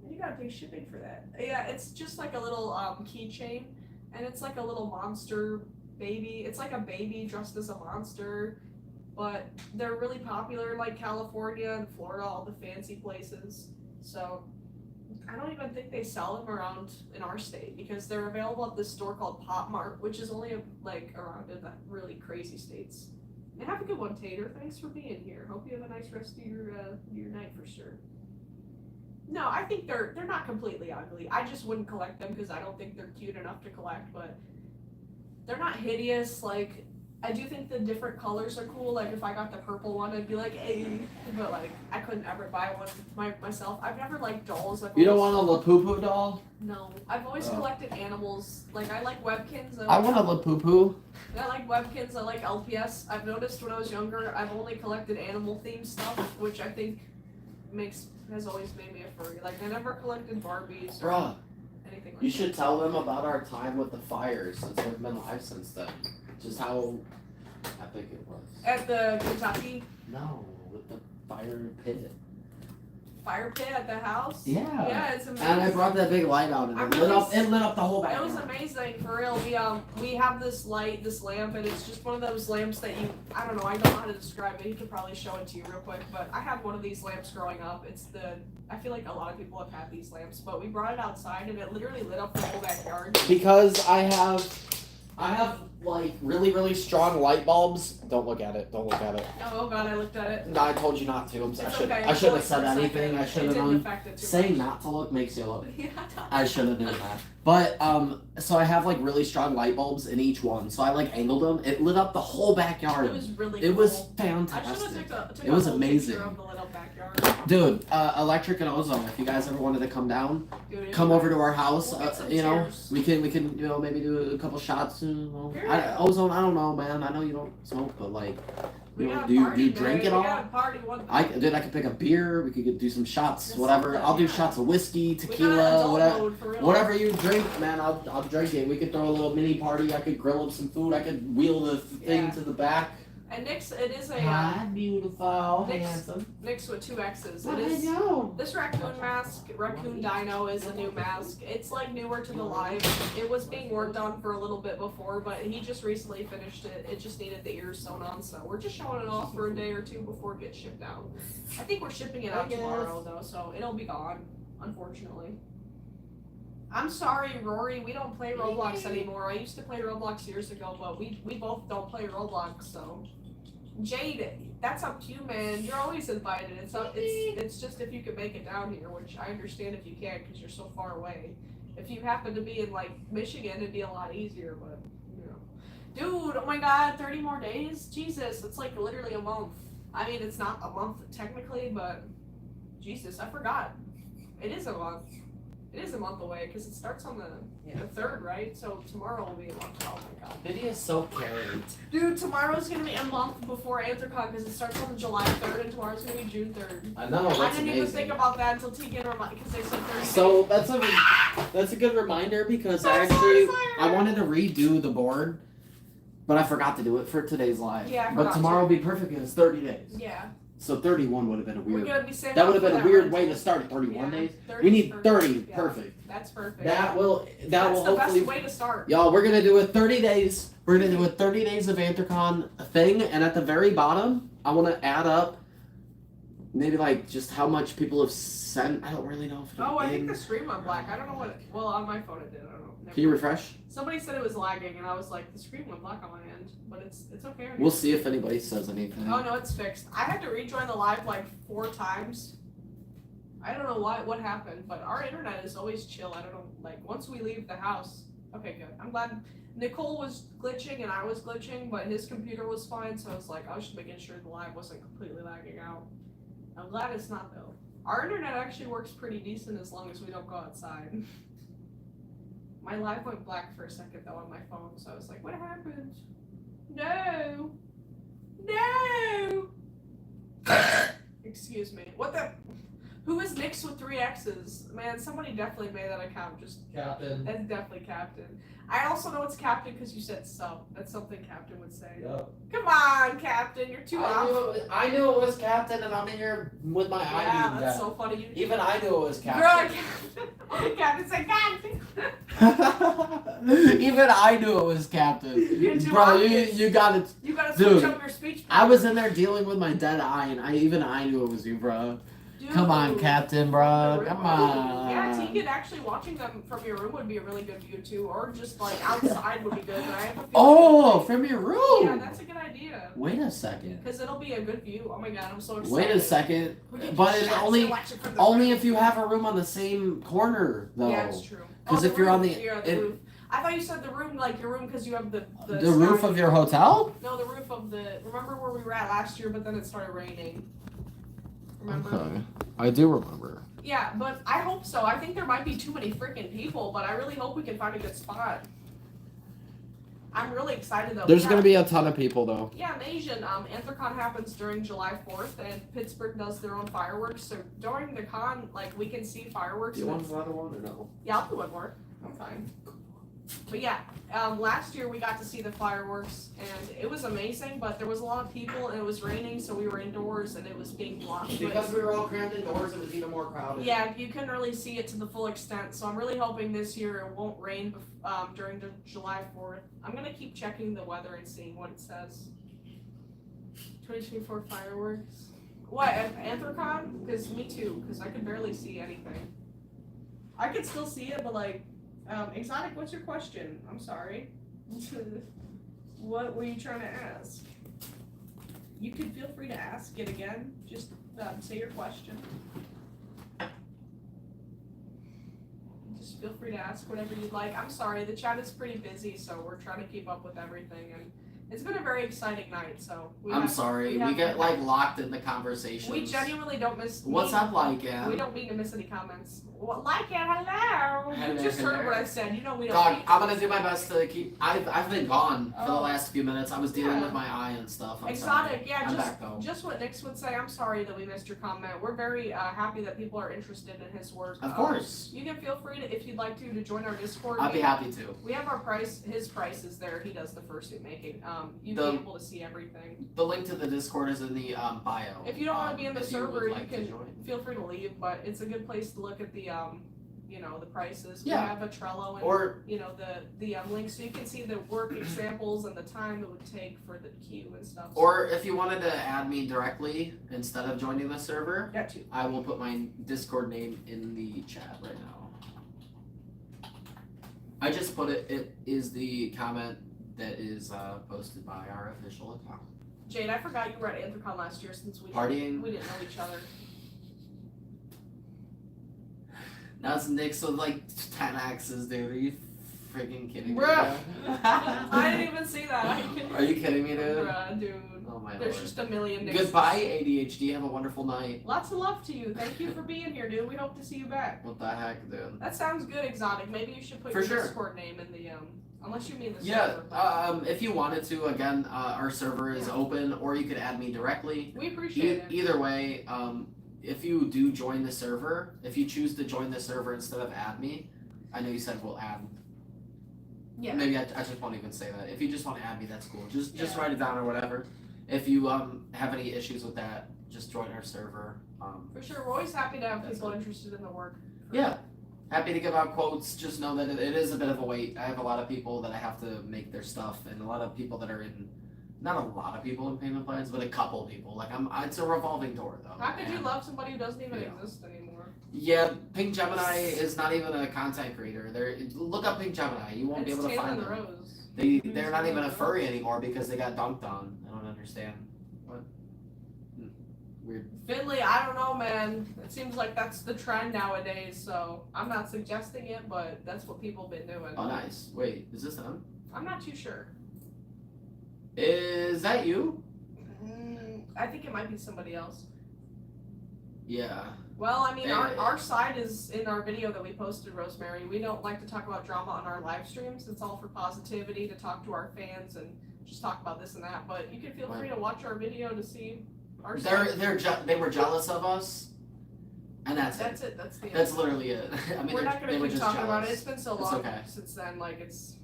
You gotta pay shipping for that. Yeah, it's just like a little keychain, and it's like a little monster baby. It's like a baby dressed as a monster, but they're really popular in like California and Florida, all the fancy places. So I don't even think they sell them around in our state because they're available at this store called Pop Mart, which is only like around in the really crazy states. And have a good one, Tater. Thanks for being here. Hope you have a nice rest of your night for sure. No, I think they're not completely ugly. I just wouldn't collect them because I don't think they're cute enough to collect, but they're not hideous. Like, I do think the different colors are cool. Like, if I got the purple one, I'd be like, hey. But, like, I couldn't ever buy one myself. I've never liked dolls. You don't want a Lapupu doll? No. I've always collected animals. Like, I like Webkins. I want a Lapupu. I like Webkins. I like LPS. I've noticed when I was younger, I've only collected animal-themed stuff, which I think has always made me a furry. Like, I never collected Barbies or Bruh, anything like you that. should tell them about our time with the fires since we've been live since then. Just how epic it was. At the Kentucky No, with the fire pit. fire pit at the house? Yeah. Yeah, it's amazing. And I brought that big light out and it lit up the whole It backyard. was amazing, for real. We have this lamp, and it's just one of those lamps that I don't know how to describe it. He could probably show it to you real quick, but I had one of these lamps growing up. I feel like a lot of people have had these lamps, but we brought it outside, and it literally lit up the whole backyard. Because I have like really, really strong light bulbs. Don't look at it. Oh God, I looked at it. No, I told you not to. It's I okay. shouldn't have said anything. I should have didn't known. affect it too Saying much. not to look makes you look. Yeah, I should have done that. But so I have like really strong light bulbs in each one. So I like angled them. It lit up the whole backyard. It was really It cool. was I should fantastic. have took It was a whole amazing. picture of the lit up backyard. Dude, Electric and Ozone. If you guys ever wanted to come down, Dude, come over to our house. We'll get some You know, chairs. we can maybe do a couple shots. Yeah. Ozone, I don't know, man. I know you don't smoke, but like, We you know, gotta do you party, drink man. it all? We gotta party one I could pick a beer. We could do some shots, Just whatever. something, I'll do yeah. shots of whiskey, We got tequila, adult whatever. mode for real. Whatever you drink, man, I'll drink it. We could throw a little mini party. I could grill up some food. I could wheel the thing Yeah. to the back. And Nick's, it is a Hi, beautiful, Nick's- handsome. Nick's with 2 X's. It I is know. this raccoon mask, Raccoon Dino, is a new mask. It's like newer to the line. It was being worked on for a little bit before, but he just recently finished it. It just needed the ears sewn on, so we're just showing it off for a day or two before it gets shipped out. I think we're shipping it out tomorrow though, so it'll be gone, unfortunately. I'm sorry, Rory, we don't play Roblox anymore. I used to play Roblox years ago, but we both don't play Roblox, so. Jade, that's up to you, man. You're always invited. It's just if you can make it down here, which I understand if you can't because you're so far away. If you happen to be in like Michigan, it'd be a lot easier, but you know. Dude, oh my God, 30 more days? Jesus, it's like literally a month. I mean, it's not a month technically, but Jesus, I forgot. It is a month. It is a month away because it starts on the 3rd, right? So tomorrow will be a month. Oh my god. Biddy is so caring. Dude, tomorrow's gonna be a month before Anthrocon because it starts on July 3rd and tomorrow's gonna be June 3rd. I know, that's I didn't even amazing. think about that until Tegan reminded because they said 30 So days. that's a good reminder because I'm so actually excited. I wanted to redo the board, but I forgot to do it for today's live. Yeah, I but forgot tomorrow to. will be perfect because it's 30 days. Yeah. So 31 would have been a We're weird. gonna be saving That would up have for been a that weird rental. way to start at 31 Yeah, days. 30 We is need 30. Yeah, Perfect. That's perfect. That will That's the hopefully. best way to start. Y'all, we're gonna do it 30 days. We're gonna do a 30 days of Anthrocon thing, and at the very bottom, I want to add up maybe like just how much people have sent. I don't really know if. Oh, I think the screen went black. I don't know what. Well, on my phone it did. I don't know. Never Can you mind. refresh? Somebody said it was lagging, and I was like, the screen went black on my end, but it's okay. We'll see if anybody says anything. Oh no, it's fixed. I had to rejoin the live like 4 times. I don't know what happened, but our internet is always chill. I don't know, like once we leave the house. Okay, good. I'm glad Nicole was glitching and I was glitching, but his computer was fine, so I was like, I was just making sure the live wasn't completely lagging out. I'm glad it's not though. Our internet actually works pretty decent as long as we don't go outside. My live went black for a second though on my phone, so I was like, what happened? No! No! Excuse me. What the? Who is Nix with 3 X's? Man, somebody definitely made that account. Just Captain. that's definitely Captain. I also know it's Captain because you said sub. That's something Captain would say. Yep. Come on, Captain, you're too off. I knew it was Captain, and I'm in here with my eye Yeah, beam that's down. so funny. You Even I knew it was Girl, Captain. okay, Captain, say Captain. Even I knew it was Captain. You're too Bro, obvious. you got it. You gotta Dude, switch up your speech. I was in there dealing with my dead eye, and I knew it was you, bro. Dude. Come on, Captain, bro. From the Come room. on. Yeah, Tegan, actually watching them from your room would be a really good view too, or just like outside would be good. But I have a feeling Oh, from your room. yeah, that's a good idea. Wait a second. Because it'll be a good view. Oh my god, I'm so excited. Wait a second. We can But just it shut only and watch it from the only roof. if you have a room on the same corner, though. Yeah, it's true. 'Cause the if you're on roof, the- you're the it- roof. I thought you said the room, like your room, because you have the The roof sky. of your hotel? No, the roof of the. Remember where we were at last year, but then it started raining. Remember? Okay. I do remember. Yeah, but I hope so. I think there might be too many freaking people, but I really hope we can find a good spot. I'm really excited though. There's Yeah. gonna be a ton of people though. Yeah, Asian. Anthrocon happens during July 4th, and Pittsburgh does their own fireworks. So during the con, like we can see fireworks. Do you and want another one or no? Yeah, I'll do one more. I'm fine. But yeah, last year we got to see the fireworks, and it was amazing. But there was a lot of people, and it was raining, so we were indoors, and it was being blocked. Because we were all crammed indoors, it was even more crowded. Yeah, you couldn't really see it to the full extent. So I'm really hoping this year it won't rain during the July 4th. I'm gonna keep checking the weather and seeing what it says. 2024 fireworks. What, Anthrocon? Because me too, because I could barely see anything. I could still see it, but like, Exotic, what's your question? I'm sorry. What were you trying to ask? You can feel free to ask it again. Just say your question. Just feel free to ask whatever you'd like. I'm sorry, the chat is pretty busy, so we're trying to keep up with everything, and it's been a very exciting night. So I'm sorry, we get like locked in the conversations. we genuinely don't miss. What's up, like yeah? We don't mean to miss any comments. Well, like it, hello. You just heard what I said. You know we don't. Dog, mean I'm gonna do my best to keep. I've been gone for the Oh. last few minutes. I was dealing Yeah. with my eye and stuff. I'm Exotic, sorry. yeah, I'm back though. just what Nix would say. I'm sorry that we missed your comment. We're very happy that people are interested in his work. Of course, You can feel free to, if you'd like to join our Discord. I'd be happy to. We have our his price is there. He does the fursuit making. You'd The- be able to see everything. The link to the Discord is in the bio. If you don't want to be in the if server, would you like to can join. feel free to leave. But it's a good place to look at the the prices. Yeah. We have a Trello and Or the links, so you can see the work examples and the time it would take for the queue and stuff. or if you wanted to add me directly instead of joining the server, Got you. I will put my Discord name in the chat right now. I just put it. It is the comment that is posted by our official account. Jade, I forgot you were at Anthrocon last year since we Partying. didn't know each other. That's Nick's with like 10 axes, dude. Are you freaking kidding me? Bruh. Bro? I didn't even see that. Are you kidding me, dude? Bruh, dude. Oh my There's lord. just a million Nixes. Goodbye, ADHD. Have a wonderful night. Lots of love to you. Thank you for being here, dude. We hope to see you back. What the heck, dude? That sounds good, Exotic. Maybe you should put For your sure. Discord name in the unless you mean the Yeah, server. if you wanted to, again, our server is Yeah. open, or you could add me directly. We appreciate it. Either way, if you do join the server, if you choose to join the server instead of add me, I know you said we'll add. Yeah. Maybe I just won't even say that. If you just want to add me, that's cool. Just Yeah. write it down or whatever. If you have any issues with that, just join our server. For sure. We're always happy to have That's people it. interested in the work. Yeah. Happy to give out quotes. Just know that it is a bit of a wait. I have a lot of people that I have to make their stuff, and a lot of people that are in. Not a lot of people in payment plans, but a couple people. Like it's a revolving door though. How could you and- love somebody who doesn't even Yeah. exist anymore? Yeah, Pink Gemini is not even a content creator. Look up Pink Gemini. You won't be It's able to Taylor find and them. Rose. They're not even a furry anymore because they got dunked on. I don't understand. What? Weird. Finley, I don't know, man. It seems like that's the trend nowadays, so I'm not suggesting it, but that's what people have been doing. Oh, nice. Wait, is this them? I'm not too sure. Is that you? I think it might be somebody else. Yeah. Well, I mean, Hey. our side is in our video that we posted, Rosemary. We don't like to talk about drama on our live streams. It's all for positivity, to talk to our fans and just talk about this and that. But you can feel free to watch our video to see our side. They were jealous of us, and that's it. That's the That's literally it. I mean, We're not they gonna were keep just talking jealous. about it. It's been so It's long okay. since then. Like it's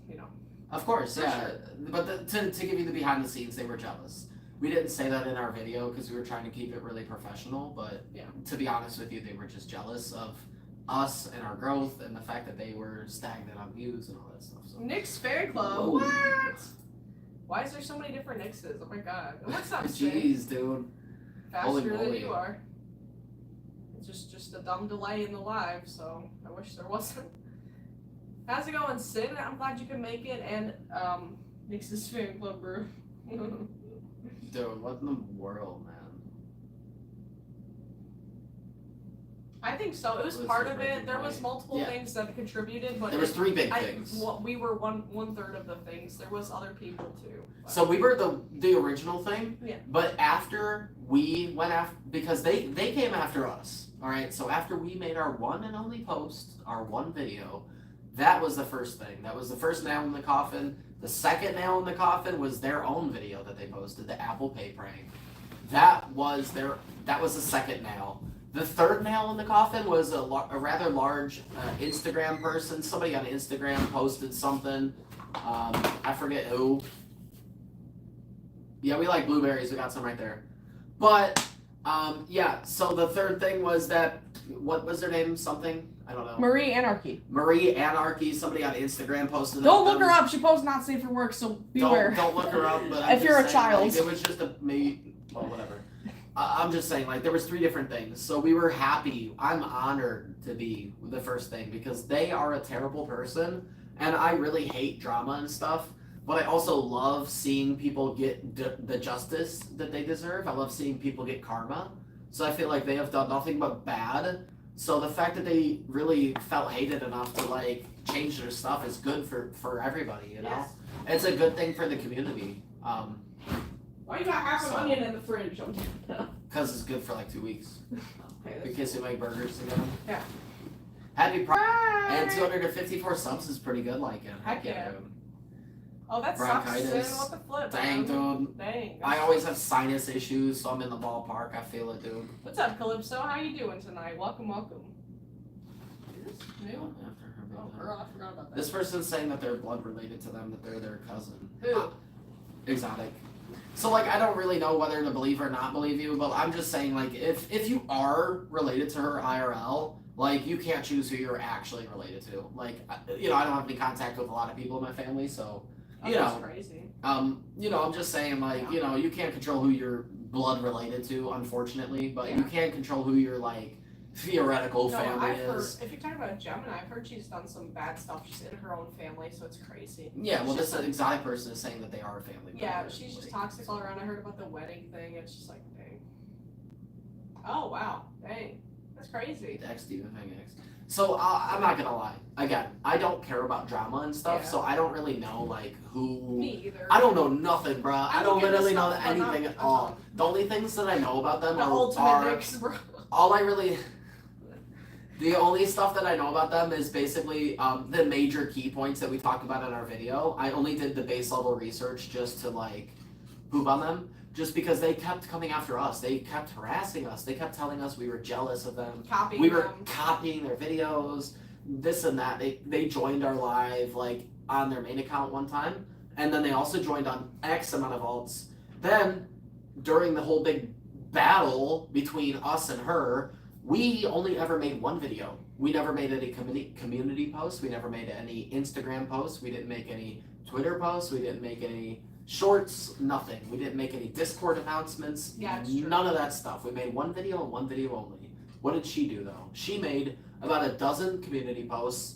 Of course, For yeah. sure. But to give you the behind the scenes, they were jealous. We didn't say that in our video because we were trying to keep it really professional, but Yeah. to be honest with you, they were just jealous of us and our growth and the fact that they were stagnant on views and all that stuff. So Nick's Fan Club. Whoa. What? Why is there so many different Nixes? Oh my god. What's up, Sid? jeez, dude. Holy Faster than moly. you are. It's just a dumb delay in the live, so I wish there wasn't. How's it going, Sid? I'm glad you can make it, and Nix's Fan Club, bro. Dude, what in the world, man? I think so. It was What's part the of it. breaking There was point? multiple Yeah. things that contributed, but There was three big I, things. well, we were one third of the things. There was other people too. but- So we were the original thing. Yeah. But after we went after, because they came after us. All right. So after we made our one and only post, our one video, that was the first thing. That was the first nail in the coffin. The second nail in the coffin was their own video that they posted, the Apple Pay prank. That was the second nail. The third nail in the coffin was a rather large Instagram person. Somebody on Instagram posted something. I forget who. Yeah, we like blueberries. We got some right there. But yeah. So the third thing was that, what was their name? Something, I don't know. Marie Anarchy. Marie Anarchy. Somebody on Instagram posted. Don't about look them. her up. She posts not safe for work, so beware. Don't look her up. But I'm If you're just a saying, child. like, it was just well, whatever. I'm just saying, like, there was three different things. So we were happy. I'm honored to be the first thing because they are a terrible person, and I really hate drama and stuff. But I also love seeing people get the justice that they deserve. I love seeing people get karma. So I feel like they have done nothing but bad. So the fact that they really felt hated enough to like change their stuff is good for everybody. You know, Yes. it's a good thing for the community. Why you got half an So- onion in the fridge? Because it's good for like 2 weeks. Okay, In case we make burgers together. Yeah. Happy Bye. And 254 subs is pretty good, like it. Heck yeah. Dude. Oh, that sucks, Bronchitis. Sin. What the flip? Dang, man? dude. Dang. I always have sinus issues, so I'm in the ballpark. I feel it, dude. What's up, Calypso? How you doing tonight? Welcome. Is this new? After her Oh, big girl, I forgot about that. This person's saying that they're blood related to them, that they're their cousin. Who? Exotic. So like I don't really know whether to believe or not believe you, but I'm just saying like if you are related to her IRL, like you can't choose who you're actually related to. Like I don't have any contact with a lot of people in my family, so Oh, that's crazy. I'm just saying like you can't control who you're blood related to, unfortunately, but you can control who your like theoretical family is. If you're talking about Gemini, I've heard she's done some bad stuff just in her own family, so it's crazy. Yeah, well, She's this exotic person is saying that they are a family. Yeah, member, but she's just like- toxic all around. I heard about the wedding thing. It's just like, dang. Oh wow, dang, that's crazy. X Steven Hang X. So I'm not gonna lie. Again, I don't care about drama and stuff, Yeah. so I don't really know like who. Me either. I don't know nothing, bruh. I don't look into literally know stuff, but anything not at a all. ton. The only things that I know about them The are ultimate dicks, bro. all I really. The only stuff that I know about them is basically the major key points that we talked about in our video. I only did the base level research just to like poop on them, just because they kept coming after us. They kept harassing us. They kept telling us we were jealous of them. Copying We were them. copying their videos, this and that. They joined our live like on their main account one time, and then they also joined on X amount of alts. Then during the whole big battle between us and her, we only ever made one video. We never made any community posts. We never made any Instagram posts. We didn't make any Twitter posts. We didn't make any shorts. Nothing. We didn't make any Discord announcements. Yeah, it's true. None of that stuff. We made one video and one video only. What did she do though? She made about a dozen community posts,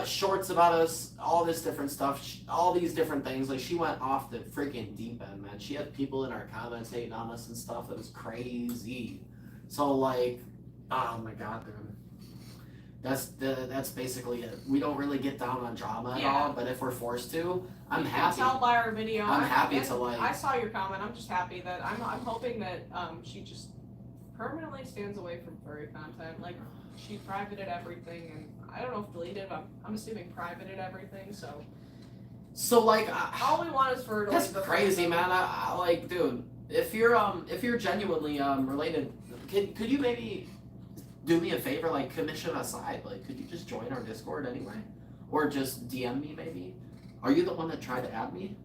shorts about us, all this different stuff, all these different things. Like she went off the freaking deep end, man. She had people in our comments hating on us and stuff. That was crazy. So like, oh my god, dude. That's basically it. We don't really get down on drama at all, but if we're forced to, I'm You happy. can tell by our video. I'm happy to like. I saw your comment. I'm just happy that I'm hoping that she just permanently stands away from furry content. Like she privated everything, and I don't know if deleted. But I'm assuming privated everything. So like all we want is for her to that's leave the crazy, fandom. man. I like, dude. If you're genuinely related, could you maybe do me a favor, like commission aside, like could you just join our Discord anyway, or just DM me maybe? Are you the one that tried to add me?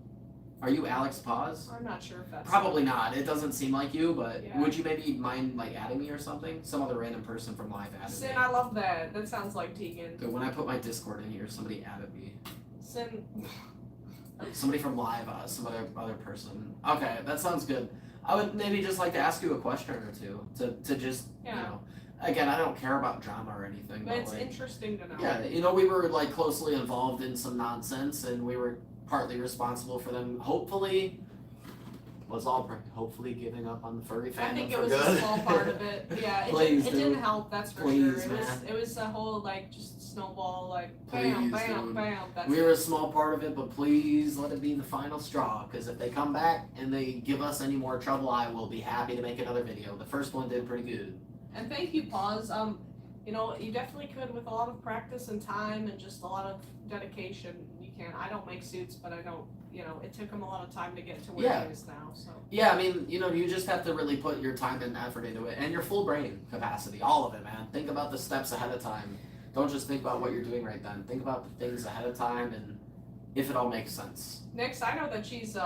Are you Alex Paz? I'm not sure if that's Probably not. It doesn't seem like you, but Yeah. would you maybe mind like adding me or something? Some other random person from live added Sin. me. I love that. That sounds like Tegan. Dude, when I put my Discord in here, somebody added me. Sin. Somebody from live, some other person. Okay, that sounds good. I would maybe just like to ask you a question or two to just you Yeah. know. Again, I don't care about drama or anything. But it's like, interesting to know. yeah, you know, we were like closely involved in some nonsense, and we were partly responsible for them. Hopefully, hopefully giving up on the furry fandom I think for it was good. a small part of it. Yeah, Please, it didn't help. That's for Please, sure. man. It was a whole like just snowball like bam, Please, bam, dude. bam. That's We were a small part of it, but please let it be the final straw. Because if they come back and they give us any more trouble, I will be happy to make another video. The first one did pretty good. And thank you, Pause. You know, you definitely could with a lot of practice and time and just a lot of dedication. You can. I don't make suits, but I don't. You know, it took him a lot of time to get to where Yeah. he is now. So. Yeah, I mean, you know, you just have to really put your time and effort into it, and your full brain capacity, all of it, man. Think about the steps ahead of time. Don't just think about what you're doing right then. Think about the things ahead of time, and if it all makes sense. Next, I know that she's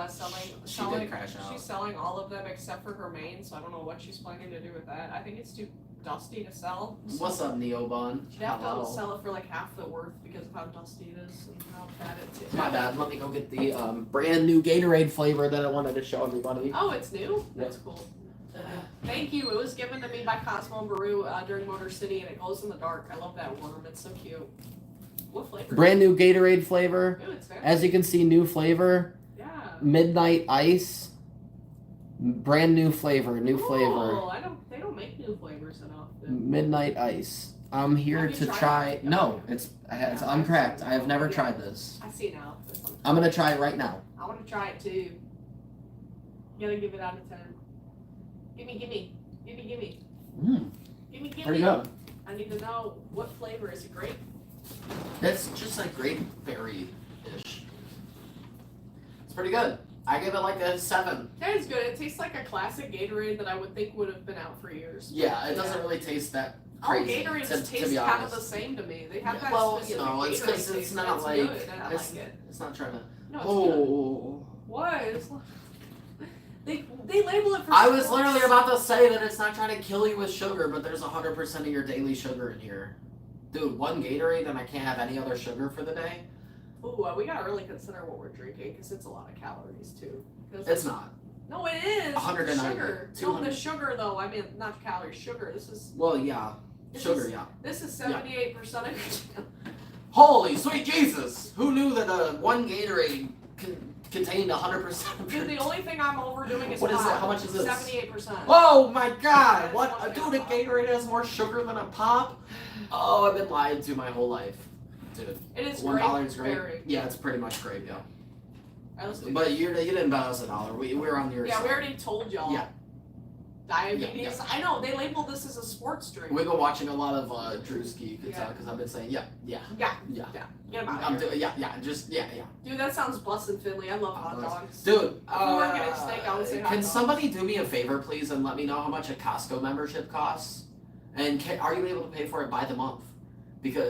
She did crash out. She's selling all of them except for her main. So I don't know what she's planning to do with that. I think it's too dusty to sell. So What's up, Neobon? she'd have to Hello. sell it for like half the worth because of how dusty it is and how bad it is. My bad. Let me go get the brand new Gatorade flavor that I wanted to show everybody. Oh, it's new? That's cool. Thank you. It was given to me by Cosmo and Baru during Motor City, and it glows in the dark. I love that worm. It's so cute. What flavor? Brand new Gatorade flavor. Ooh, it's fancy. As you can see, new flavor. Yeah. Midnight Ice. Brand new flavor. New flavor. They don't make new flavors enough. Then. Midnight Ice. I'm here Have you to tried try. it? No, it's uncracked. I have never tried this. I see now. I'm gonna try it right now. I want to try it too. You gotta give it out of 10. Gimme. Mm, Gimme. pretty good. I need to know what flavor. Is it grape? It's just like grape-berry-ish. It's pretty good. I give it like a 7. That is good. It tastes like a classic Gatorade that I would think would have been out for years. Yeah, it doesn't really taste that All crazy. Gatorades to taste be kind of the honest. same to me. They have that Well, you specific know, it's Gatorade because it's taste. not That's like good, and I it's, like it. it's not trying to. No, it's good. Oh. What? It's like, they label it for. I was sports. literally about to say that it's not trying to kill you with sugar, but there's 100% of your daily sugar in here. Dude, one Gatorade and I can't have any other sugar for the day? Ooh, we gotta really consider what we're drinking because it's a lot of calories too. 'Cause It's not. No, it is. 190, Sugar. No, 200. the sugar though. I mean, not calories. Sugar. This is. Well, yeah. This Sugar, is- yeah. This is 78% of. Holy sweet Jesus! Who knew that one Gatorade contained 100% of Dude, the only thing I'm overdoing is What is it? pop. How much is this? 78%. Oh my god! That's What? one Dude, a pop. Gatorade has more sugar than a pop? Oh, I've been lied to my whole life, dude. It is $1 is great. Very. Yeah, it's pretty much great. Yeah. Alright, let's do But this. you didn't bet us $1. We were on your Yeah, side. we already told y'all. Yeah. Diabetes. Yeah. I know, they labeled this as a sports drink. We've been watching a lot of Drewski, because Yeah. I've been saying, yeah. Yeah. Get him out I'm of here. doing, yeah. Dude, that sounds blessed, Finley. I love hot dogs. Dude, If we weren't getting steak, I would say hot can dogs. somebody do me a favor, please, and let me know how much a Costco membership costs? And are you able to pay for it by the month?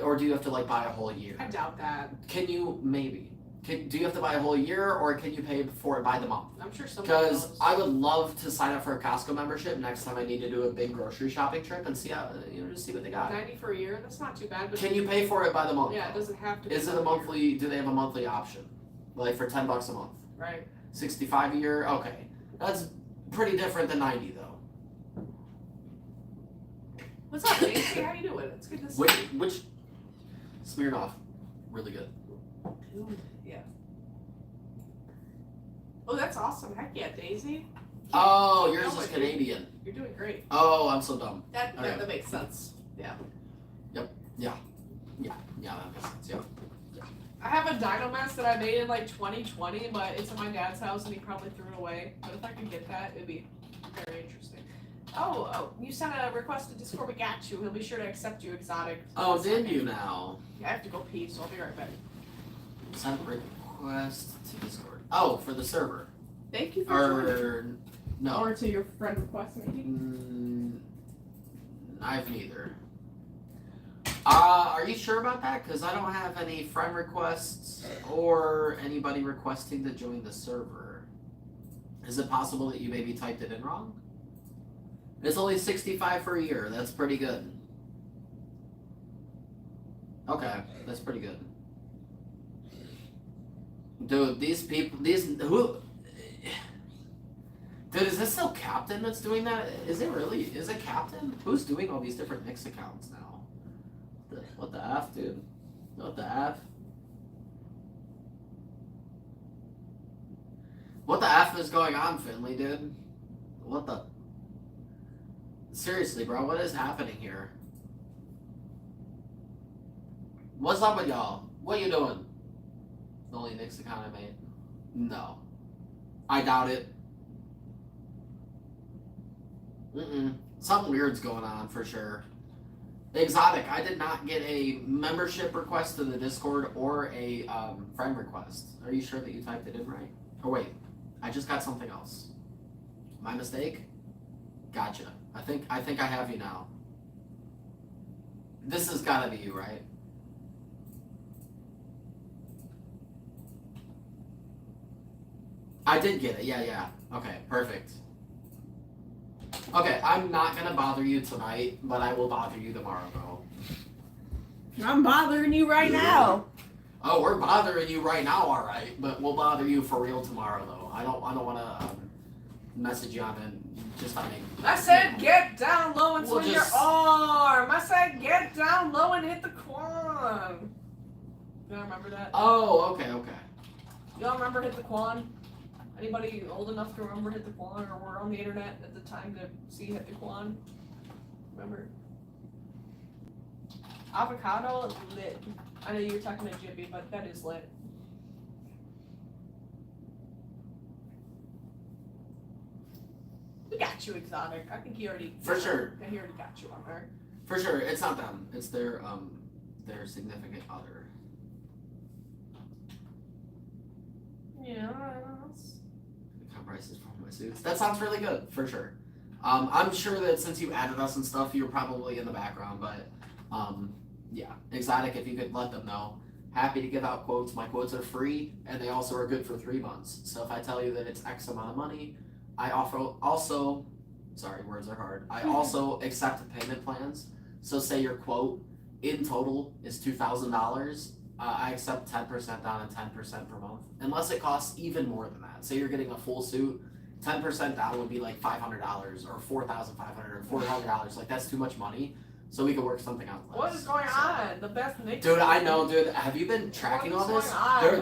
Or do you have to like buy a whole year? I doubt that. Can you maybe? Do you have to buy a whole year, or can you pay for it by the month? I'm sure somebody Because knows. I would love to sign up for a Costco membership next time I need to do a big grocery shopping trip and see how just see what they got. 90 for a year. That's not too bad. But Can you pay for it by the month? Yeah, it doesn't have to. Be Is it per a year. monthly? Do they have a monthly option, like for $10 a month? Right. 65 a year. Okay, that's pretty different than 90 though. What's up, Nancy? How you doing? It's good to see Which Smirnoff, really good. you. Yeah. Oh, that's awesome. Heck yeah, Daisy. Oh, yours No, is but Canadian. You're doing great. Oh, I'm so dumb. That Okay. that makes sense. Yeah. Yeah, that makes sense. Yeah. I have a Dino mask that I made in like 2020, but it's at my dad's house and he probably threw it away. But if I could get that, it'd be very interesting. Oh, you sent a request to Discord. We got you. He'll be sure to accept you, Exotic. Oh, did you now? Yeah, I have to go pee, so I'll be right back. Send request to Discord. Oh, for the server. Thank you for joining. Or no. Or to your friend request, maybe. I've neither. Are you sure about that? Because I don't have any friend requests or anybody requesting to join the server. Is it possible that you maybe typed it in wrong? It's only 65 for a year. That's pretty good. Okay, that's pretty good. Dude, who? Dude, is this still Captain that's doing that? Is it really? Is it Captain? Who's doing all these different mix accounts now? What the F, dude? What the F? What the F is going on, Finley, dude? What the? Seriously, bro, what is happening here? What's up with y'all? What you doing? The only Nix account I made? No. I doubt it. Something weird's going on for sure. Exotic, I did not get a membership request to the Discord or a friend request. Are you sure that you typed it in right? Oh wait, I just got something else. My mistake? Gotcha. I think I have you now. This has gotta be you, right? I did get it, yeah. Okay, perfect. Okay, I'm not gonna bother you tonight, but I will bother you tomorrow, though. I'm bothering you right now. Oh, we're bothering you right now, alright, but we'll bother you for real tomorrow, though. I don't wanna message you on it just on a... I said get down low and We'll swing just- your arm. I said get down low and hit the quan. You all remember that? Oh, okay. Y'all remember hit the quan? Anybody old enough to remember hit the quan or were on the internet at the time to see hit the quan? Remember? Avocado lit. I know you were talking to Jibby, but that is lit. We got you, Exotic. I think he already... For sure. He already got you on there. For sure, it's not them. It's their significant other. Yes. Account prices for my suits. That sounds really good, for sure. I'm sure that since you added us and stuff, you're probably in the background, but yeah. Exotic, if you could let them know. Happy to give out quotes. My quotes are free, and they also are good for 3 months. So if I tell you that it's X amount of money, I also, sorry, words are hard. I also accept payment plans. So say your quote in total is $2,000. I accept 10% down and 10% per month, unless it costs even more than that. Say you're getting a full suit, 10% down would be like $500 or $4,500 or $400. Like that's too much money. so we can work something out. What is going on? The best Nick. Dude, I know, dude. Have you been tracking all this?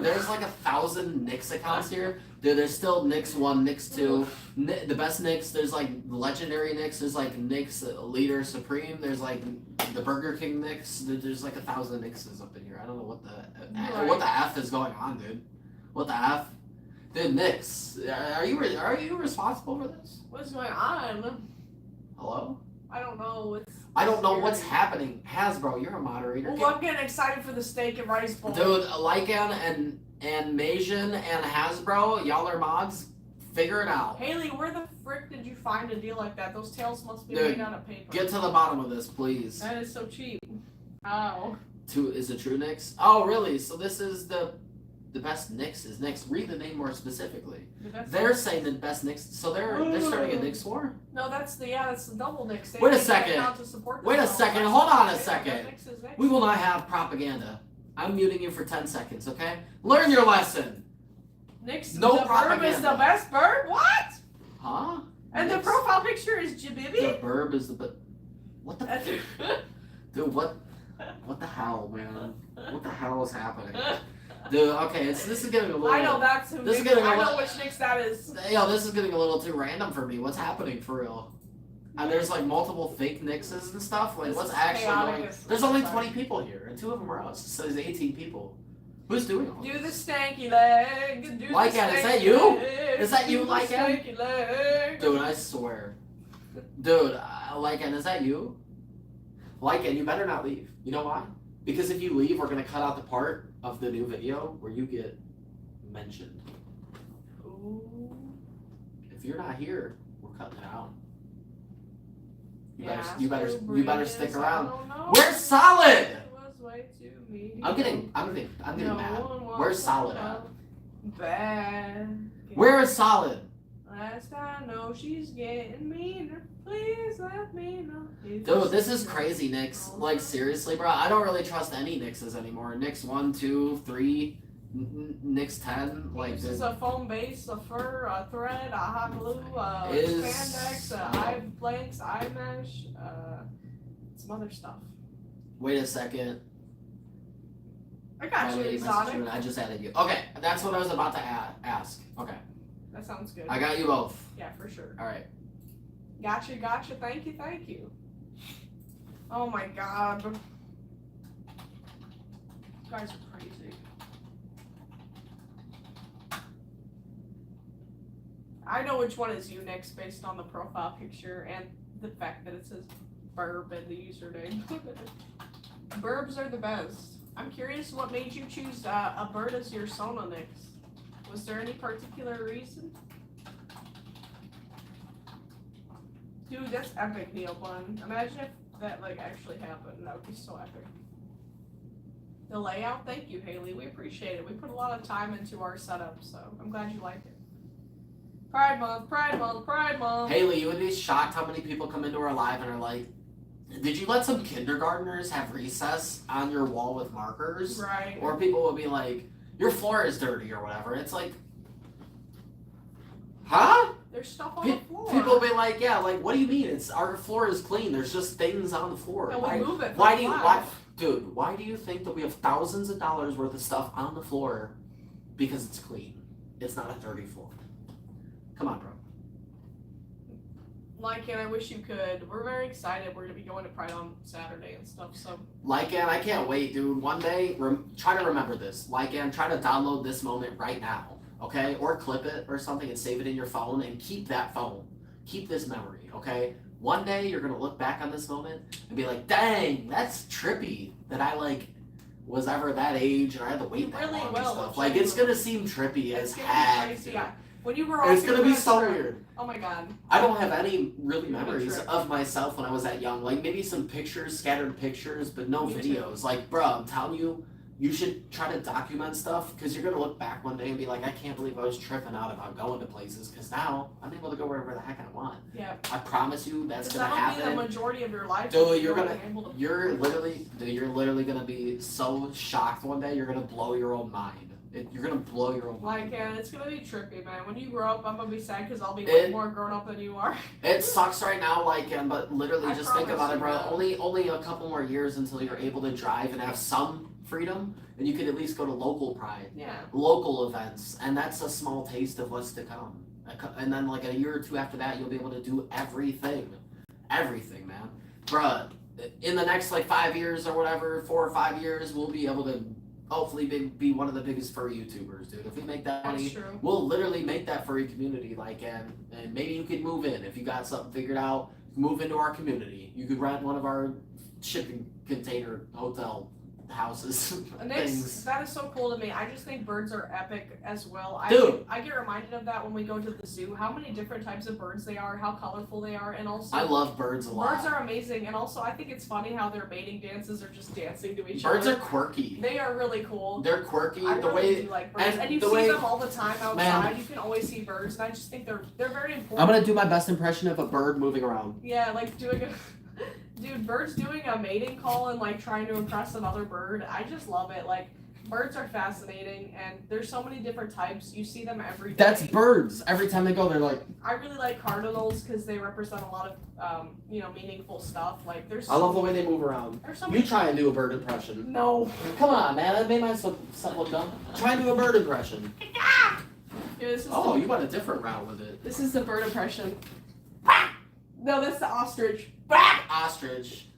There's like 1,000 Nix accounts here. Dude, there's still Nix 1, Nix 2. The best Nix, there's like legendary Nix. There's like Nix Leader Supreme. There's like the Burger King Nix. There's like 1,000 Nixes up in here. I don't know what the F is going on, dude. What the F? Dude, Nix, are you responsible for this? What's going on? Hello? I don't know. I don't know what's happening. Hasbro, you're a moderator. Well, I'm getting excited for the steak and rice bowl. Dude, Lycan and Majin and Hasbro, y'all are mods. Figure it out. Haley, where the frick did you find a deal like that? Those tails must be Dude, made out of paper. Get to the bottom of this, please. That is so cheap. Oh. Is it true Nix? Oh, really? So this is the best Nix is Nix. Read the name more specifically. They're saying the best Nix. So they're starting a Nix war? No, that's the double Nix. Wait a second. Wait a second. Hold on a second. We will not have propaganda. I'm muting you for 10 seconds, okay? Learn your lesson. Nix, no the propaganda. Burb is the best bird? What? Huh? And Nix. the profile picture is Jabibby? The Burb is the what the dude, what the hell, man? What the hell is happening? Dude, okay, this is getting a little. I know that's who. This is Nix, getting I know which Nix that is. Yo, this is getting a little too random for me. What's happening for real? And there's like multiple fake Nixes and stuff. Like, This what's is actually chaotic going? as There's only fuck. 20 people here, and 2 of them are us. So there's 18 people. Who's doing all Do the this? stanky leg. Do Lycan, the is that stanky you? leg, Is that you, do the Lycan? stanky leg. Dude, I swear. Dude, Lycan, is that you? Lycan, you better not leave. You know why? Because if you leave, we're gonna cut out the part of the new video where you get mentioned. Ooh. If you're not here, we're cutting it out. Yeah, You better stick I around. don't know. We're solid! It was way too medium. I'm getting No mad. one wants Where's solid to at? know. Bad. Where is solid? Last I know she's getting meaner. Please let me know. Dude, this is crazy, Nix. Like, seriously, bro. I don't really trust any Nixes anymore. Nix 1, 2, 3, Nix 10. Like, this is a foam base, a fur, a thread, a hot glue, Is- spandex, eye blanks, eye mesh, some other stuff. wait a second. I got you, Message exotic. you, I just added you. Okay, that's what I was about to ask. Okay, That sounds good. I got you both. Yeah, for sure. Alright. Gotcha. Thank you. Oh my god. You guys are crazy. I know which one is you, Nix, based on the profile picture and the fact that it says Burb in the username. Burbs are the best. I'm curious what made you choose a bird as your Sona, Nix. Was there any particular reason? Dude, that's epic, Neil Bun. Imagine if that like actually happened. That would be so epic. The layout, thank you, Haley. We appreciate it. We put a lot of time into our setup, so I'm glad you like it. Pride Month, Pride Month, Pride Month. Haley, you would be shocked how many people come into our live and are like, did you let some kindergartners have recess on your wall with markers? Right. Or people will be like, your floor is dirty or whatever. It's like, huh? There's stuff on the floor. People will be like, yeah, like, what do you mean? It's our floor is clean. There's just things on the floor. And we move it. Why do you, dude, why do you think that we have thousands of dollars worth of stuff on the floor because it's clean? It's not a dirty floor. Come on, bro. Lycan, I wish you could. We're very excited. We're gonna be going to Pride on Saturday and stuff. So. Lycan, I can't wait, dude. One day, try to remember this. Lycan, try to download this moment right now, okay? Or clip it or something and save it in your phone and keep that phone. Keep this memory, okay? One day, you're gonna look back on this moment and be like, dang, that's trippy that I, like, was ever that age and I had to wait that long and stuff. Like, it's gonna seem trippy as heck, dude. When you were It's gonna be so weird. Oh my god. I don't have any really memories of myself when I was that young. Like maybe some pictures, scattered pictures, but no videos. Like, bro, I'm telling you, you should try to document stuff because you're gonna look back one day and be like, I can't believe I was tripping out about going to places because now I'm able to go wherever the heck I want. Yeah. I promise you that's gonna that'll happen. be the majority of your life. Dude, Dude, you're literally gonna be so shocked one day. You're gonna blow your own mind. You're gonna blow your own mind. Like, it's gonna be trippy, man. When you grow up, I'm gonna be sad because I'll be way more grown up than you are. It sucks right now, like, but literally, just think about it, bro. You, Only a couple more years until you're able to drive and have some freedom, and you could at least go to local pride, local events, and that's a small taste of what's to come. And then, like a year or two after that, you'll be able to do everything, man. Bruh, in the next like 5 years or whatever, 4 or 5 years, we'll be able to hopefully be one of the biggest furry YouTubers, dude. If we make that money, we'll literally make that furry community. Like, and maybe you could move in if you got something figured out. Move into our community. You could rent one of our shipping container hotel houses. Things. That is so cool to me. I just think birds are epic as well. Dude. I get reminded of that when we go to the zoo. How many different types of birds they are, how colorful they are, and also I love birds a lot. Birds are amazing, and also I think it's funny how their mating dances are just dancing to each other. Birds are quirky. They are really cool. They're quirky. I really do like birds, and you see them all the time outside. Man. You can always see birds, and I just think they're very important. I'm gonna do my best impression of a bird moving around. Yeah, like doing a. Dude, birds doing a mating call and like trying to impress another bird, I just love it. Like, birds are fascinating, and there's so many different types. You see them every day. That's birds. Every time they go, they're like. I really like cardinals because they represent a lot of, meaningful stuff. Like, there's. I love the way they move around. You try and do a bird impression. No. Come on, man. That made myself look dumb. Try and do a bird impression. Yeah, you went a different route with it. This is the bird impression. No, that's the ostrich. Ostrich.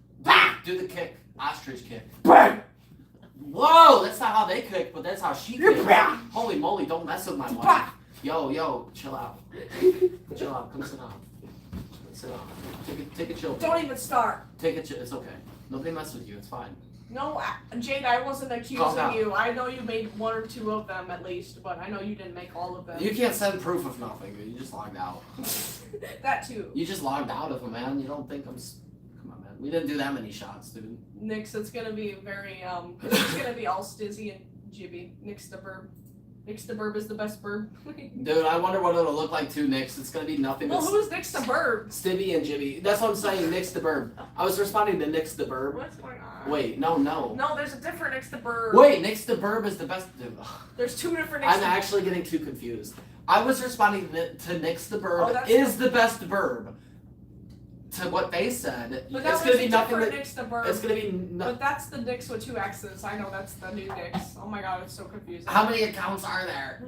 Do the kick. Ostrich kick. Whoa, that's not how they kick, but that's how she kicks. Holy moly, don't mess with my wife. Yo, chill out. Chill out. Come sit down. Sit down. Take a chill. Don't even start. Take a chill. It's okay. Nobody mess with you. It's fine. No, Jade, I wasn't accusing you. I know you made 1 or 2 of them at least, but I know you didn't make all of them. You can't send proof of nothing, dude. You just logged out. That too. You just logged out of them, man. You don't think I'm... Come on, man. We didn't do that many shots, dude. Nix, it's gonna be very, it's gonna be all stizzy and jibby. Nix the burb. Nix the burb is the best burb. Dude, I wonder what it'll look like too, Nix. It's gonna be nothing but... Well, who's Nix the burb? Stibby and Jibby. That's what I'm saying, Nix the burb. I was responding to Nix the burb. What's going on? Wait, no. No, there's a different Nix the burb. Wait, Nix the burb is the best... There's 2 different Nix I'm actually getting too confused. I was responding to Nix the burb is the best burb. To what they said, but it's gonna be nothing. Nix the burb. It's gonna be. But that's the Nix with 2 X's. I know that's the new Nix. Oh my god, it's so confusing. How many accounts are there?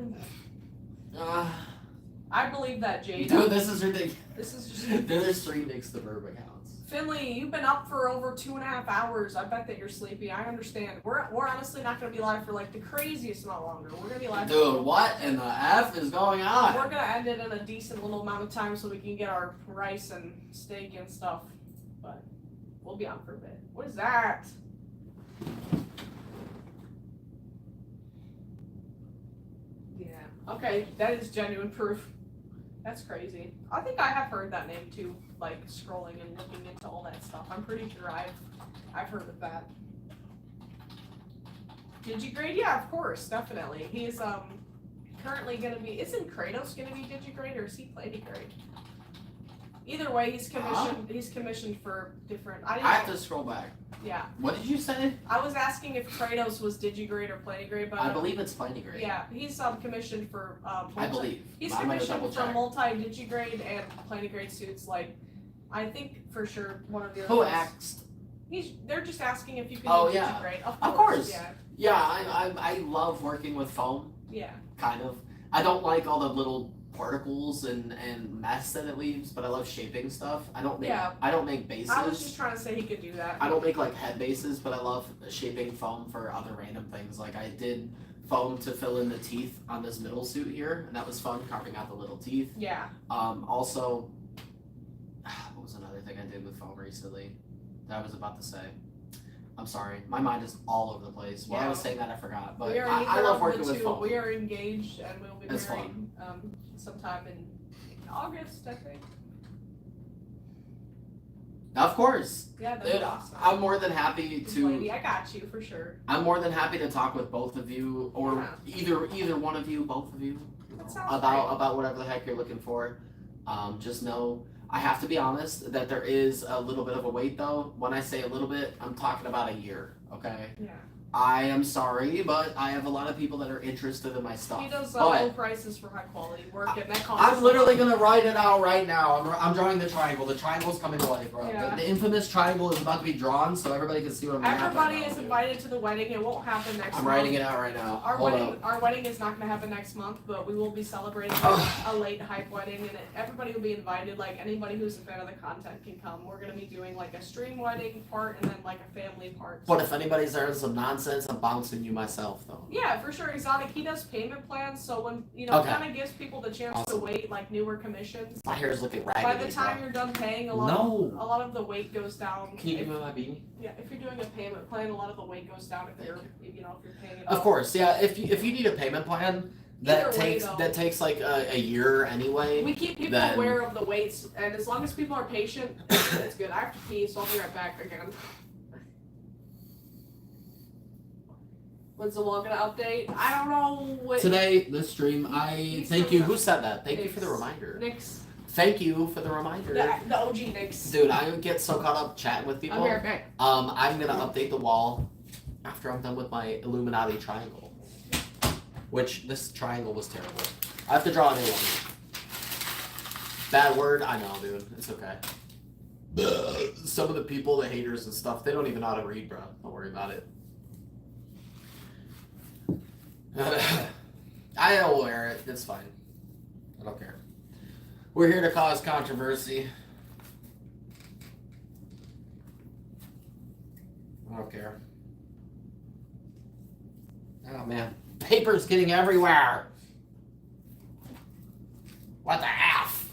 I believe that, Jade. Dude, this is ridiculous. This is just. There's 3 Nix the burb accounts. Finley, you've been up for over 2.5 hours. I bet that you're sleepy. I understand. We're honestly not gonna be live for like the craziest amount longer. We're gonna be live. Dude, what in the F is going on? We're gonna end it in a decent little amount of time so we can get our rice and steak and stuff. But we'll be on for a bit. What is that? Yeah. Okay, that is genuine proof. That's crazy. I think I have heard that name too, like scrolling and looking into all that stuff. I'm pretty sure I've heard of that. Digigrade? Yeah, of course, definitely. He's currently gonna be. Isn't Kratos gonna be Digigrade or is he Platygrade? Either way, he's commissioned. He's commissioned for different. I have to scroll back. Yeah. What did you say? I was asking if Kratos was Digigrade or Platygrade, but I believe it's Platygrade. Yeah, he's commissioned for. I believe. He's commissioned for multi-Digigrade and Platygrade suits. Like, I think for sure one of the other. Who asked? They're just asking if you can do Digigrade. Of course. Yeah. Yeah, I love working with foam. Yeah. Kind of. I don't like all the little particles and mess that it leaves, but I love shaping stuff. I don't make bases. I was just trying to say he could do that. I don't make like head bases, but I love shaping foam for other random things. Like I did foam to fill in the teeth on this middle suit here, and that was fun, carving out the little teeth. Yeah. Also, what was another thing I did with foam recently that I was about to say? I'm sorry, my mind is all over the place. While I was saying that, I forgot. But I love working with foam. We are engaged, and we'll be married sometime in August, I think. Of course. Yeah, that'd be awesome. I'm more than happy to. Lady, I got you for sure. I'm more than happy to talk with both of you, or either one of you, both of you, about whatever the heck you're looking for. Just know I have to be honest that there is a little bit of a wait though. When I say a little bit, I'm talking about a year. Okay. Yeah. I am sorry, but I have a lot of people that are interested in my stuff. He does low prices for high quality work, and that costs. I'm literally gonna write it out right now. I'm drawing the triangle. The triangle's coming to life, bro. Yeah. The infamous triangle is about to be drawn, so everybody can see what I'm doing. Everybody is invited to the wedding. It won't happen next month. I'm writing it out right now. Our wedding is not gonna happen next month, but we will be celebrating a late hype wedding, and everybody will be invited. Like anybody who's a fan of the content can come. We're gonna be doing like a stream wedding part and then like a family part. But if anybody's there in some nonsense, I'm bouncing you myself though. Yeah, for sure. Exotic, he does payment plans, so when kind of gives people the chance to wait, like newer commissions. My hair is looking raggedy. By the time you're done paying, a lot of the weight goes down. Can you give me my beanie? Yeah, if you're doing a payment plan, a lot of the weight goes down if you're paying it. Of course, yeah. If you need a payment plan, that takes like a year anyway. We keep people aware of the weights, and as long as people are patient, it's good. I have to pee, so I'll be right back again. When's the wall gonna update? I don't know. Today, this stream, thank you. Who said that? Thank you for the reminder. Nix. Thank you for the reminder. The OG Nix. Dude, I get so caught up chatting with people. I'll be right back. I'm gonna update the wall after I'm done with my Illuminati triangle. Which, this triangle was terrible. I have to draw a new one. Bad word? I know, dude. It's okay. Some of the people, the haters and stuff, they don't even know how to read, bro. Don't worry about it. I'll wear it. It's fine. I don't care. We're here to cause controversy. I don't care. Oh man, paper's getting everywhere. What the F?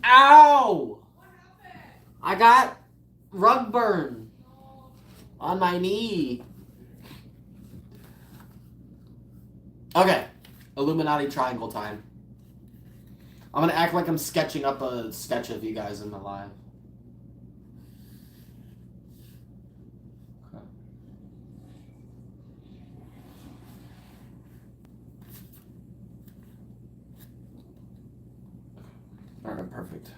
Ow! What happened? I got rug burn on my knee. Okay, Illuminati triangle time. I'm gonna act like I'm sketching up a sketch of you guys in my live. Okay. Alright, perfect.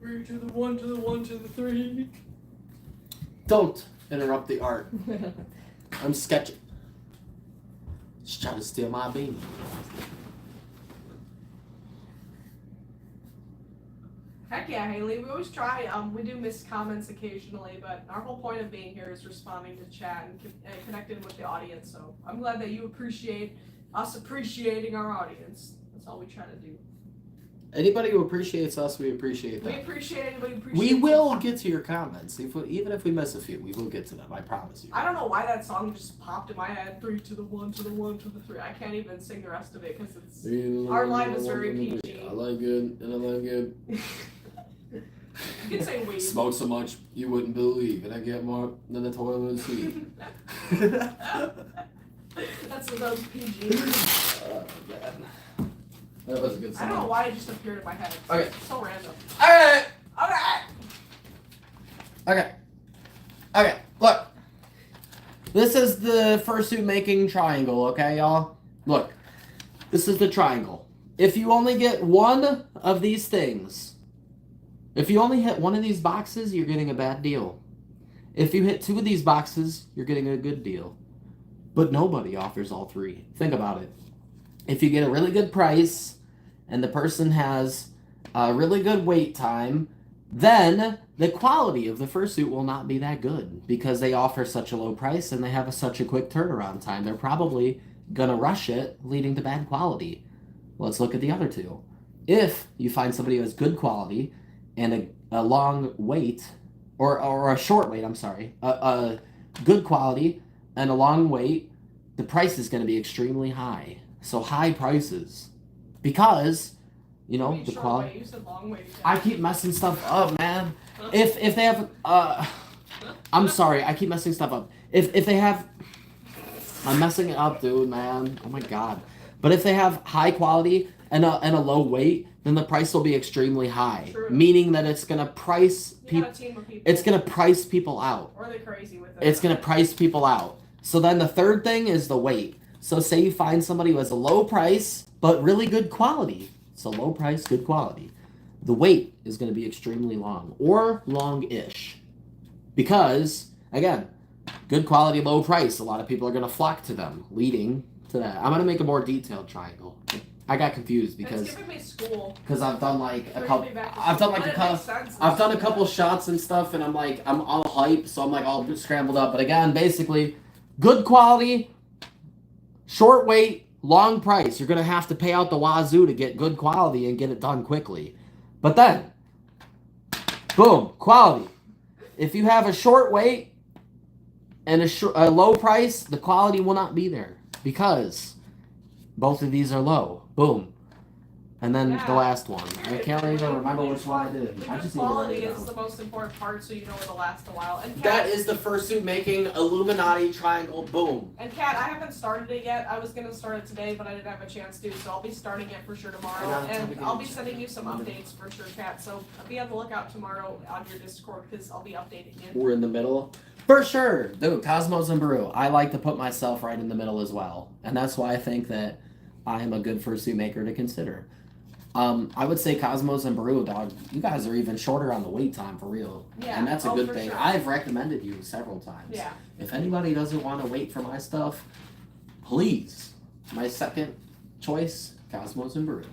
Three to the one to the one to the three. Don't interrupt the art. I'm sketching. Just trying to steal my beanie. Heck yeah, Haley. We always try. We do miss comments occasionally, but our whole point of being here is responding to chat and connecting with the audience. So I'm glad that you appreciate us appreciating our audience. That's all we try to do. Anybody who appreciates us, we appreciate them. We appreciate anybody who appreciates We will get to your comments. Even if we miss a few, we will get to them. I promise you. I don't know why that song just popped in my head. 3 to the 1 to the 1 to the 3. I can't even sing the rest of it because it's our live is very PG. I like it and I like it. You can say weed. Smoke so much you wouldn't believe, and I get more than the toilet seat. That's what those PG. Oh man. That was a good song. I don't know why it just appeared in my head. Okay. It's so random. Alright! Okay. Okay. Look. This is the fursuit making triangle, okay, y'all? Look. This is the triangle. If you only get one of these things, if you only hit one of these boxes, you're getting a bad deal. If you hit two of these boxes, you're getting a good deal. But nobody offers all three. Think about it. If you get a really good price and the person has a really good wait time, then the quality of the fursuit will not be that good because they offer such a low price and they have such a quick turnaround time. They're probably gonna rush it, leading to bad quality. Let's look at the other two. If you find somebody who has good quality and a long wait, or a short wait, I'm sorry, a good quality and a long wait, the price is going to be extremely high. So high prices. Because, you know, the quality. You said long wait. I keep messing stuff up, man. If they have I'm sorry, I keep messing stuff up. If they have, I'm messing it up, dude, man. Oh my god. But if they have high quality and a low weight, then the price will be extremely high. True. Meaning that it's gonna price people. It's gonna price people out. Or are they crazy with it? It's gonna price people out. So then the third thing is the weight. So say you find somebody who has a low price but really good quality. So low price, good quality. The wait is going to be extremely long or long-ish. Because, again, good quality, low price. A lot of people are going to flock to them, leading to that. I'm going to make a more detailed triangle. I got confused because I've done like a couple. I've done a couple shots and stuff, and I'm all hype, so I'm like all scrambled up. But again, basically, good quality, short wait, long price. You're gonna have to pay out the wazoo to get good quality and get it done quickly. But then, boom, quality. If you have a short wait and a low price, the quality will not be there because both of these are low. Boom. And then the last one. I can't even remember which one I did. I just need to write it down. Quality is the most important part, so you know it'll last a while. And Kat, that is the Fursuit making Illuminati triangle. Boom. And Kat, I haven't started it yet. I was gonna start it today, but I didn't have a chance to, so I'll be starting it for sure tomorrow. And I'll be sending you some updates for sure, Kat. So be on the lookout tomorrow on your Discord because I'll be updating you. We're in the middle. For sure. Dude, Cosmos and Baru. I like to put myself right in the middle as well. And that's why I think that I am a good Fursuit maker to consider. I would say Cosmos and Baru, dog, you guys are even shorter on the wait time for real. Yeah. And that's a good thing. Sure. I've recommended you several times. Yeah. If anybody doesn't want to wait for my stuff, please. My second choice, Cosmos and Baru.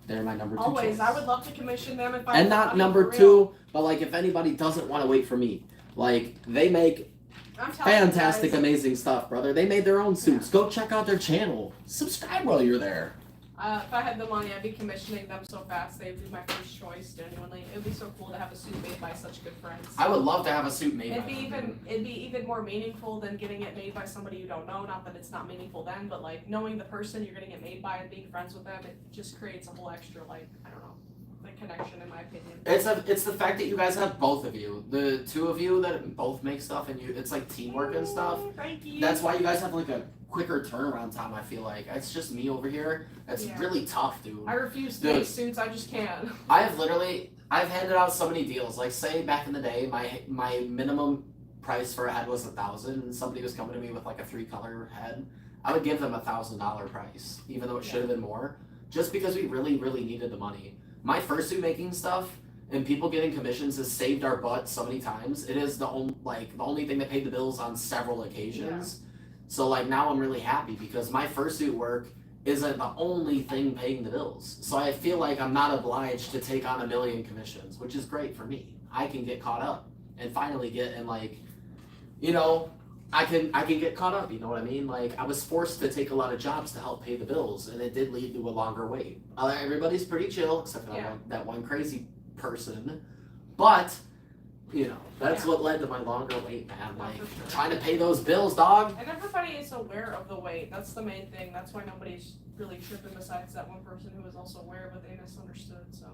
They're my number 2 Always. choice. I would love to commission them if I and not number 2, but like if anybody doesn't want to wait for me, like they make fantastic, amazing stuff, brother. They made their own suits. Yeah. Go check out their channel. Subscribe while you're there. If I had the money, I'd be commissioning them so fast. They'd be my first choice, genuinely. It'd be so cool to have a suit made by such good friends. I would love to have a suit made it'd be even more meaningful than getting it made by somebody you don't know. Not that it's not meaningful then, but like knowing the person you're getting it made by and being friends with them, it just creates a whole extra, like, I don't know, like connection in my opinion. It's the fact that you guys have both of you. The two of you that both make stuff and it's like teamwork and stuff. Thank you. That's why you guys have like a quicker turnaround time, I feel like. It's just me over here. That's really tough, dude. I refuse to make suits, I just can't. I've handed out so many deals. Like, say, back in the day, my minimum price for a head was $1,000, and somebody was coming to me with like a 3-color head. I would give them $1,000 price, even though it should have been more, just because we really, really needed the money. My fursuit making stuff and people getting commissions has saved our butt so many times. It is the only thing that paid the bills on several occasions. Yeah. So like now I'm really happy because my fursuit work isn't the only thing paying the bills. So I feel like I'm not obliged to take on 1 million commissions, which is great for me. I can get caught up and finally get in like, you know, I can get caught up, you know what I mean? Like I was forced to take a lot of jobs to help pay the bills and it did lead to a longer wait. Everybody's pretty chill except for that one crazy person. But you know, that's what led to my longer wait, man. Like, trying to pay those bills, dog. And everybody is aware of the wait. That's the main thing. That's why nobody's really tripping besides that one person who was also aware, but they misunderstood. So,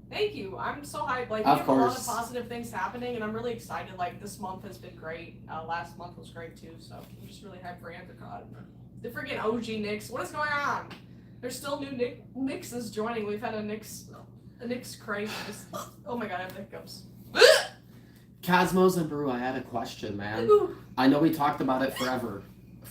thank you. I'm so hyped. Like, we have a lot of positive things happening, and I'm really excited. Like, this month has been great. Last month was great, too. So, I'm just really hyped for Anthrocon. The freaking OG Nyx. What is going on? There's still new Nyxes joining. We've had a Nyx crate. Oh my god, I have the hiccups. Cosmos and Brew, I had a question, man. Ooh. I know we talked about it forever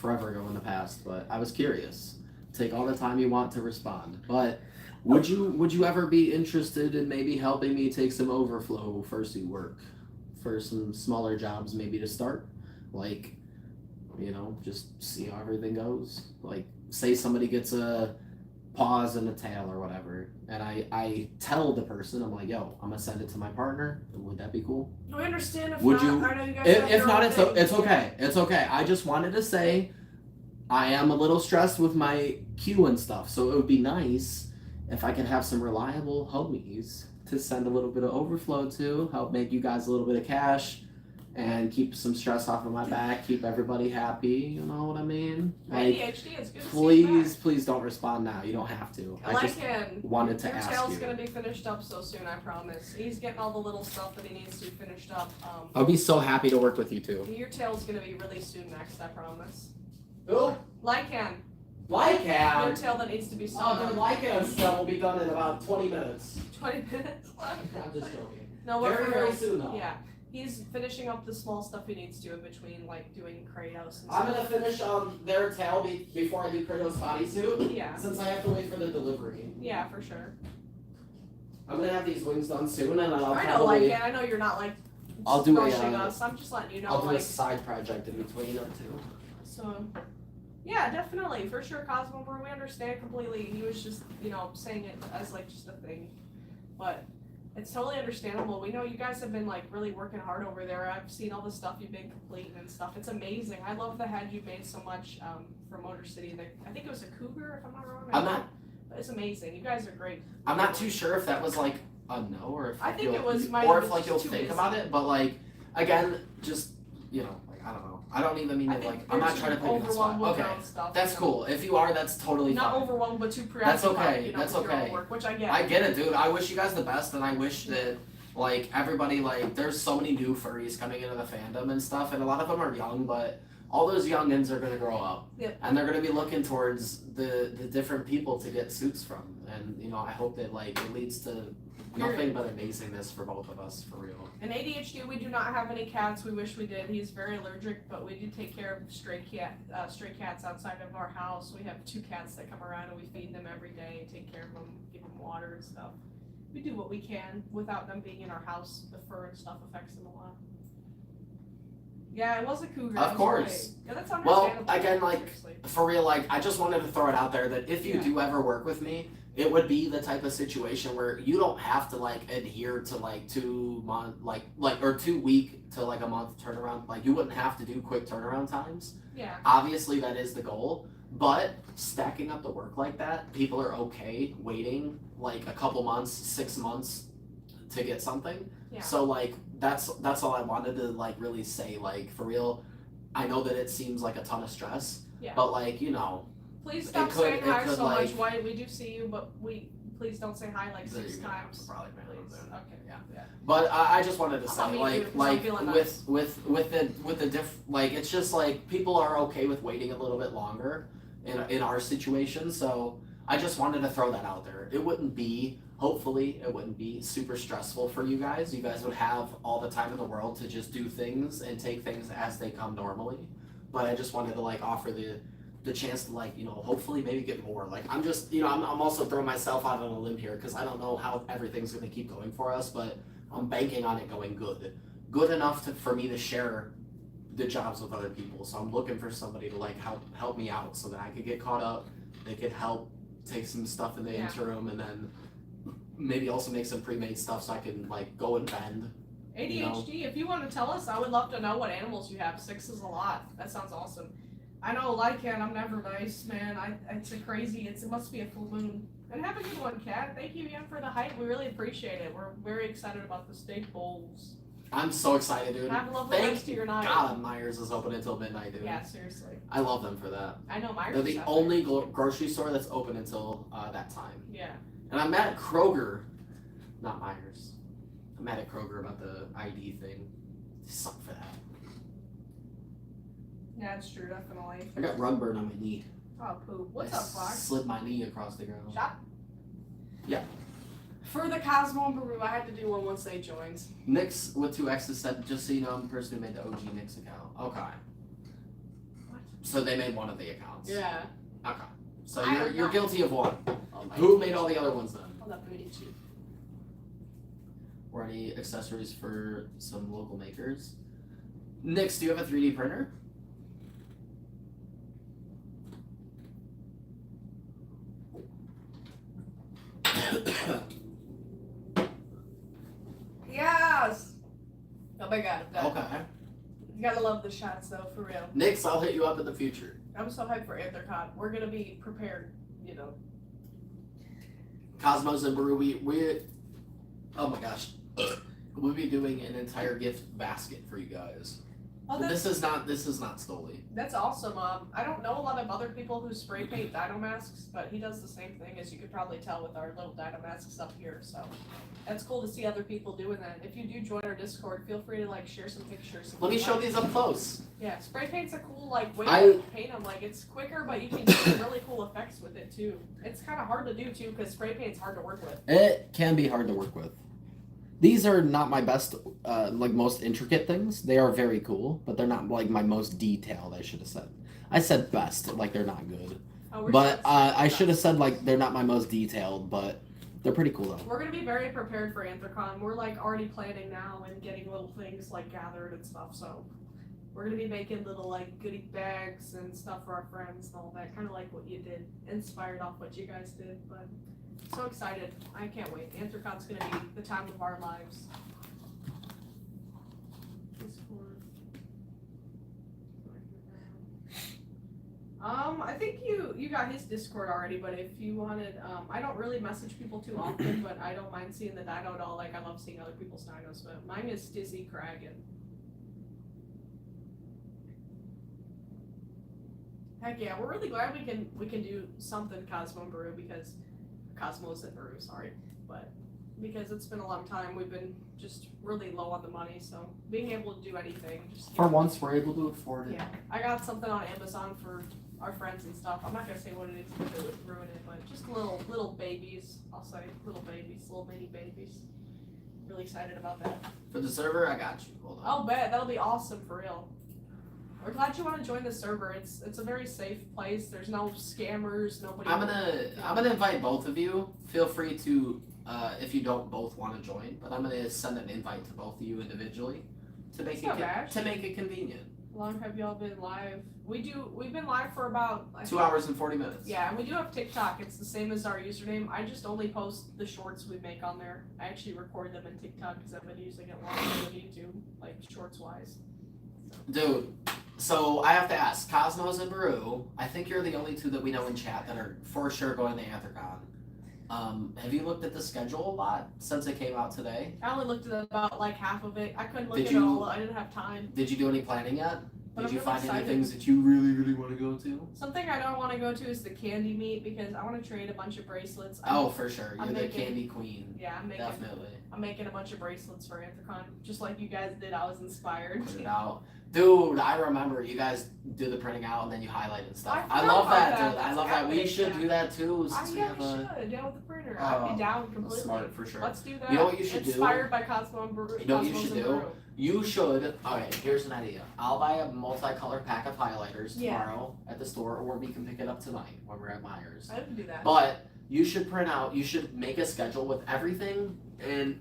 ago in the past, but I was curious. Take all the time you want to respond. But would you ever be interested in maybe helping me take some overflow fursuit work for some smaller jobs maybe to start? Like, you know, just see how everything goes. Like, say somebody gets a paws and a tail or whatever, and I tell the person, I'm like, yo, I'm gonna send it to my partner. Would that be cool? I understand. If would not, you? I know you guys if not, it's okay. It's okay. I just wanted to say, I am a little stressed with my queue and stuff, so it would be nice if I could have some reliable homies to send a little bit of overflow to, help make you guys a little bit of cash, and keep some stress off of my back, keep everybody happy, you know what I mean? Like, ADHD is good to see you back. please don't respond now. You don't have to. I just wanted to ask you. Your tail's gonna be finished up so soon, I promise. He's getting all the little stuff that he needs to finished up. I'll be so happy to work with you too. Your tail's gonna be really soon next, I promise. Who? Lycan. Lycan? Your tail that needs to be sewn. Oh, the Lycan stuff will be done in about 20 minutes. 20 minutes left. I'm just joking. No, but Very, very soon though. Yeah. He's finishing up the small stuff he needs to in between, like doing Kratos and I'm stuff. gonna finish their tail before I do Kratos' bodysuit. Yeah. Since I have to wait for the delivery. Yeah, for sure. I'm gonna have these wings done soon, and I'll I know, probably. like, I know you're not like I'll do rushing us. I'm just letting you know. I'll do like, a side project in between or two. So, yeah, definitely, for sure, Cosmo Brew, we understand completely. He was just, saying it as like just a thing, but it's totally understandable. We know you guys have been like really working hard over there. I've seen all the stuff you've been completing and stuff. It's amazing. I love the head you made so much for Motor City. I think it was a cougar, if I'm not wrong. I'm not. But it's amazing. You guys are great. I'm not too sure if that was like a no or if I think it was. or if like you'll too think busy. about it. But like again, just like I don't know. I don't even mean I to think like. I'm not trying to put you in the spot. overwhelmed with Okay, your own stuff. that's cool. If you are, that's totally Not fine. overwhelmed, but too That's preoccupied. okay. That's with your own okay. work, which I get. I get it, dude. I wish you guys the best, and I wish that like everybody like there's so many new furries coming into the fandom and stuff, and a lot of them are young, but all those youngins are gonna grow up, Yep. and they're gonna be looking towards the different people to get suits from, and I hope that like it leads to nothing but amazingness for both of us, for real. In ADHD, we do not have any cats. We wish we did. He's very allergic, but we do take care of stray cats outside of our house. We have 2 cats that come around, and we feed them every day, take care of them, give them water and stuff. We do what we can without them being in our house. The fur and stuff affects them a lot. Yeah, it was a cougar. Of that's course. right. Yeah, that's Well, understandable. again, like, seriously. For real, like, I just wanted to throw it out there that if you Yeah. do ever work with me, it would be the type of situation where you don't have to like adhere to like 2 month or 2 week to like a month turnaround. Like you wouldn't have to do quick turnaround times. Yeah. Obviously that is the goal, but stacking up the work like that, people are okay waiting like a couple months, 6 months to get something. Yeah. So like that's all I wanted to like really say, like for real. I know that it seems like a ton of stress, Yeah. but like Please stop it could- saying it hi could, so much. like- Why we do see you, but please don't say hi like There 6 you go. times. Probably Please. better. Okay. Yeah. But I just wanted to I'll say, meet you, like, 'cause I'm like feeling with the like, it's just like people are okay with waiting a little bit longer in our situation. So I just wanted to throw that out there. Hopefully, it wouldn't be super stressful for you guys. You guys would have all the time in the world to just do things and take things as they come normally. But I just wanted to like offer the chance to like hopefully maybe get more. Like I'm just I'm also throwing myself out on a limb here because I don't know how everything's gonna keep going for us, but I'm banking on it going good enough for me to share the jobs with other people. So I'm looking for somebody to like help me out so that I could get caught up. They could help take some stuff in the interim, and then maybe also make some pre-made stuff so I can like go and vend. ADHD, if you want to tell us, I would love to know what animals you have. 6 is a lot. That sounds awesome. I know, Lycan, I'm never nice, man. It's a crazy, it must be a full moon. And have a good one, Kat. Thank you again for the hype. We really appreciate it. We're very excited about the steak bowls. I'm so excited, dude. Have a lovely rest of your night. God, Myers is open until midnight, dude. Yeah, seriously. I love them for that. I know Myers They're is the out there. only grocery store that's open until that time. Yeah. And I'm mad at Kroger, not Myers. I'm mad at Kroger about the ID thing. They suck for that. Yeah, it's true, definitely. I got rug burn on my knee. Oh, poop. What's up, Fox? Slid my knee across the ground. Shop? Yeah. For the Cosmo and Baru, I had to do one once they joined. Nix with 2 X's said, just so you know, I'm the person who made the OG Nix account. Okay. What? So they made one of the accounts. Yeah. Okay. So I don't you're know. guilty of one. Oh my Who made all the other ones then? Hold up, booty cheek. Or any accessories for some local makers? Nix, do you have a 3D printer? Yes! Oh my god, I'm done. Okay. You gotta love the shots though, for real. Nix, I'll hit you up in the future. I'm so hyped for Anthrocon. We're gonna be prepared, Cosmos and Brew, we oh my gosh. we'll be doing an entire gift basket for you guys. Oh, This is not Stoli. That's awesome. I don't know a lot of other people who spray paint dino masks, but he does the same thing, as you could probably tell with our little dino masks up here. So that's cool to see other people doing that. If you do join our Discord, feel free to like share some pictures. Let me show these up close. Yeah, spray paint's a cool like way to paint them. Like it's quicker, but you can get some really cool effects with it too. It's kind of hard to do too because spray paint's hard to work with. It can be hard to work with. These are not my best, like most intricate things. They are very cool, but they're not like my most detailed. I should have said. I said best, like they're not good. Oh, But I should have said like they're not my most detailed, but they're pretty cool though. We're gonna be very prepared for Anthrocon. We're like already planning now and getting little things like gathered and stuff. So we're gonna be making little like goodie bags and stuff for our friends and all that. Kind of like what you did, inspired off what you guys did. But so excited! I can't wait. Anthrocon's gonna be the time of our lives. I think you got his Discord already, but if you wanted, I don't really message people too often, but I don't mind seeing the dino doll. Like I love seeing other people's dinos, but mine is Stizzy Kragan. Heck yeah, we're really glad we can do something Cosmo and Baru because Cosmos and Baru, sorry, but because it's been a long time, we've been just really low on the money, so being able to do anything, just For once, we're able to afford it. yeah. I got something on Amazon for our friends and stuff. I'm not gonna say what it is because it would ruin it, but just little babies. I'll say little babies, little mini babies. Really excited about that. For the server, I got you. Hold on. I'll bet that'll be awesome for real. We're glad you want to join the server. It's a very safe place. There's no scammers. Nobody. I'm gonna invite both of you. Feel free to, if you don't both want to join, but I'm gonna send an invite to both of you individually to make it convenient. How long have y'all been live? We've been live for about 2 hours and 40 minutes. Yeah, and we do have TikTok. It's the same as our username. I just only post the shorts we make on there. I actually record them in TikTok because I've been using it longer than YouTube, like shorts wise. Dude, so I have to ask, Cosmos and Baru, I think you're the only two that we know in chat that are for sure going to Anthrocon. Have you looked at the schedule a lot since it came out today? I only looked at about like half of it. I couldn't look Did at you- it all. I didn't have time. Did you do any planning yet? But Did I'm you really find any excited. things that you really, really want to go to? Something I don't want to go to is the candy meet because I want to trade a bunch of bracelets. Oh, for sure. You're I'm the making- candy queen. Yeah, Definitely. I'm making a bunch of bracelets for Anthrocon, just like you guys did. I was inspired. Put it out. Dude, I remember you guys do the printing out and then you highlight and stuff. I I love forgot that, about that. dude. I That's love that. We epic, should yeah. do that too. Since we Yeah, have we a should. Down with the printer. I'd be down completely. smart for sure. Let's do that. You know what you should do? Inspired by Cosmo and Baru. You know what you Cosmos should and do? Baru. You should. Alright, here's an idea. I'll buy a multicolored pack of highlighters Yeah. tomorrow at the store, or we can pick it up tonight when we're at Myers. I would do that. But you should print out, you should make a schedule with everything and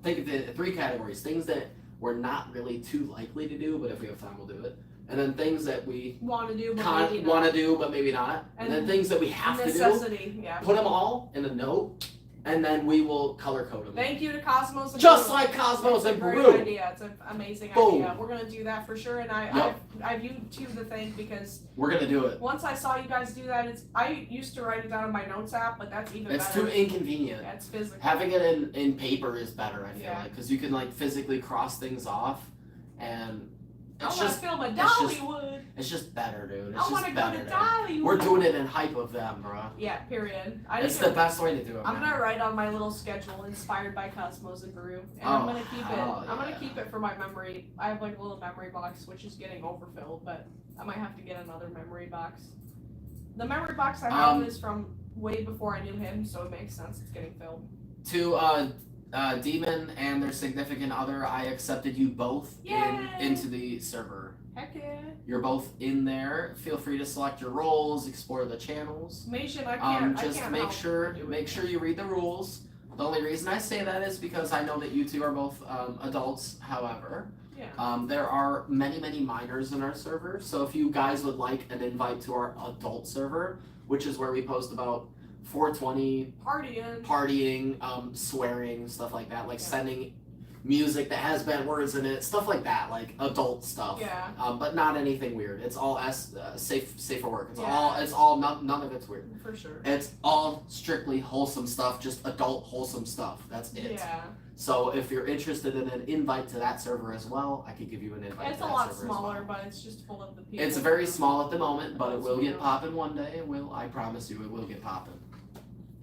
think of the 3 categories. Things that we're not really too likely to do, but if we have time, we'll do it. And then things that we Want to do, but maybe not. want to do, but maybe not. And then things that we have to do. Necessity. Yeah. Put them all in a note, and then we will color code them. Thank you to Cosmos and Just Baru. like Cosmos It's and a great Baru. idea. It's an amazing Boom. idea. We're gonna do that for sure. And Yep. I've you two to thank because We're gonna do it. once I saw you guys do that, I used to write it down in my notes app, but that's even It's better. too inconvenient. Yeah, it's physical. Having it in paper is better, I feel Yeah. like, because you can like physically cross things off, and I it's want to just film a it's just- Dollywood. it's just better, dude. It's I want just to go better. to dude. Dollywood. We're doing it in hype of them, bro. Yeah, period. I It's need to- the best way to do it. I'm man. gonna write on my little schedule inspired by Cosmos and Baru, and Oh, I'm gonna keep it. hell I'm gonna yeah. keep it for my memory. I have like a little memory box which is getting overfilled, but I might have to get another memory box. The memory box I have is from way before I knew him, so it makes sense it's getting filled. To Demon and their significant other, I accepted you both Yay! into the server. Heck yeah. You're both in there. Feel free to select your roles, explore the channels. Mation, I can't. Just I can't make help sure do it. you read the rules. The only reason I say that is because I know that you two are both adults. However, Yeah. there are many minors in our server. So if you guys would like an invite to our adult server, which is where we post about 420 Partying. partying, swearing, stuff like that, like Yeah. sending music that has bad words in it, stuff like that, like adult stuff. Yeah. But not anything weird. It's all safe for work. Yeah. It's all none of it's weird. For sure. It's all strictly wholesome stuff, just adult wholesome stuff. That's it. Yeah. So if you're interested in an invite to that server as well, I could give you an invite. It's to a that lot server smaller, as well. but it's just full of the people. It's very small at the moment, but it will get Yeah. popping one day. It will. I promise you, it will get popping.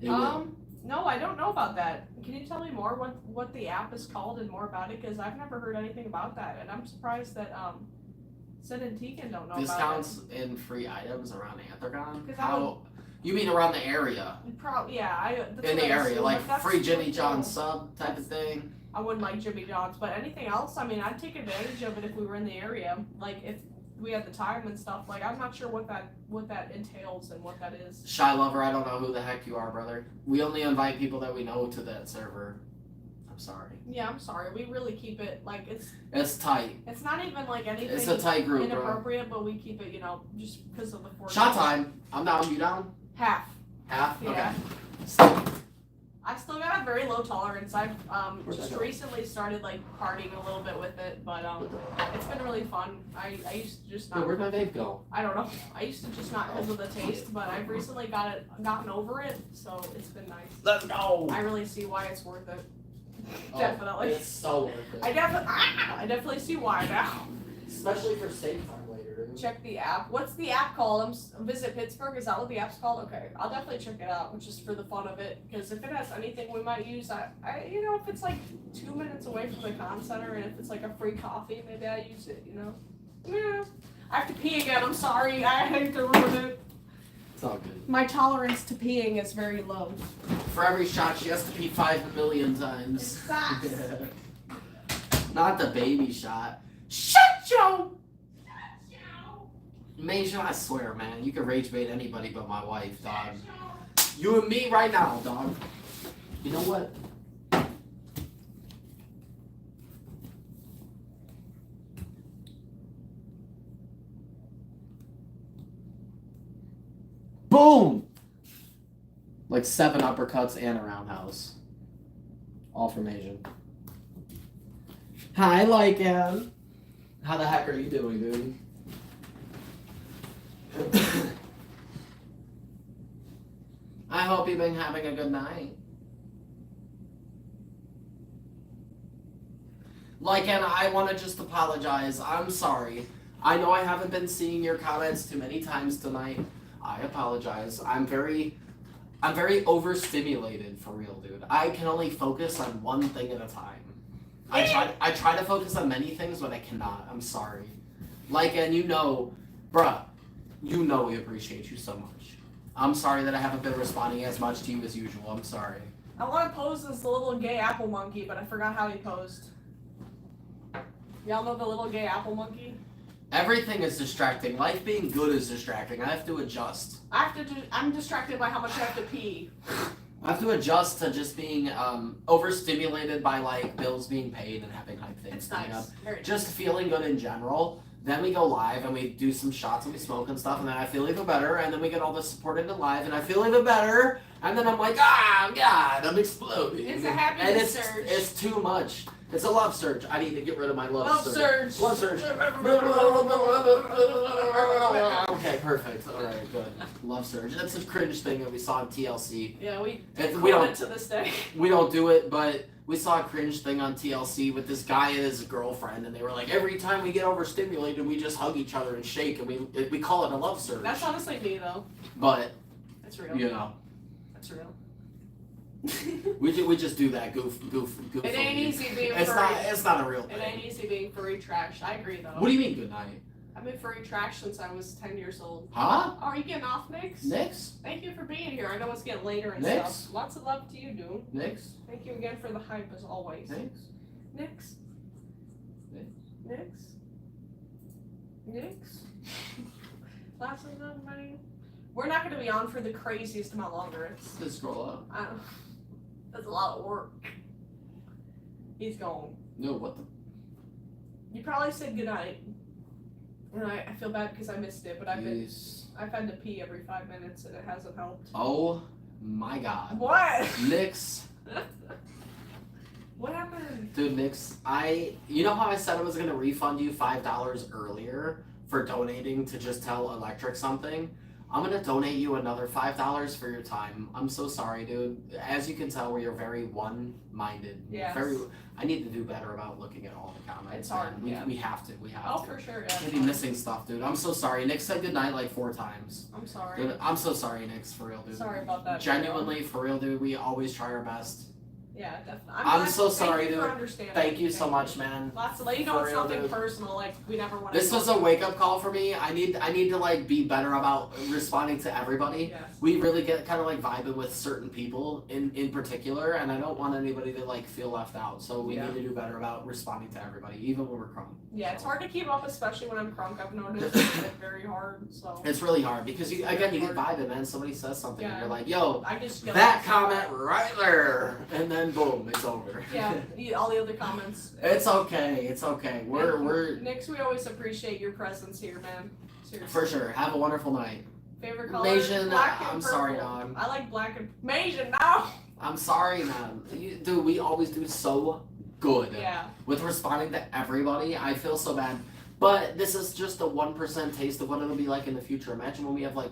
It will. No, I don't know about that. Can you tell me more what the app is called and more about it? Because I've never heard anything about that, and I'm surprised that Sid and Tegan don't know Discounts in free items around Anthrocon? 'Cause How? You mean around the area? about it. That's In what the I area, assume, like but that's free Jimmy cool. John sub type of thing. I wouldn't like Jimmy John's, but anything else, I mean, I'd take advantage of it if we were in the area. Like if we had the time and stuff. Like I'm not sure what that entails and what that is. Shy Lover, I don't know who the heck you are, brother. We only invite people that we know to that server. I'm sorry. Yeah, I'm sorry. We really keep it like It's tight. it's not even like anything It's a tight group, bro. inappropriate, but we keep it, just because of the force. Shot time. I'm down. You down? Half. Half? Yeah. Okay. So, I still got a very low tolerance. I've Where'd just that go? recently started like partying a little bit with it, but it's been really fun. I used to just yo, not. where'd my vape go? I don't know. I used to just not because of the taste, but I've recently gotten over it, so it's been nice. Let's go. I really see why it's worth it. Oh, Definitely. It's so worth it. I definitely see why now. Especially for steak time later, dude. Check the app. What's the app called? Visit Pittsburgh. Is that what the app's called? Okay, I'll definitely check it out, just for the fun of it. Because if it has anything we might use, if it's like 2 minutes away from the con center, and if it's like a free coffee, maybe I use it. Yeah. I have to pee again. I'm sorry. I hate to ruin it. It's all good. My tolerance to peeing is very low. For every shot, she has to pee 5 million times. It sucks. Not the baby shot. Shut Joe. Major, I swear, man, you can rage bait anybody but my wife, dog. You and me right now, dog. You know what? Boom! Like 7 uppercuts and a roundhouse. All from Asian. Hi, Lycan. How the heck are you doing, dude? I hope you've been having a good night. Lycan, I want to just apologize. I'm sorry. I know I haven't been seeing your comments too many times tonight. I apologize. I'm very overstimulated, for real, dude. I can only focus on one thing at a time. I try to focus on many things, but I cannot. I'm sorry. Lycan, bruh, we appreciate you so much. I'm sorry that I haven't been responding as much to you as usual. I'm sorry. I want to pose as the little gay apple monkey, but I forgot how he posed. Y'all know the little gay apple monkey? Everything is distracting. Life being good is distracting. I have to adjust. I'm distracted by how much I have to pee. I have to adjust to just being overstimulated by like bills being paid and having hype things It's coming nice. up. Very nice. Just feeling good in general. Then we go live and we do some shots and we smoke and stuff, and then I feel even better, and then we get all the support into live and I feel even better, and then I'm like, God, I'm exploding. It's a happiness and surge. It's too much. It's a love surge. I need to get rid of my love surge. surge. Love surge. Okay, perfect. Alright, good. Love surge. That's a cringe thing that we saw on TLC. Yeah, we We quote don't it to this day. we don't do it, but we saw a cringe thing on TLC with this guy and his girlfriend, and they were like, every time we get overstimulated, we just hug each other and shake, and we call it a love surge. That's honestly me though. But That's real. That's real. we just do that goof. It ain't easy being It's furry. it's not a real It ain't thing. easy being furry trash. I agree though. What do you mean good night? I've been furry trash since I was 10 years old. Huh? Oh, are you getting off, Nix? Nix? Thank you for being here. I know it's getting later and Nix? stuff. Lots of love to you, dude. Nix? Thank you again for the hype as always. Nix? Nix. Nix? Nix. Nix. Lots of love, buddy. We're not going to be on for the craziest amount longer. Just scroll up. That's a lot of work. He's gone. No, what the? You probably said goodnight. And I feel bad because I missed it, but I've had to pee every 5 minutes and it hasn't helped. Oh my god. What? Nix. What happened? Dude, Nix, you know how I said I was gonna refund you $5 earlier for donating to Just Tell Electric something? I'm gonna donate you another $5 for your time. I'm so sorry, dude. As you can tell, we are very one-minded. Yes. I need to do better about looking at all the comments. It's hard, man. yeah. We have to. We have Oh, to. for sure, I yeah. can't be missing stuff, dude. I'm so sorry. Nick said goodnight like 4 times. I'm sorry. Dude, I'm so sorry, Nix, for real, dude. Sorry about that. Genuinely, for real, dude. We always try our best. Yeah, definitely. I'm glad- so sorry, thank you dude. for understanding. Thank you so much, man. Lots of, you know, For it's real, nothing dude. personal. Like we never want to. This was a wake-up call for me. I need to like be better about responding to everybody. Yes. We really get kind of like vibing with certain people in particular, and I don't want anybody to like feel left out. So we Yeah. need to do better about responding to everybody, even when we're crunk. Yeah, it's So. hard to keep up, especially when I'm crunk. I've noticed it's been very hard. So It's really hard because you get vibing, man. Somebody says something, and Yeah. you're like, "Yo, I just get that lost. comment right there," and then boom, it's over. Yeah, all the other comments. It's okay. It's okay. We're Nix, we always appreciate your presence here, man. Seriously. for sure. Have a wonderful night. Favorite color? Mason, Black and I'm purple. sorry, dog. I like black and Mason. No. I'm sorry, man. Dude, we always do so good Yeah. with responding to everybody. I feel so bad. But this is just a 1% taste of what it'll be like in the future. Imagine when we have like,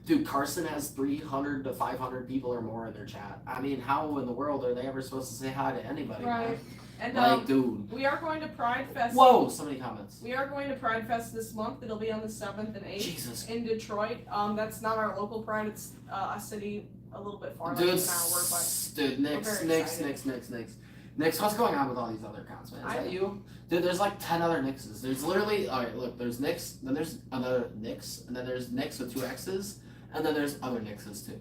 dude, Carson has 300 to 500 people or more in their chat. I mean, how in the world are they ever supposed to say hi to anybody? Right. Man? And Like, dude. we are going to Pride Fest. Whoa, so many comments. We are going to Pride Fest this month. It'll be on the 7th and 8th Jesus. in Detroit. That's not our local Pride. It's a city a little bit far, like Dude, an hour, but dude, Nix, very Nix, excited. Nix, Nix, Nix. Nix, what's going on with all these other accounts, man? Is that you? Dude, there's like 10 other Nixes. There's literally, alright, look, there's Nix, then there's another Nix, and then there's Nix with 2 X's, and then there's other Nixes too.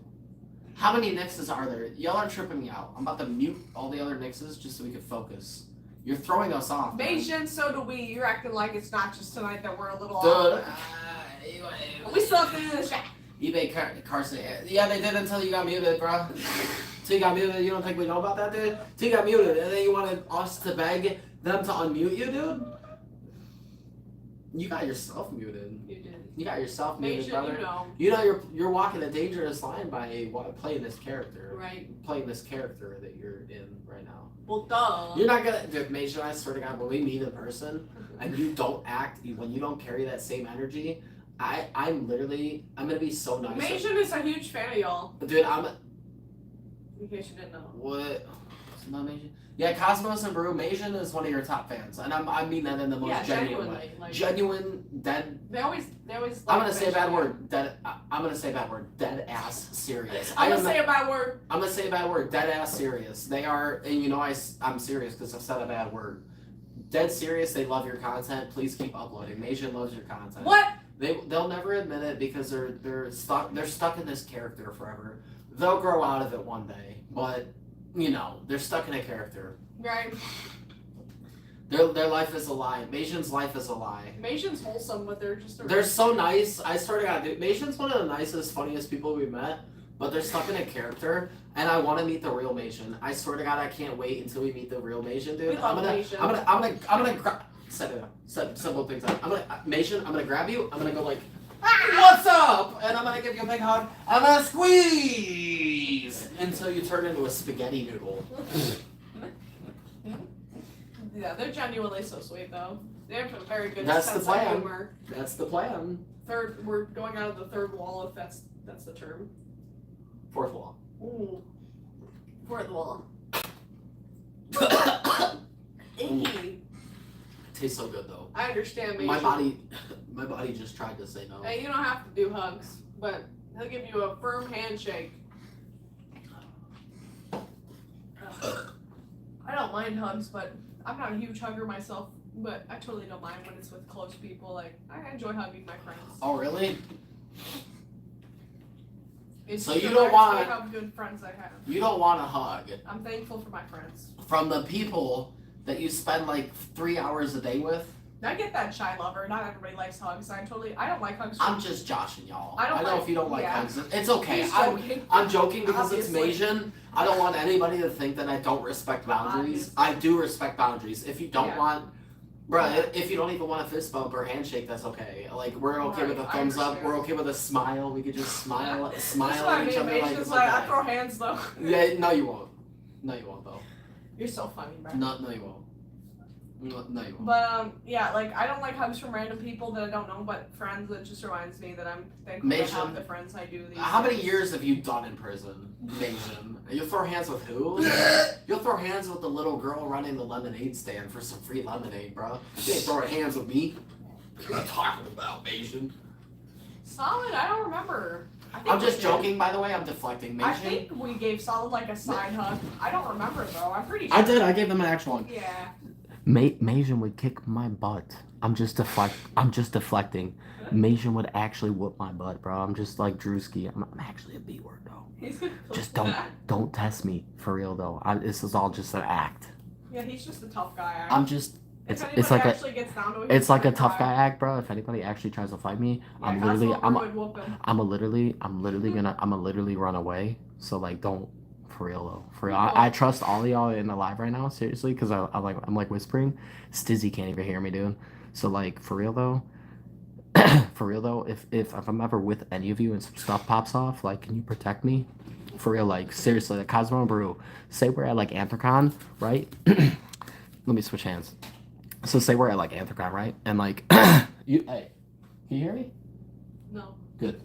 How many Nixes are there? Y'all are tripping me out. I'm about to mute all the other Nixes just so we can focus. You're throwing us off. man. Beijing, so do we. You're acting like it's not just tonight that we're a little Dude, off. We still have to do this. eBay Carson. Yeah, they did until you got muted, bro. Till you got muted, you don't think we know about that, dude? Till you got muted, and then you wanted us to beg them to unmute you, dude? You got yourself muted. You did. You got yourself muted, Beijing, brother. you know. You know you're walking a dangerous line by playing this character. Right. Playing this character that you're in right now. Well, duh. You're not gonna, dude, Major, I swear to God, when we meet in person and you don't act, when you don't carry that same energy, I'm gonna be so nice. Mason is a huge fan of y'all. Dude, In case you didn't know. what? It's not Major? Yeah, Cosmos and Brew, Major is one of your top fans, and I mean that in the most Yeah, genuine way. genuinely. Like, Genuine, dead. They always. I'm like gonna say a bad Mason. word. I'm gonna say a bad word. Dead ass serious. I'm I gonna am say a bad word. I'm gonna say a bad word. Dead ass serious. They are, and you know I'm serious because I've said a bad word. Dead serious. They love your content. Please keep uploading. Major loves your content. What? They'll never admit it because they're stuck in this character forever. They'll grow out of it one day, but you know they're stuck in a character. Right. Their life is a lie. Mason's life is a lie. Mason's wholesome, but they're just. They're so nice. I swear to God, dude, Mason's one of the nicest, funniest people we met. But they're stuck in a character, and I want to meet the real Mason. I swear to God, I can't wait until we meet the real Mason, dude. We love Mason. I'm gonna set simple things up. Mason, I'm gonna grab you. I'm gonna go like, what's up? And I'm gonna give you a big hug. I'm gonna squeeze until you turn into a spaghetti noodle. Yeah, they're genuinely so sweet though. They have a very good That's the sense plan. of humor. That's the plan. We're going out of the third wall if that's the term. Fourth wall. Ooh. Fourth wall. Icky. Tastes so good though. I understand, Mason. My body just tried to say no. Hey, you don't have to do hugs, but he'll give you a firm handshake. I don't mind hugs, but I'm not a huge hugger myself. But I totally don't mind when it's with close people. Like I enjoy hugging my friends. Oh really? It's So just you a don't nice want- way how good friends I have. You don't want a hug I'm thankful for my friends. from the people that you spend like 3 hours a day with. I get that shy lover. Not everybody likes hugs. I don't like hugs. I'm just joshing y'all. I don't know like- if you don't like yeah. hugs. It's okay. He's I'm joking. I'm joking because Obviously. it's Majin. I don't want anybody to think that I don't respect boundaries. Obviously. I do respect boundaries. If you don't Yeah. want, bruh, if you don't even want a fist bump or handshake, that's okay. Like we're okay Right, with a I thumbs up. understand. We're okay with a smile. We could just smile That's at what I each mean. other like Mason's it's like, I okay. throw hands though. Yeah, no, you won't. No, you won't though. You're so funny, bro. No, you won't. No, you won't. But yeah, like I don't like hugs from random people that I don't know, but friends. That just reminds me that I'm thankful to Mason, have the friends I do. These How many days. years have you done in prison, Mason? You'll throw hands with who? You'll throw hands with the little girl running the lemonade stand for some free lemonade, bro. You ain't throwing hands with me. What are you talking about, Mason? Solid. I don't remember. I think I'm just we did. joking, by the way. I'm deflecting, Mason. I think we gave Solid like a side hug. I don't remember though. I'm pretty sure. I did. I gave them an actual one. Yeah. Mason would kick my butt. I'm just deflecting. Mason would actually whoop my butt, bro. I'm just like Drewski. I'm actually a B word though. He's gonna Just clip that. don't test me for real though. This is all just an act. Yeah, he's just a tough guy. I'm just. If It's like actually gets down to it, it's he's like a gonna tough cry. guy act, bro. If anybody actually tries to fight me, Yeah, I'm Cosmo literally would whoop him. I'm literally run away. So like, don't, for real though. For real, I trust all of y'all in the live right now, seriously, because I'm like whispering. Stizzy can't even hear me, dude. So like, for real though, if I'm ever with any of you and some stuff pops off, like, can you protect me? For real, like seriously, like Cosmo and Brew, say we're at like Anthrocon, right? Let me switch hands. So say we're at like Anthrocon, right? And like, hey, can you hear me? No. Good.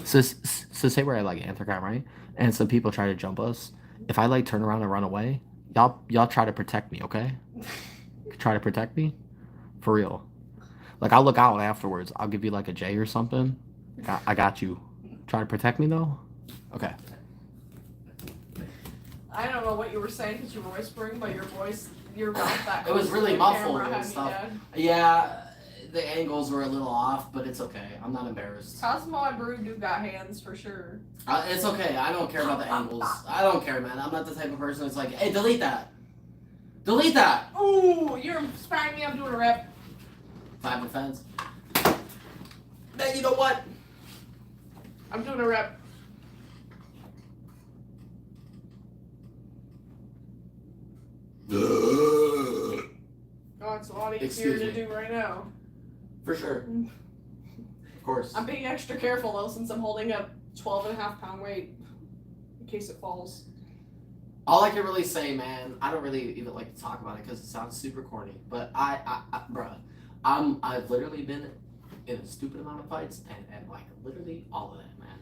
So say we're at like Anthrocon, right? And some people try to jump us. If I like turn around and run away, y'all try to protect me, okay? Try to protect me, for real. Like I'll look out afterwards. I'll give you like a J or something. I got you. Try to protect me though. Okay. I don't know what you were saying because you were whispering, but your voice, your mouth, that It was close to really the muffled camera and had me stuff. dead. Yeah, the angles were a little off, but it's okay. I'm not embarrassed. Cosmo and Brew do got hands for sure. It's okay. I don't care about the angles. I don't care, man. I'm not the type of person that's like, hey, delete that. Delete that. Ooh, you're inspiring me. I'm doing a rep. 5 defense. Man, you know what? I'm doing a rep. Oh, it's a lot easier Excuse to me. do right now. For sure. Of course. I'm being extra careful though since I'm holding a 12.5-pound weight in case it falls. All I can really say, man, I don't really even like to talk about it because it sounds super corny. But bruh, I've literally been in a stupid amount of fights and like literally all of that, man.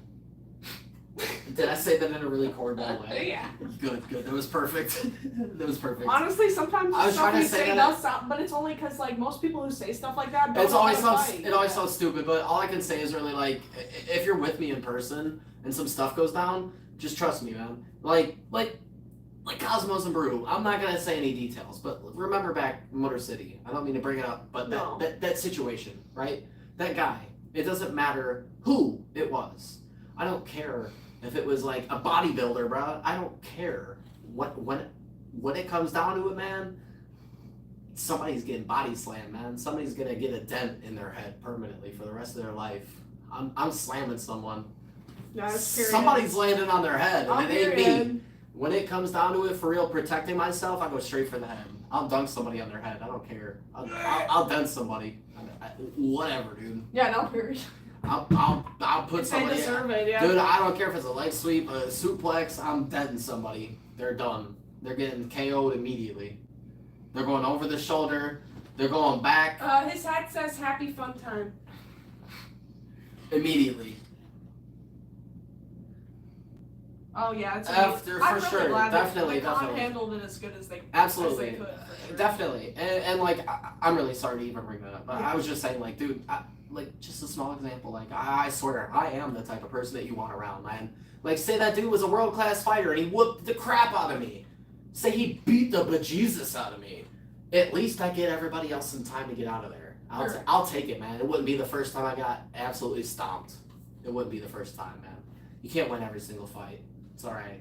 Did I say that in a really cordial way? Yeah. Good. That was perfect. That was perfect. Honestly, sometimes I the was stuff trying you to say say that- does sound, but it's only because like most people who say stuff like that don't It know always how to sounds fight. stupid, but all I can say is really like if you're with me in person and some stuff goes down, just trust me, man. Like Cosmos and Brew. I'm not gonna say any details, but remember back Motor City. I don't mean to bring it up, but No. that situation, right? That guy. It doesn't matter who it was. I don't care if it was like a bodybuilder, bro. I don't care. When it comes down to it, man, somebody's getting body slammed, man. Somebody's gonna get a dent in their head permanently for the rest of their life. I'm slamming someone. Yeah, that's period. Somebody's landing on their head, and it ain't me. Period. When it comes down to it, for real, protecting myself, I go straight for the head. I'll dunk somebody on their head. I don't care. I'll dent somebody. Whatever, dude. Yeah, no, period. I'll put If they somebody. deserve it, yeah. Dude, I don't care if it's a leg sweep, a suplex. I'm denting somebody. They're done. They're getting KO'd immediately. They're going over the shoulder. They're going back His hat says happy fun time. immediately. Oh yeah, it's After, I'm for really sure, glad that definitely, the con definitely. handled it as good as they Absolutely. as they could. For sure. Definitely. And like, I'm really sorry to even bring that up. But Yeah. I was just saying, like, dude, like, just a small example. Like, I swear, I am the type of person that you want around, man. Like, say that dude was a world-class fighter and he whooped the crap out of me. Say he beat the bejesus out of me. At least I get everybody else some time to get out of there. Sure. I'll take it, man. It wouldn't be the first time I got absolutely stomped. It wouldn't be the first time, man. You can't win every single fight. It's alright.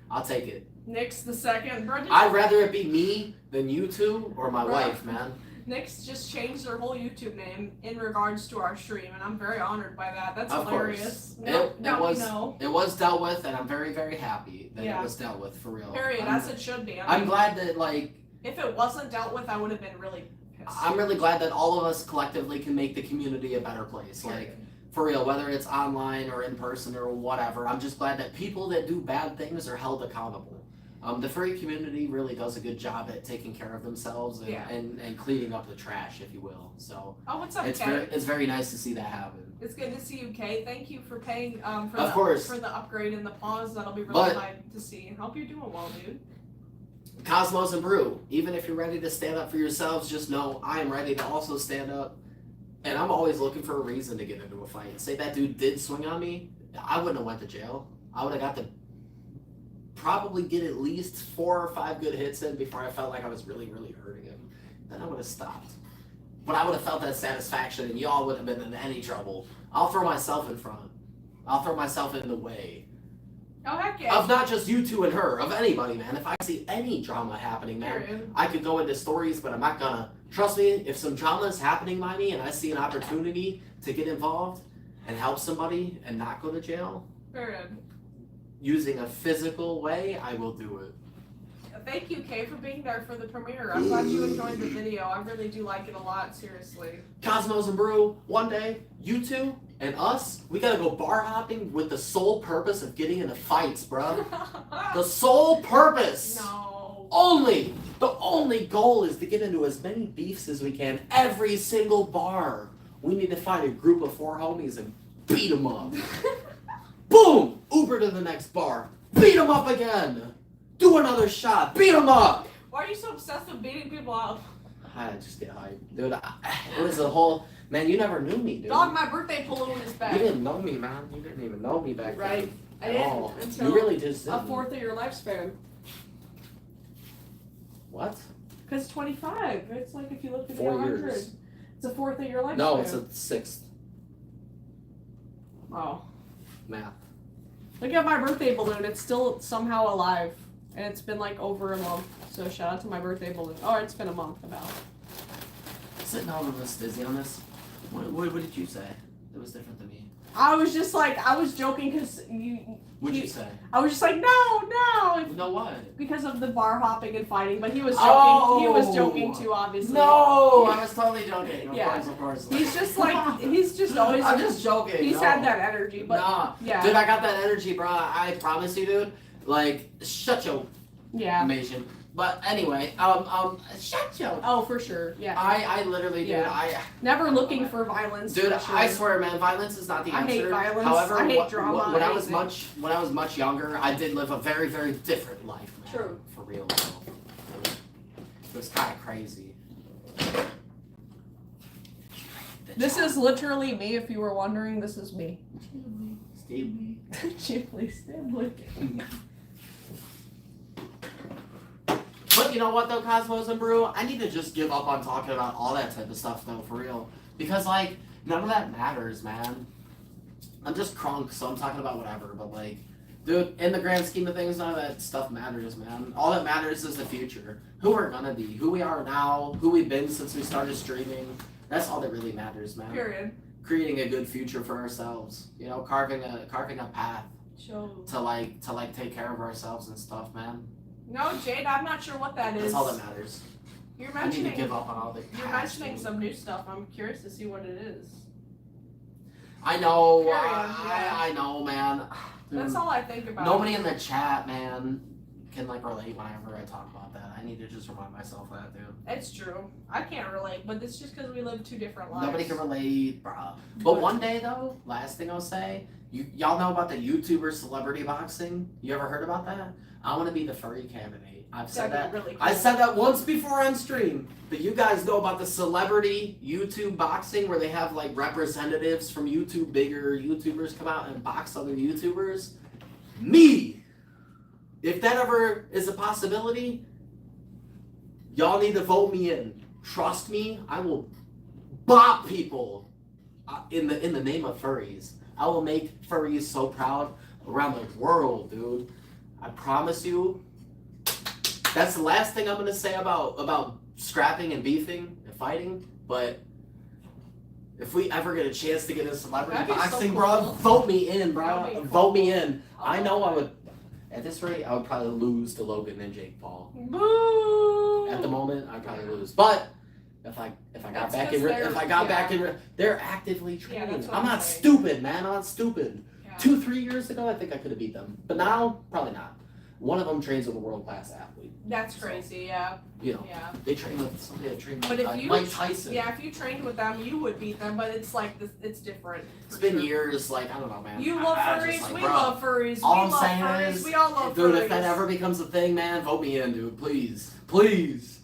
I'll take it. Nick's the second. Bro, I'd rather it be me than you two or my Bro. wife, man. Nick's just changed their whole YouTube name in regards to our stream, and I'm very honored by that. That's Of course. hilarious. It was- No. It was dealt with, and I'm very, very happy that Yeah. it was dealt with, for real. Period. I'm, As it should be. I I'm mean, glad that, like, if it wasn't dealt with, I would have been really pissed. I'm really glad that all of us collectively can make the community a better place. Like, Period. for real, whether it's online or in person or whatever, I'm just glad that people that do bad things are held accountable. The furry community really does a good job at taking care of themselves and, Yeah. and cleaning up the trash, if you will. So Oh, what's up, it's Kay? very nice to see that happen. It's good to see you, Kay. Thank you for paying Of course. for the upgrade and the pause. That'll be really But- nice to see. Hope you're doing well, dude. Cosmos and Brew, even if you're ready to stand up for yourselves, just know I am ready to also stand up. And I'm always looking for a reason to get into a fight. Say that dude did swing on me, I wouldn't have went to jail. I would have got to probably get at least 4 or 5 good hits in before I felt like I was really, really hurting him. Then I would have stopped. But I would have felt that satisfaction and y'all wouldn't have been in any trouble. I'll throw myself in front. I'll throw myself in the way. Oh, heck yeah. Of not just you two and her, of anybody, man. If I see any drama happening, man, Period. I could go into stories, but I'm not gonna. Trust me, if some drama is happening by me and I see an opportunity to get involved and help somebody and not go to jail, Period. using a physical way, I will do it. Thank you, Kay, for being there for the premiere. I'm glad you enjoyed the video. I really do like it a lot, seriously. Cosmos and Brew, one day, you two and us, we gotta go bar hopping with the sole purpose of getting into fights, bruh. The sole purpose! No. The only goal is to get into as many beefs as we can. Every single bar. We need to find a group of 4 homies and beat them up. Boom! Uber to the next bar. Beat them up again. Do another shot. Beat them up. Why are you so obsessed with beating people up? I just get hyped. Dude, it was a whole... Man, you never knew me, dude. Dog, my birthday balloon is You back. didn't know me, man. You didn't even know me back Right. then. I At didn't all. until You really just a didn't. fourth of your lifespan. What? Because 25. It's like if you look at the 4 100. years. It's a fourth of your lifespan. No, it's a 6th. Oh. Math. Look at my birthday balloon. It's still somehow alive. And it's been like over a month. So shout out to my birthday balloon. Oh, it's been a month about. Sitting all of us dizzy on this. What did you say? It was different than me. I was just like, I was joking because What'd you say? I was just like, no. You know what? Because of the bar hopping and fighting. But he was joking. Oh! He was joking too, obviously. No, I was totally joking. Yeah. Of course. He's just like, he's just always. I'm just joking. He's no. had that energy, but Nah. yeah. Dude, I got that energy, bro. I promise you, dude. Like, shut your Yeah. Mation. But anyway, shut your. Oh, for sure. Yeah. I literally, dude, Yeah. Never looking for violence. Dude, for sure. I swear, man, violence is not the I answer. hate violence. However, I hate drama, when I was anything. when I was much younger, I did live a very, very different life, man. True. For real, though. It was kind of crazy. This is literally me. If you were wondering, this is me. Steve. Ghibli, Stanley. But you know what though, Cosmos and Brew? I need to just give up on talking about all that type of stuff though, for real. Because like, none of that matters, man. I'm just crunk, so I'm talking about whatever, but like, dude, in the grand scheme of things, none of that stuff matters, man. All that matters is the future. Who we're gonna be, who we are now, who we've been since we started streaming. That's all that really matters, man. Period. Creating a good future for ourselves. You know, carving a path Show. to like take care of ourselves and stuff, man. No, Jade, I'm not sure what that is. That's all that matters. You're I need to mentioning. give up on all the You're past, mentioning dude. some new stuff. I'm curious to see what it is. I know, Carry on, yeah. I know, man. Dude, That's all I think about. nobody in the chat, man, can like relate whenever I talk about that. I need to just remind myself of that, dude. It's true. I can't relate, but it's just because we live 2 different lives. Nobody can relate, bruh. But one day, though, last thing I'll say, y'all know about the YouTuber celebrity boxing? You ever heard about that? I want to be the furry candidate. I've said That'd that. be really cool. I said that once before on stream. But you guys know about the celebrity YouTube boxing where they have like representatives from YouTube, bigger YouTubers come out and box other YouTubers? Me! If that ever is a possibility, y'all need to vote me in. Trust me, I will bop people in the name of furries. I will make furries so proud around the world, dude. I promise you. That's the last thing I'm gonna say about scrapping and beefing and fighting. But if we ever get a chance to get a celebrity That'd be so boxing, cool. bro, vote me in, That'd bro. be cool. Vote me in. I I'll know vote I for would. At this rate, I would probably lose to Logan and Jake Paul. Boo! At the moment, I'd probably lose. But if I got That's back 'cause in, they're- if I got yeah. back in, they're actively training. that's what I'm I'm not saying. stupid, man. I'm not stupid. Yeah. 2-3 years ago, I think I could have beat them, but now probably not. One of them trains with a world-class athlete. That's crazy, yeah. You know, Yeah. they train with somebody that trained But with if you, Mike Tyson. yeah, if you trained with them, you would beat them. But it's like it's different. It's been years. Like I don't know, man. You love I furries. just, like, we bro, love furries. all we I'm love saying furries. is, We all love dude, furries. if that ever becomes a thing, man, vote me in, dude. Please, please.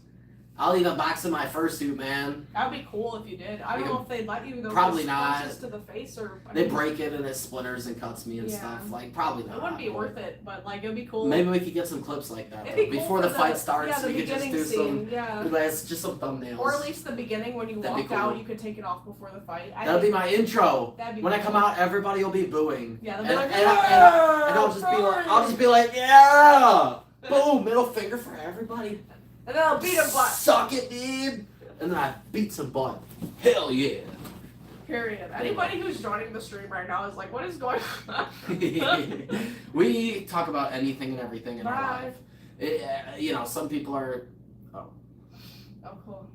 I'll eat a box of my fursuit, man. That'd be cool if you did. I don't know if they'd let you though. Probably 'cause not. punches to the face or. They break it and it splinters and cuts me and Yeah. stuff. Like probably not. It wouldn't be worth it, but like it'd be cool. Maybe we could get some clips like that It'd though. be cool Before for the fight starts. Yeah, the We could just beginning do scene. some. Yeah. It's just some thumbnails. Or at least the beginning when you That'd be walked out, cool. you could take it off before the fight. That'll be my intro. That'd be When I cool. come out, everybody will be booing. Yeah, And, they'll be like, and I'll just be like, yeah, boom, middle finger for everybody. And then I'll beat a butt. Suck it, dude. And then I beat some butt. Hell yeah. Period. Anybody who's joining the stream right now is like, what is going on? We talk about anything and everything in our Bye. life. You know, some people are. Oh, cool.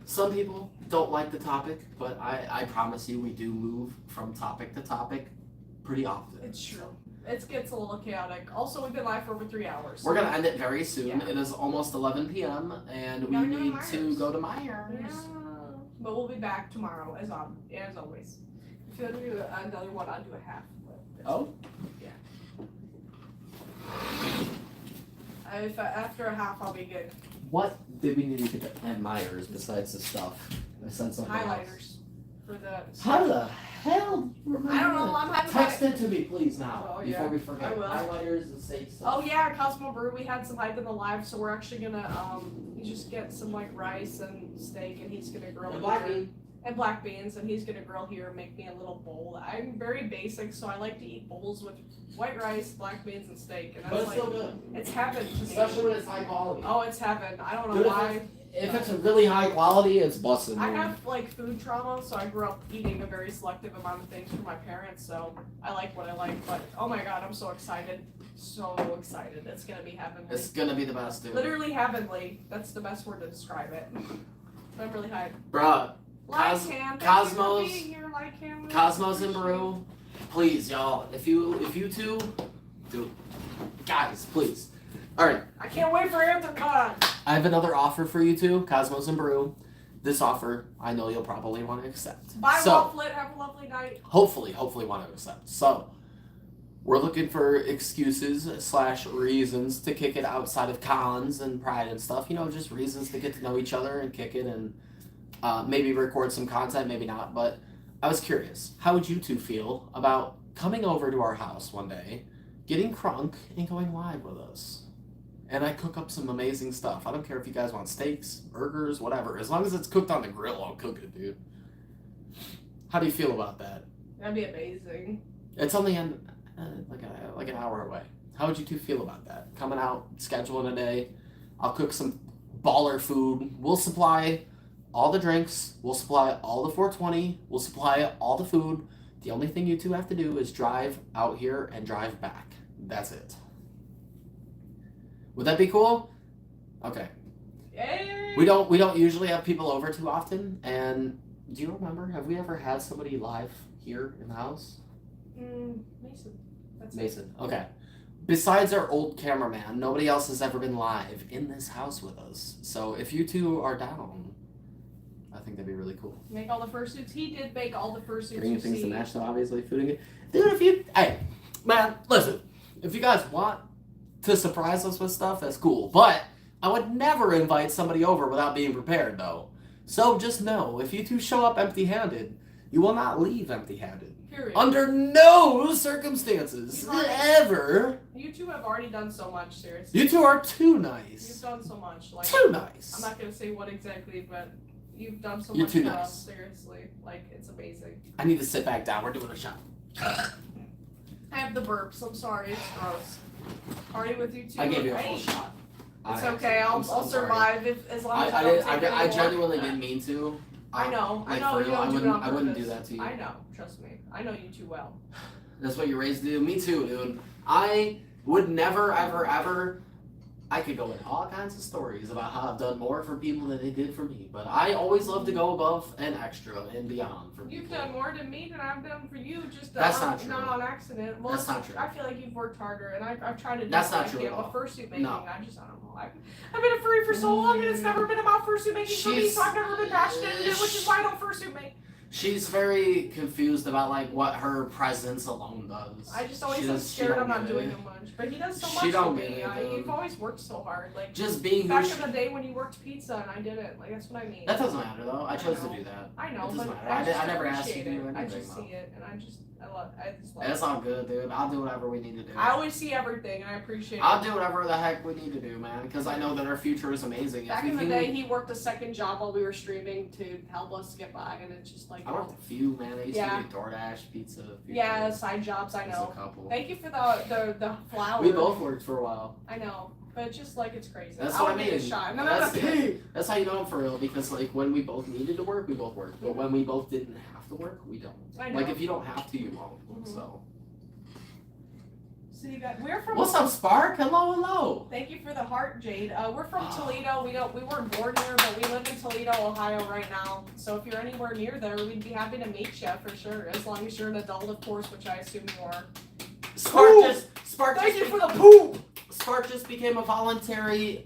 Some people don't like the topic, but I promise you we do move from topic to topic pretty often. It's true. It gets a little chaotic. Also, we've been live for over 3 hours. We're gonna end it very soon. Yeah. It is almost 11 p.m. and we Gotta go to need Myers. to go to Myers. Yeah. But we'll be back tomorrow, as always. If you want to do another one, I'll do a half. Oh? After a half, I'll be good. What did we need to get at Myers besides the stuff? I said something else. Highlighters for the. How the hell do you remember I don't know. that? I'm having. Text it to me, please, now, Oh, before yeah. we forget. I will. Highlighters and safe stuff. Oh yeah, Cosmo Brew. We had some hype in the live, so we're actually gonna just get some like rice and steak, and he's gonna grill And black here. bean. And black beans, and he's gonna grill here and make me a little bowl. I'm very basic, so I like to eat bowls with white rice, black beans, and steak, and But that's it's like still good. it's heaven to me. Especially when it's high quality. Oh, it's heaven. I don't know Dude, why. If it's a really high quality, it's busting. I have like food trauma, so I grew up eating a very selective amount of things from my parents, so I like what I like. But oh my god, I'm so excited. So excited. It's gonna be heavenly. It's gonna be the best, dude. Literally heavenly. That's the best word to describe it. I'm really hyped. Bruh, Lycan, Cosmos- Lycan. Cosmos and Brew, please, y'all. If you two, dude, guys, please. All right, I can't wait for Anthrocon. I have another offer for you two, Cosmos and Brew. This offer, I know you'll probably want to accept. Bye, So, Wafflet. Have a lovely night. hopefully want to accept. So, we're looking for excuses/reasons to kick it outside of cons and Pride and stuff. You know, just reasons to get to know each other and kick it and maybe record some content, maybe not. But I was curious, how would you two feel about coming over to our house one day, getting crunk, and going live with us? And I cook up some amazing stuff. I don't care if you guys want steaks, burgers, whatever. As long as it's cooked on the grill, I'll cook it, dude. How do you feel about that? That'd be amazing. It's only like an hour away. How would you two feel about that? Coming out, scheduling a day. I'll cook some baller food. We'll supply all the drinks. We'll supply all the 420. We'll supply all the food. The only thing you two have to do is drive out here and drive back. That's it. Would that be cool? Okay. Yay! We don't usually have people over too often. And do you remember? Have we ever had somebody live here in the house? Mason. That's it. Mason. Okay. Besides our old cameraman, nobody else has ever been live in this house with us. So if you two are down, I think that'd be really cool. Make all the fursuits. He did make all the fursuits. Bringing you things see. to match, so obviously fooding it. Dude, hey, man, listen. If you guys want to surprise us with stuff, that's cool. But I would never invite somebody over without being prepared, though. So just know, if you two show up empty-handed, you will not leave empty-handed. Period. Under no circumstances, ever. You two have already done so much, seriously. You two are too You've nice. done so much. Like, Too nice. I'm not gonna say what exactly, but you've done so You're much too for nice. us, seriously. Like, it's amazing. I need to sit back down. We're doing a shot. I have the burps. I'm sorry. It's gross. Party with you too. I gave you a Hey, full shot. It's okay. I'll sorry. survive as long as I I don't did. take any I more. genuinely didn't mean to. I know. Like, I know for you real, don't do it on I wouldn't do purpose. that to you. I know. Trust me. I know you too well. That's what you're raised to do. Me too, dude. I would never, ever, ever I could go into all kinds of stories about how I've done more for people than they did for me, but I always love to go above and extra and beyond for people. You've done more to me than I've done for you, just That's not true. not on accident. Well, That's not true. I feel like you've worked harder, and I've tried to do That's what not I true can, at all. but fursuit making, No. I don't know. I've been a furry for so long, and it's never been about fursuit making for me, so I've never been passionate in it, which is why I don't fursuit make. She's very confused about like what her presence alone does. I just always She am does- she scared don't I'm not get doing it. him much, but he does so She much for don't me. get it, dude. You've always worked so hard, like Just being who back she, in the day when you worked pizza and I didn't. Like that's what I mean. that doesn't matter though. I chose to know. do that. I know, It doesn't but matter. I I never asked you appreciate to do it. I anything, just though. see it, and I just love It's it. all good, dude. I'll do whatever we need to do. I always see everything, and I appreciate I'll it. do whatever the heck we need to do, man, because I know that our future is amazing. Back If in we the can- day, he worked a second job while we were streaming to help us get by, and it's just like, I worked a few, man. I used Yeah. to do DoorDash, pizza. a few yeah, times. side jobs. I There's know. a couple. Thank you for the flower. We both worked for a while. I know, but it's just like it's crazy. That's I what I would give it a mean. shot. No, That's how you know I'm for real, because like when we both needed to work, we both worked. But when we both didn't have to work, we don't. I know. Like if you don't have to, you won't. Mhm. So. So you got, we're from. What's up, Spark? Hello, hello. Thank you for the heart, Jade. We're from Toledo. We weren't born here, but we live in Toledo, Ohio right now. So if you're anywhere near there, we'd be happy to meet you for sure. As long as you're an adult, of course, which I assume you are. Thank you for the poop. Spark just became a volunteer.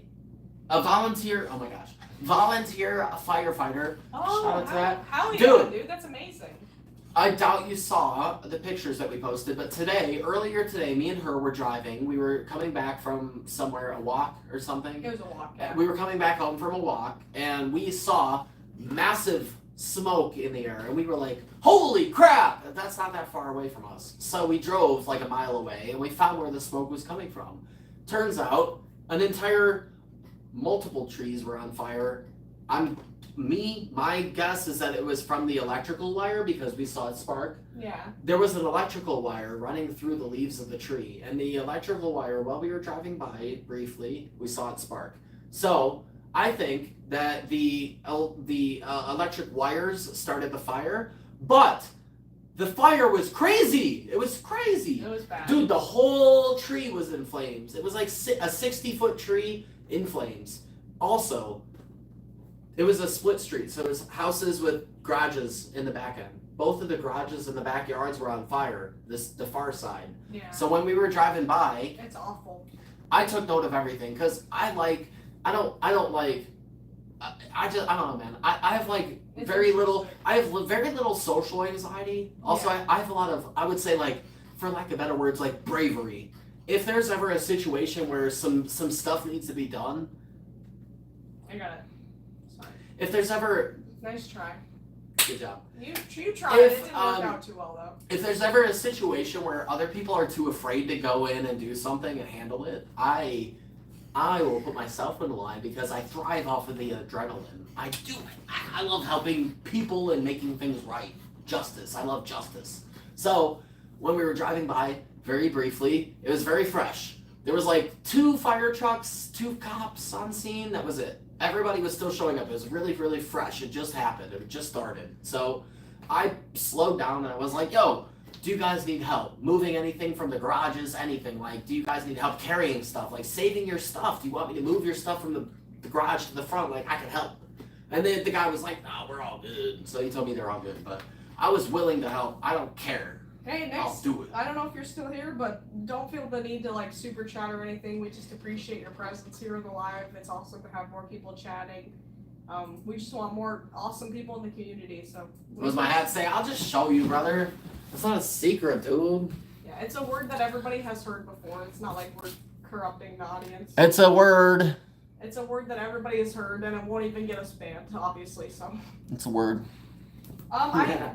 Oh my gosh, volunteer firefighter. Oh, Shout out to that. how yeah, Dude. dude, that's amazing. I doubt you saw the pictures that we posted, but earlier today, me and her were driving. We were coming back from somewhere, a walk or something. It was a walk. Yeah. We were coming back home from a walk, and we saw massive smoke in the air, and we were like, holy crap, that's not that far away from us. So we drove like a mile away, and we found where the smoke was coming from. Turns out, multiple trees were on fire. My guess is that it was from the electrical wire because we saw it spark. Yeah. There was an electrical wire running through the leaves of the tree, and the electrical wire, while we were driving by it briefly, we saw it spark. So I think that the electric wires started the fire, but the fire was crazy. It was crazy. It was bad. Dude, the whole tree was in flames. It was like a 60-foot tree in flames. Also, it was a split street, so it was houses with garages in the back end. Both of the garages in the backyards were on fire, the far side. Yeah. So when we were driving by, It's awful. I took note of everything because I don't know, man. I have like It's very little. interesting. I have very little social anxiety. Also, Yeah. I have a lot of. I would say like, for lack of better words, like bravery. If there's ever a situation where some stuff needs to be done, I got it. It's fine. if there's ever, Nice try. good job. You tried. If, It didn't work out too well though. If there's ever a situation where other people are too afraid to go in and do something and handle it, I will put myself in the line because I thrive off of the adrenaline. I do. I love helping people and making things right. Justice. I love justice. So when we were driving by, very briefly, it was very fresh. There was like 2 fire trucks, 2 cops on scene. That was it. Everybody was still showing up. It was really, really fresh. It just happened. It just started. So I slowed down and I was like, yo, do you guys need help moving anything from the garages? Anything? Like, do you guys need help carrying stuff? Like, saving your stuff? Do you want me to move your stuff from the garage to the front? Like, I can help. And then the guy was like, nah, we're all good. So he told me they're all good. But I was willing to help. I don't care. Hey, I'll next. do it. I don't know if you're still here, but don't feel the need to like super chat or anything. We just appreciate your presence here in the live. It's awesome to have more people chatting. We just want more awesome people in the community. So. What does my hat say? I'll just show you, brother. It's not a secret, dude. Yeah, it's a word that everybody has heard before. It's not like we're corrupting the audience. It's a word. It's a word that everybody has heard, and it won't even get us banned, obviously. So. It's a word.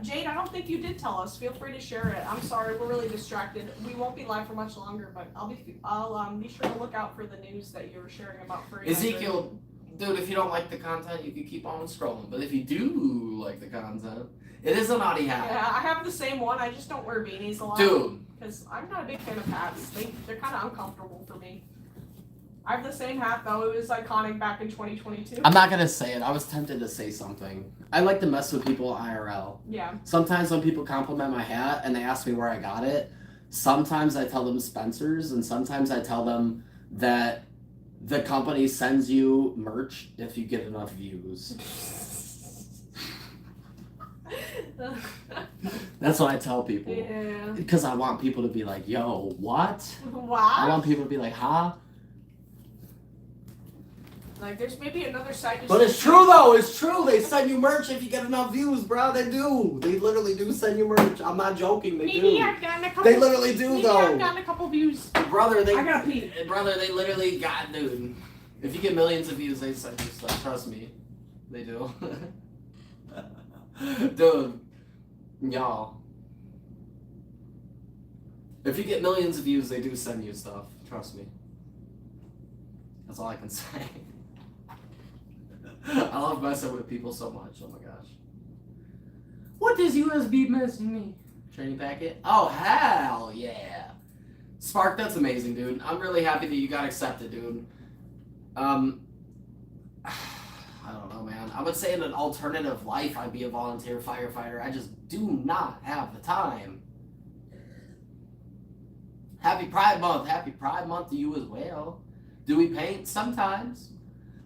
Jade, I don't think you did tell us. Feel free to share it. I'm sorry, we're really distracted. We won't be live for much longer, but I'll be sure to look out for the news that you were sharing about Furry. Ezekiel, dude, if you don't like the content, you can keep on scrolling. But if you do like the content, it is a naughty hat. Yeah, I have the same one. I just don't wear beanies a lot. Dude. Because I'm not a big fan of hats. They're kind of uncomfortable for me. I have the same hat though. It was iconic back in 2022. I'm not gonna say it. I was tempted to say something. I like to mess with people IRL. Yeah. Sometimes when people compliment my hat and they ask me where I got it, sometimes I tell them Spencer's, and sometimes I tell them that The company sends you merch if you get enough views. That's what I tell people. Yeah. Because I want people to be like, yo, what? I Wow. want people to be like, huh? Like, there's maybe another side to But it's true though, it's true. They send you merch if you get enough views, bro. They do. They literally do send you merch. I'm not joking, they Maybe do. I've gotten a couple. They literally do maybe though. I've gotten a couple views. Brother, they I gotta pee. literally got, dude. If you get millions of views, they send you stuff. Trust me. They do. Dude. Y'all. If you get millions of views, they do send you stuff. Trust me. That's all I can say. I love messing with people so much. Oh my gosh. What does USB messing me? Training packet? Oh, hell yeah. Spark, that's amazing, dude. I'm really happy that you got accepted, dude. I don't know, man. I would say in an alternative life, I'd be a volunteer firefighter. I just do not have the time. Happy Pride Month. Happy Pride Month to you as well. Do we paint? Sometimes.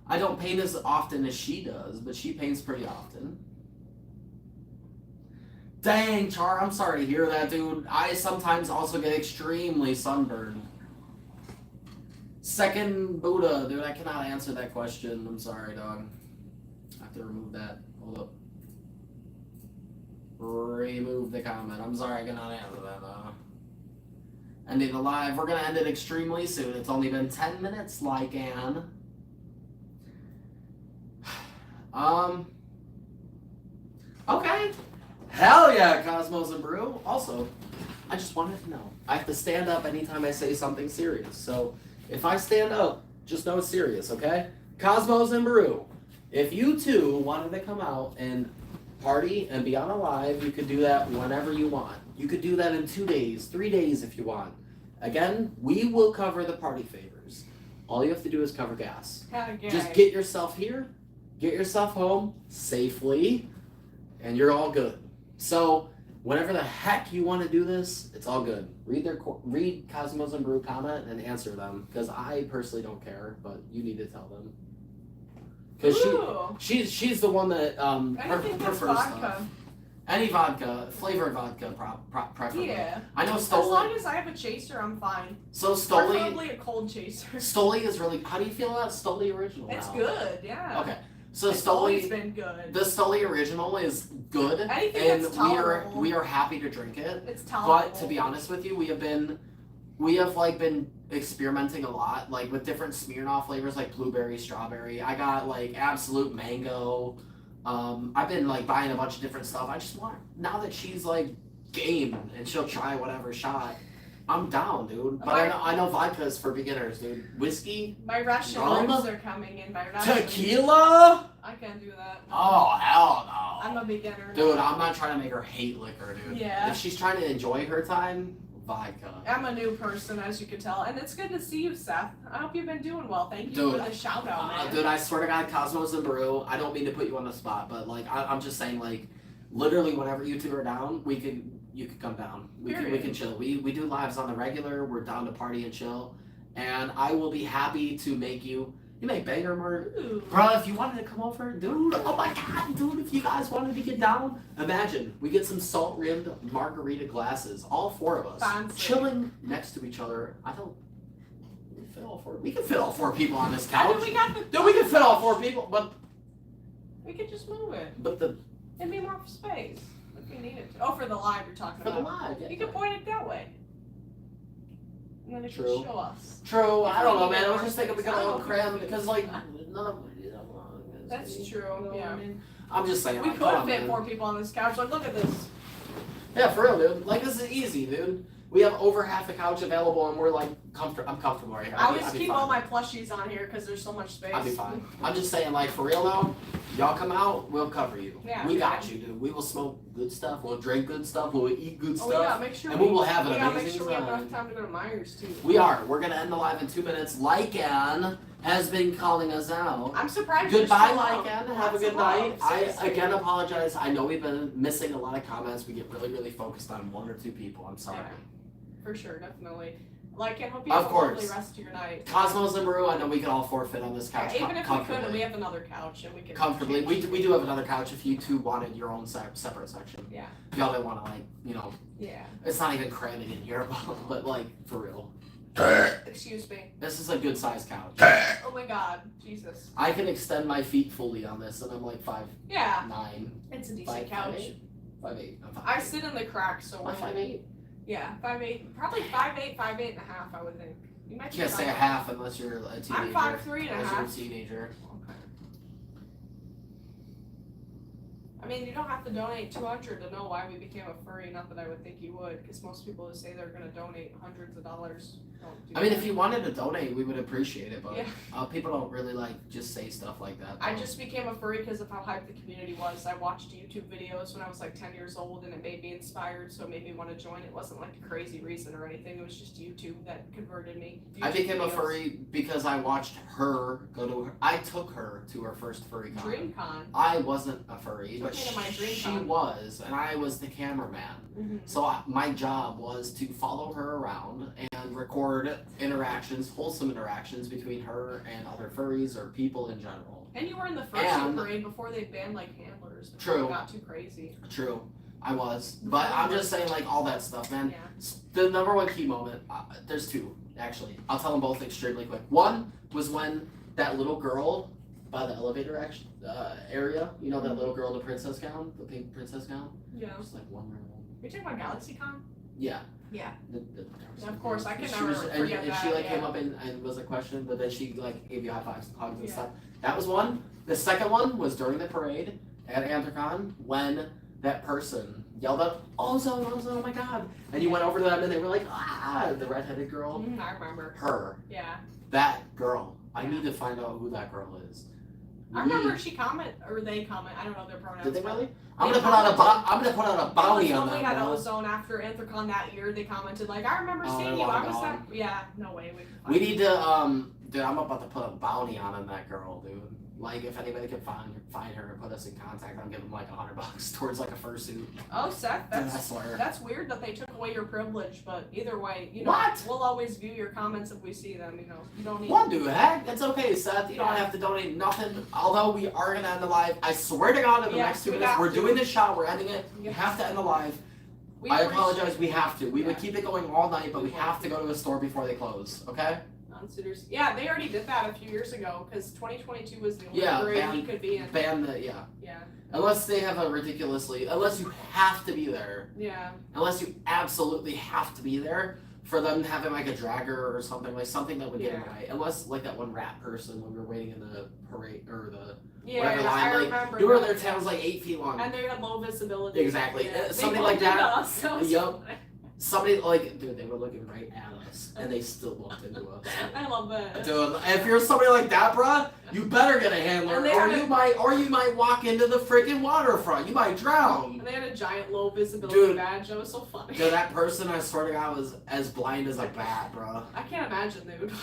I don't paint as often as she does, but she paints pretty often. Dang, Char, I'm sorry to hear that, dude. I sometimes also get extremely sunburned. Second Buddha, dude, I cannot answer that question. I'm sorry, dog. I have to remove that. Hold up. Remove the comment. I'm sorry, I cannot answer that, though. Ending the live. We're gonna end it extremely soon. It's only been 10 minutes, Lycan. Okay. Hell yeah, Cosmos and Brew. Also, I just wanted to know. I have to stand up anytime I say something serious. So, if I stand up, just know it's serious, okay? Cosmos and Brew. If you two wanted to come out and party and be on a live, you could do that whenever you want. You could do that in 2 days, 3 days if you want. Again, we will cover the party favors. All you have to do is cover gas. Just get yourself here, get yourself home safely, and you're all good. So, whenever the heck you want to do this, it's all good. Read Cosmos and Brew comment and answer them, because I personally don't care, but you need to tell them. Because she's the one that prefers stuff. Any vodka, flavored vodka, preferably. Yeah. I know As Stoli. long as I have a chaser, I'm fine. So Stoli. Preferably a cold chaser. Stoli is really. How do you feel about Stoli original? It's now? good, yeah. Okay. So It's always Stoli. been good. The Stoli original is good, Anything and that's tolerable. we are happy to drink it. It's tolerable. But to be honest with you, we have been experimenting a lot, like with different Smirnoff flavors, like blueberry, strawberry. I got like absolute mango. I've been like buying a bunch of different stuff. I just want, now that she's like game and she'll try whatever shot, I'm down, dude. But I know vodka is for beginners, dude. Whiskey, My Russian rum, roots are coming in. My Russian. tequila. I can't do that. Oh hell no. I'm a beginner. Dude, I'm not trying to make her hate liquor, dude. Yeah. If she's trying to enjoy her time, vodka. I'm a new person, as you can tell, and it's good to see you, Seth. I hope you've been doing well. Thank you Dude, for the shout out, man. Dude, I swear to God, Cosmos and Brew, I don't mean to put you on the spot, but like I'm just saying, like, literally whenever you two are down, you could come down. We can chill. We do lives on the regular. We're down to party and chill, and I will be happy to make you make banger murder. Ooh. Bro, if you wanted to come over, dude, oh my God, dude, if you guys wanted to get down, imagine, we get some salt-rimmed margarita glasses, all four of us, Fancy. chilling next to each other. We can fit all four people on this I couch. mean, we got the. Dude, we can fit all four people, but We could just move it. the It'd be more space if we needed to. Oh, for the live you're talking for the about. live, yeah. You can point it that way. And then it True. can show us. True, I don't know, man. I was More just thinking we space. got a I little don't cram think because, so. like, none of That's true, yeah. I'm just saying. We like, could come have on, fit man. 4 people on this couch. Like, look at this. Yeah, for real, dude. Like, this is easy, dude. We have over half the couch available, and we're like, I'm comfortable right here. I I'll always be keep fine. all my plushies on here because there's so much space. I'll be fine. I'm just saying, like, for real though, y'all come out, we'll cover you. Yeah, we got yeah. you, dude. We will smoke good stuff, we'll drink good stuff, we'll eat good Oh, we gotta stuff. make sure And we will have an we gotta make amazing sure we have time. enough time to go to Myers too. We are. We're gonna end the live in 2 minutes. Lycan has been calling us out. I'm surprised. Goodbye, you're still Lycan. up. Have a Lots good of night. love. I Seriously. again apologize. I know we've been missing a lot of comments. We get really focused on 1 or 2 people. I'm sorry. Yeah. For sure, definitely. Like, I hope you Of have a course. lovely rest of your night. Cosmos and Maru, I know we can all forfeit on this couch Yeah, even if we comfortably. couldn't, we have another couch and we can. Comfortably. We change. do have another couch if you two wanted your own separate section. Yeah. If y'all didn't want to, like, you know, Yeah. it's not even cramming in here, but like, for real. Excuse me. This is a good sized couch. Oh my god. Jesus. I can extend my feet fully on this, and I'm like 5'9". Yeah. It's a decent couch. 5'8". I'm 5'8". I sit in the crack, so I'm 5'8". Yeah, 5'8", probably 5'8", 5'8 and a half, I would think. You might You can't say a half unless you're a teenager. I'm 5'3" and a unless half. you're a teenager. Okay. I mean, you don't have to donate 200 to know why we became a furry. Not that I would think you would, because most people who say they're going to donate hundreds of dollars don't do I mean, that. if you wanted to donate, we would appreciate it, but Yeah. people don't really like just say stuff like that. I just became a furry because of how hyped the community was. I watched YouTube videos when I was like 10 years old, and it made me inspired, so it made me want to join. It wasn't like a crazy reason or anything. It was just YouTube that converted me. I YouTube became a videos. furry because I watched her go to her. I took her to her first furry con. DreamCon. I wasn't a furry, but Took me to my she DreamCon. was, and I was the cameraman. Mm-hmm. So my job was to follow her around and record interactions, wholesome interactions between her and other furries or people in general. And you were in the Fursuit And- parade before they banned like handlers. Before True. It got too crazy. True, I was, but I'm just saying, like, all that stuff, man. Yeah. The number one key moment, there's two actually. I'll tell them both extremely quick. One was when that little girl by the elevator area, you know, that little girl in the princess gown, the pink princess gown, Yeah. just like 1 year old. You're talking about GalaxyCon? Yeah. Yeah. The Of course, I can she never was, forget and that, she like yeah. came up and was a question, but then she like gave you high fives, hugs, and Yeah. stuff. That was one. The second one was during the parade at Anthrocon when that person yelled out, "Ozone, Ozone, oh my god!" And you went over to them and they were like, "Ah!" The redheaded girl. I remember. Her. Yeah. That girl. I need to find out who that girl is. I remember she comment, or they comment, I don't know their pronouns. Did they but really? I'm They gonna put out a commented- I'm gonna put out a bounty When on we that had girl. Ozone after Anthrocon that year, they commented like, I remember Oh, seeing they you, want I was gone. that. Yeah, no way. We, can We find need to dude, I'm about to put a bounty on that girl, dude. Like, if anybody can find her and put us in contact, I'll give them like $100 towards like a fursuit. Oh, Seth, I that's swear. that's weird that they took away your privilege, but either way, you know, What? we'll always view your comments if we see them, you know. You don't need What do heck? It's okay, Seth. You don't have to donate nothing. Although we are gonna end the live. I swear to God, in the Yes, next 2 we minutes, have we're to. doing this shot. We're ending it. We Yes. have to end the live. We I appreciate- apologize. We have to. We would Yeah. keep it going all night, but we have to go to the store before they close. Okay? Non-suitors. Yeah, they already did that a few years ago because 2022 was the only Yeah, parade we could be in. Ban the yeah. Yeah, Unless they have a ridiculously. Unless you have to be there. yeah. Unless you absolutely have to be there for them having like a dragger or something, like something that would get in the Yeah. way. Unless like that one rat person when we were waiting in the parade or the Yeah, whatever line, I like, remember. you were that. their tail's like 8 feet long. And they had low visibility. Exactly. Yeah. They Something like looked at that. us, that was Yup. funny. Somebody like dude, they were looking right at us and they still looked into us. I love that. Dude, if you're somebody like that, bruh, you better get a handler, And they or had you might walk into the freaking waterfront. You might drown. And they had a giant low visibility Dude. badge. That was so funny. Dude, that person, I swear to God, was as blind as a bat, bruh. I can't imagine, dude.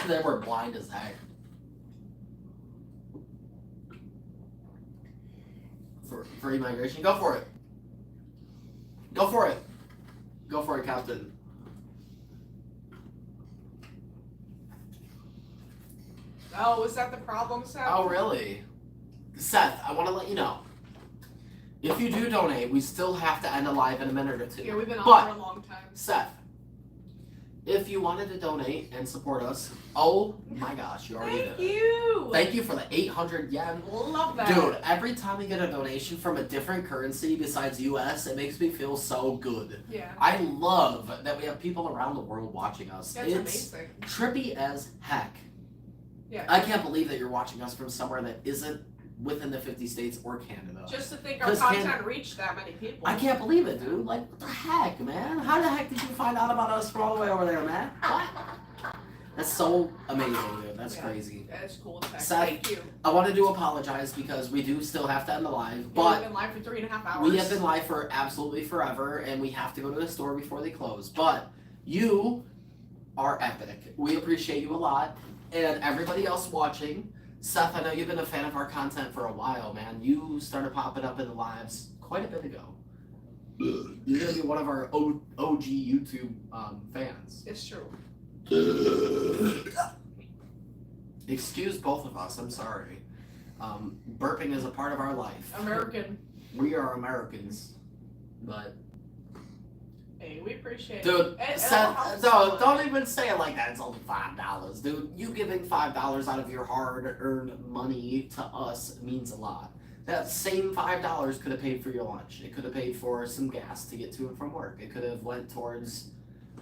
They were blind as heck. For immigration, go for it. Go for it. Go for it, Captain. Oh, was that the problem, Seth? Oh, really? Seth, I want to let you know. If you do donate, we still have to end a live in a minute or two. Yeah, we've been on But- for a long time. Seth, if you wanted to donate and support us, oh my gosh, you already Thank did. you. Thank you for the 800 yen. Love that. Dude, every time we get a donation from a different currency besides US, it makes me feel so good. Yeah. I love that we have people around the world watching us. That's It's amazing. trippy as heck. Yeah. I can't believe that you're watching us from somewhere that isn't within the 50 states or Canada. Just to think our 'Cause content reached that many people. I can't believe it, dude. Like, what the heck, man? How the heck did you find out about us from all the way over there, man? What? That's so amazing, dude. That's Yeah. crazy. That's cool. Tech. Seth, Thank you. I wanted to apologize because we do still have to end the live, We've but been live for 3.5 hours. we have been live for absolutely forever, and we have to go to the store before they close. But you are epic. We appreciate you a lot, and everybody else watching. Seth, I know you've been a fan of our content for a while, man. You started popping up in the lives quite a bit ago. You're gonna be one of our OG YouTube fans. It's true. Excuse both of us. I'm sorry. Burping is a part of our life. American. We are Americans, but Hey, we appreciate dude, it. Seth, don't even say it like that. It's only $5, dude. You giving $5 out of your hard-earned money to us means a lot. That same $5 could have paid for your lunch. It could have paid for some gas to get to and from work. It could have went towards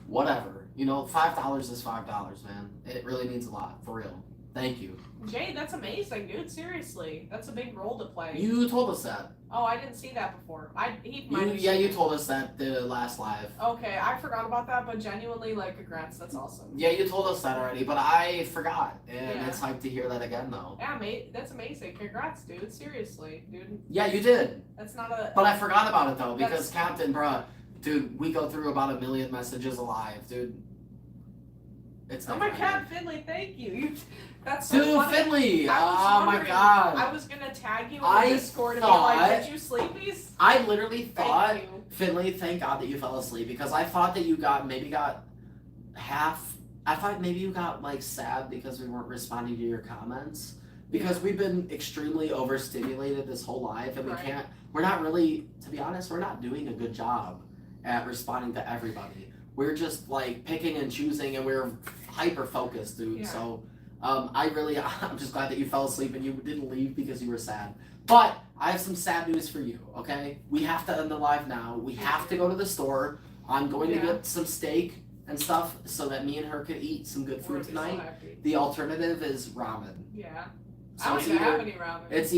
whatever. You know, $5 is $5, man. It really means a lot, for real. Thank you. Jade, that's amazing, dude. Seriously, that's a big role to play. You told us that. Oh, I didn't see that before. He might have Yeah, seen you it. told us that the last live. Okay, I forgot about that, but genuinely, like, congrats. That's awesome. Yeah, you told us that already, but I forgot, and Yeah. it's hyped to hear that again, though. Yeah, mate, that's amazing. Congrats, dude. Seriously, dude. Yeah, you did. That's not a. But I forgot about it though, because That's- Captain, bruh, dude, we go through about 1 million messages alive, dude. It's Oh not my funny. God, Finley, thank you. That's so Dude, funny. Finley! I was Oh my wondering- god. I was gonna tag you in I the Discord and be thought- like, "Did you sleepies?" I literally thought, Thank you. Finley, thank God that you fell asleep, because I thought that you got half. I thought maybe you got like sad because we weren't responding to your comments. Because we've been extremely overstimulated this whole life, and we Right. can't. We're not really, to be honest, we're not doing a good job at responding to everybody. We're just like picking and choosing, and we're hyper focused, dude. Yeah. So, I'm just glad that you fell asleep and you didn't leave because you were sad. But I have some sad news for you. Okay, we have to end the live now. We have to go to the store. I'm going to Yeah. get some steak and stuff so that me and her could eat some good We're food gonna be so tonight. happy. The alternative is ramen. Yeah. So I don't it's even have either any ramen. it's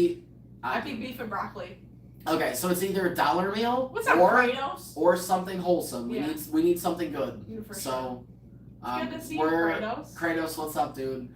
I'd be beef and broccoli. okay, so it's either a dollar meal What's up, or Kratos? something wholesome. Yeah. We need something good. Yeah, for sure. So Good to see you, we're Kratos. What's up, dude?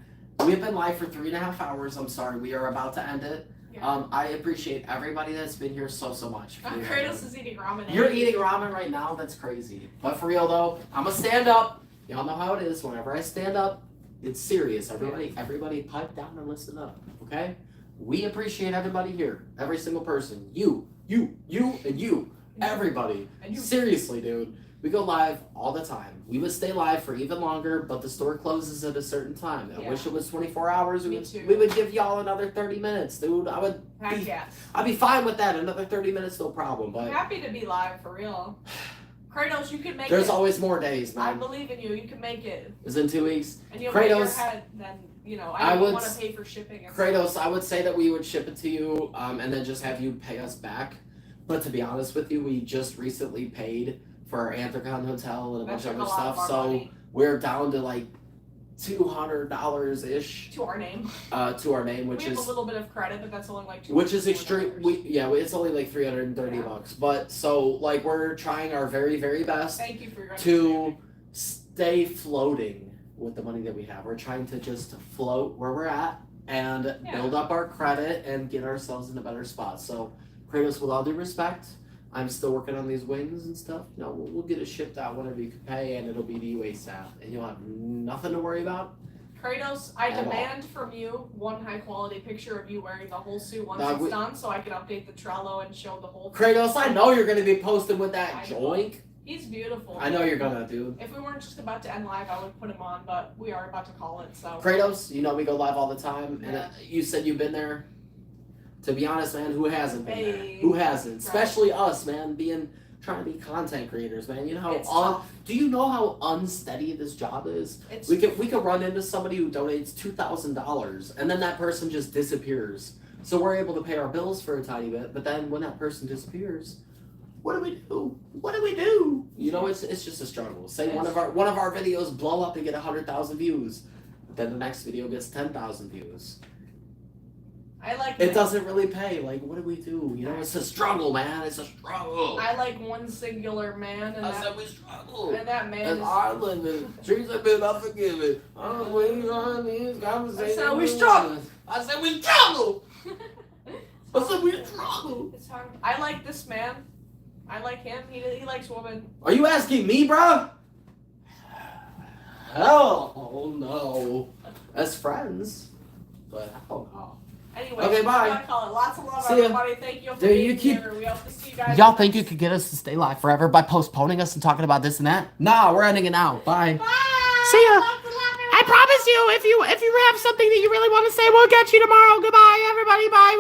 We've been live for 3.5 hours. I'm sorry, we are about to end it. Yeah. I appreciate everybody that's been here so much. Kratos is eating ramen. You're eating ramen right now. That's crazy. But for real though, I'm gonna stand up. Y'all know how it is. Whenever I stand up, it's serious. Everybody, pipe down and listen up. Okay? We appreciate everybody here. Every single person. You, and you. Everybody. And you. Seriously, dude. We go live all the time. We would stay live for even longer, but the store closes at a certain time. I Yeah. wish it was 24 hours. Me too. We would give y'all another 30 minutes, dude. Heck yes. I'd be fine with that. Another 30 minutes, no problem. I'm But happy to be live for real. Kratos, you can make there's it. always more days, I man. believe in you. You can make it. It's in 2 weeks. And you'll pay your Kratos, head. Then I I would don't want s- to pay for shipping. And Kratos, I would say that we would ship it to you, and then just have you pay us back. But to be honest with you, we just recently paid for our Anthrocon hotel and a That bunch took of a other lot stuff, of our so money we're down to like $200 ish to our name. to our name, which We have is a little bit of credit, but that's only like which is $200. extreme. It's only like $330. But so like we're trying our very very best Thank you for your to understanding. stay floating with the money that we have. We're trying to just float where we're at and Yeah. build up our credit and get ourselves in a better spot. So, Kratos, with all due respect, I'm still working on these wings and stuff. You know, we'll get it shipped out whenever you can pay, and it'll be to you ASAP, and you'll have nothing to worry about. Kratos, I At all. demand from you one high quality picture of you wearing the whole suit once Dog, it's we- done, so I can update the Trello and show the whole. Kratos, I know you're gonna be posting with that I- joink. He's beautiful. I know you're gonna, dude. If we weren't just about to end live, I would put him on, but we are about to call it. So. Kratos, you know we go live all the time, and Yeah. you said you've been there. To be honest, man, who hasn't been there? Hey. Who hasn't? Right. Especially us, man, trying to be content creators, man. You know how It's tough. do you know how unsteady this job is? It's We could run into somebody who donates $2,000, and then that person just disappears. So we're able to pay our bills for a tiny bit, but then when that person disappears, what do we do? What do we do? You know, it's just a struggle. Say one of our videos blow up and get 100,000 views, but then the next video gets 10,000 views. I like. It doesn't really pay. Like, what do we do? You know, it's a struggle, man. It's a struggle. I like one singular man, and I that, said we struggle. and that man And is. Ireland and trees have been unforgiving. I'm waiting on these conversations. I said we struggle. I said we struggle. I said we struggle. It's hard. I like this man. I like him. He likes women. Are you asking me, bro? Hell no. As friends. But hell no. Anyway, Okay, bye. I call it. Lots of love, See ya. everybody. Thank you for Dude, being you keep- here. We hope to see you guys. Y'all think you could get us to stay live forever by postponing us and talking about this and that? Nah, we're ending it now. Bye. Bye. See ya. Love to love I promise you, if you have something that you really want to say, we'll get you tomorrow. Goodbye, everybody. Bye.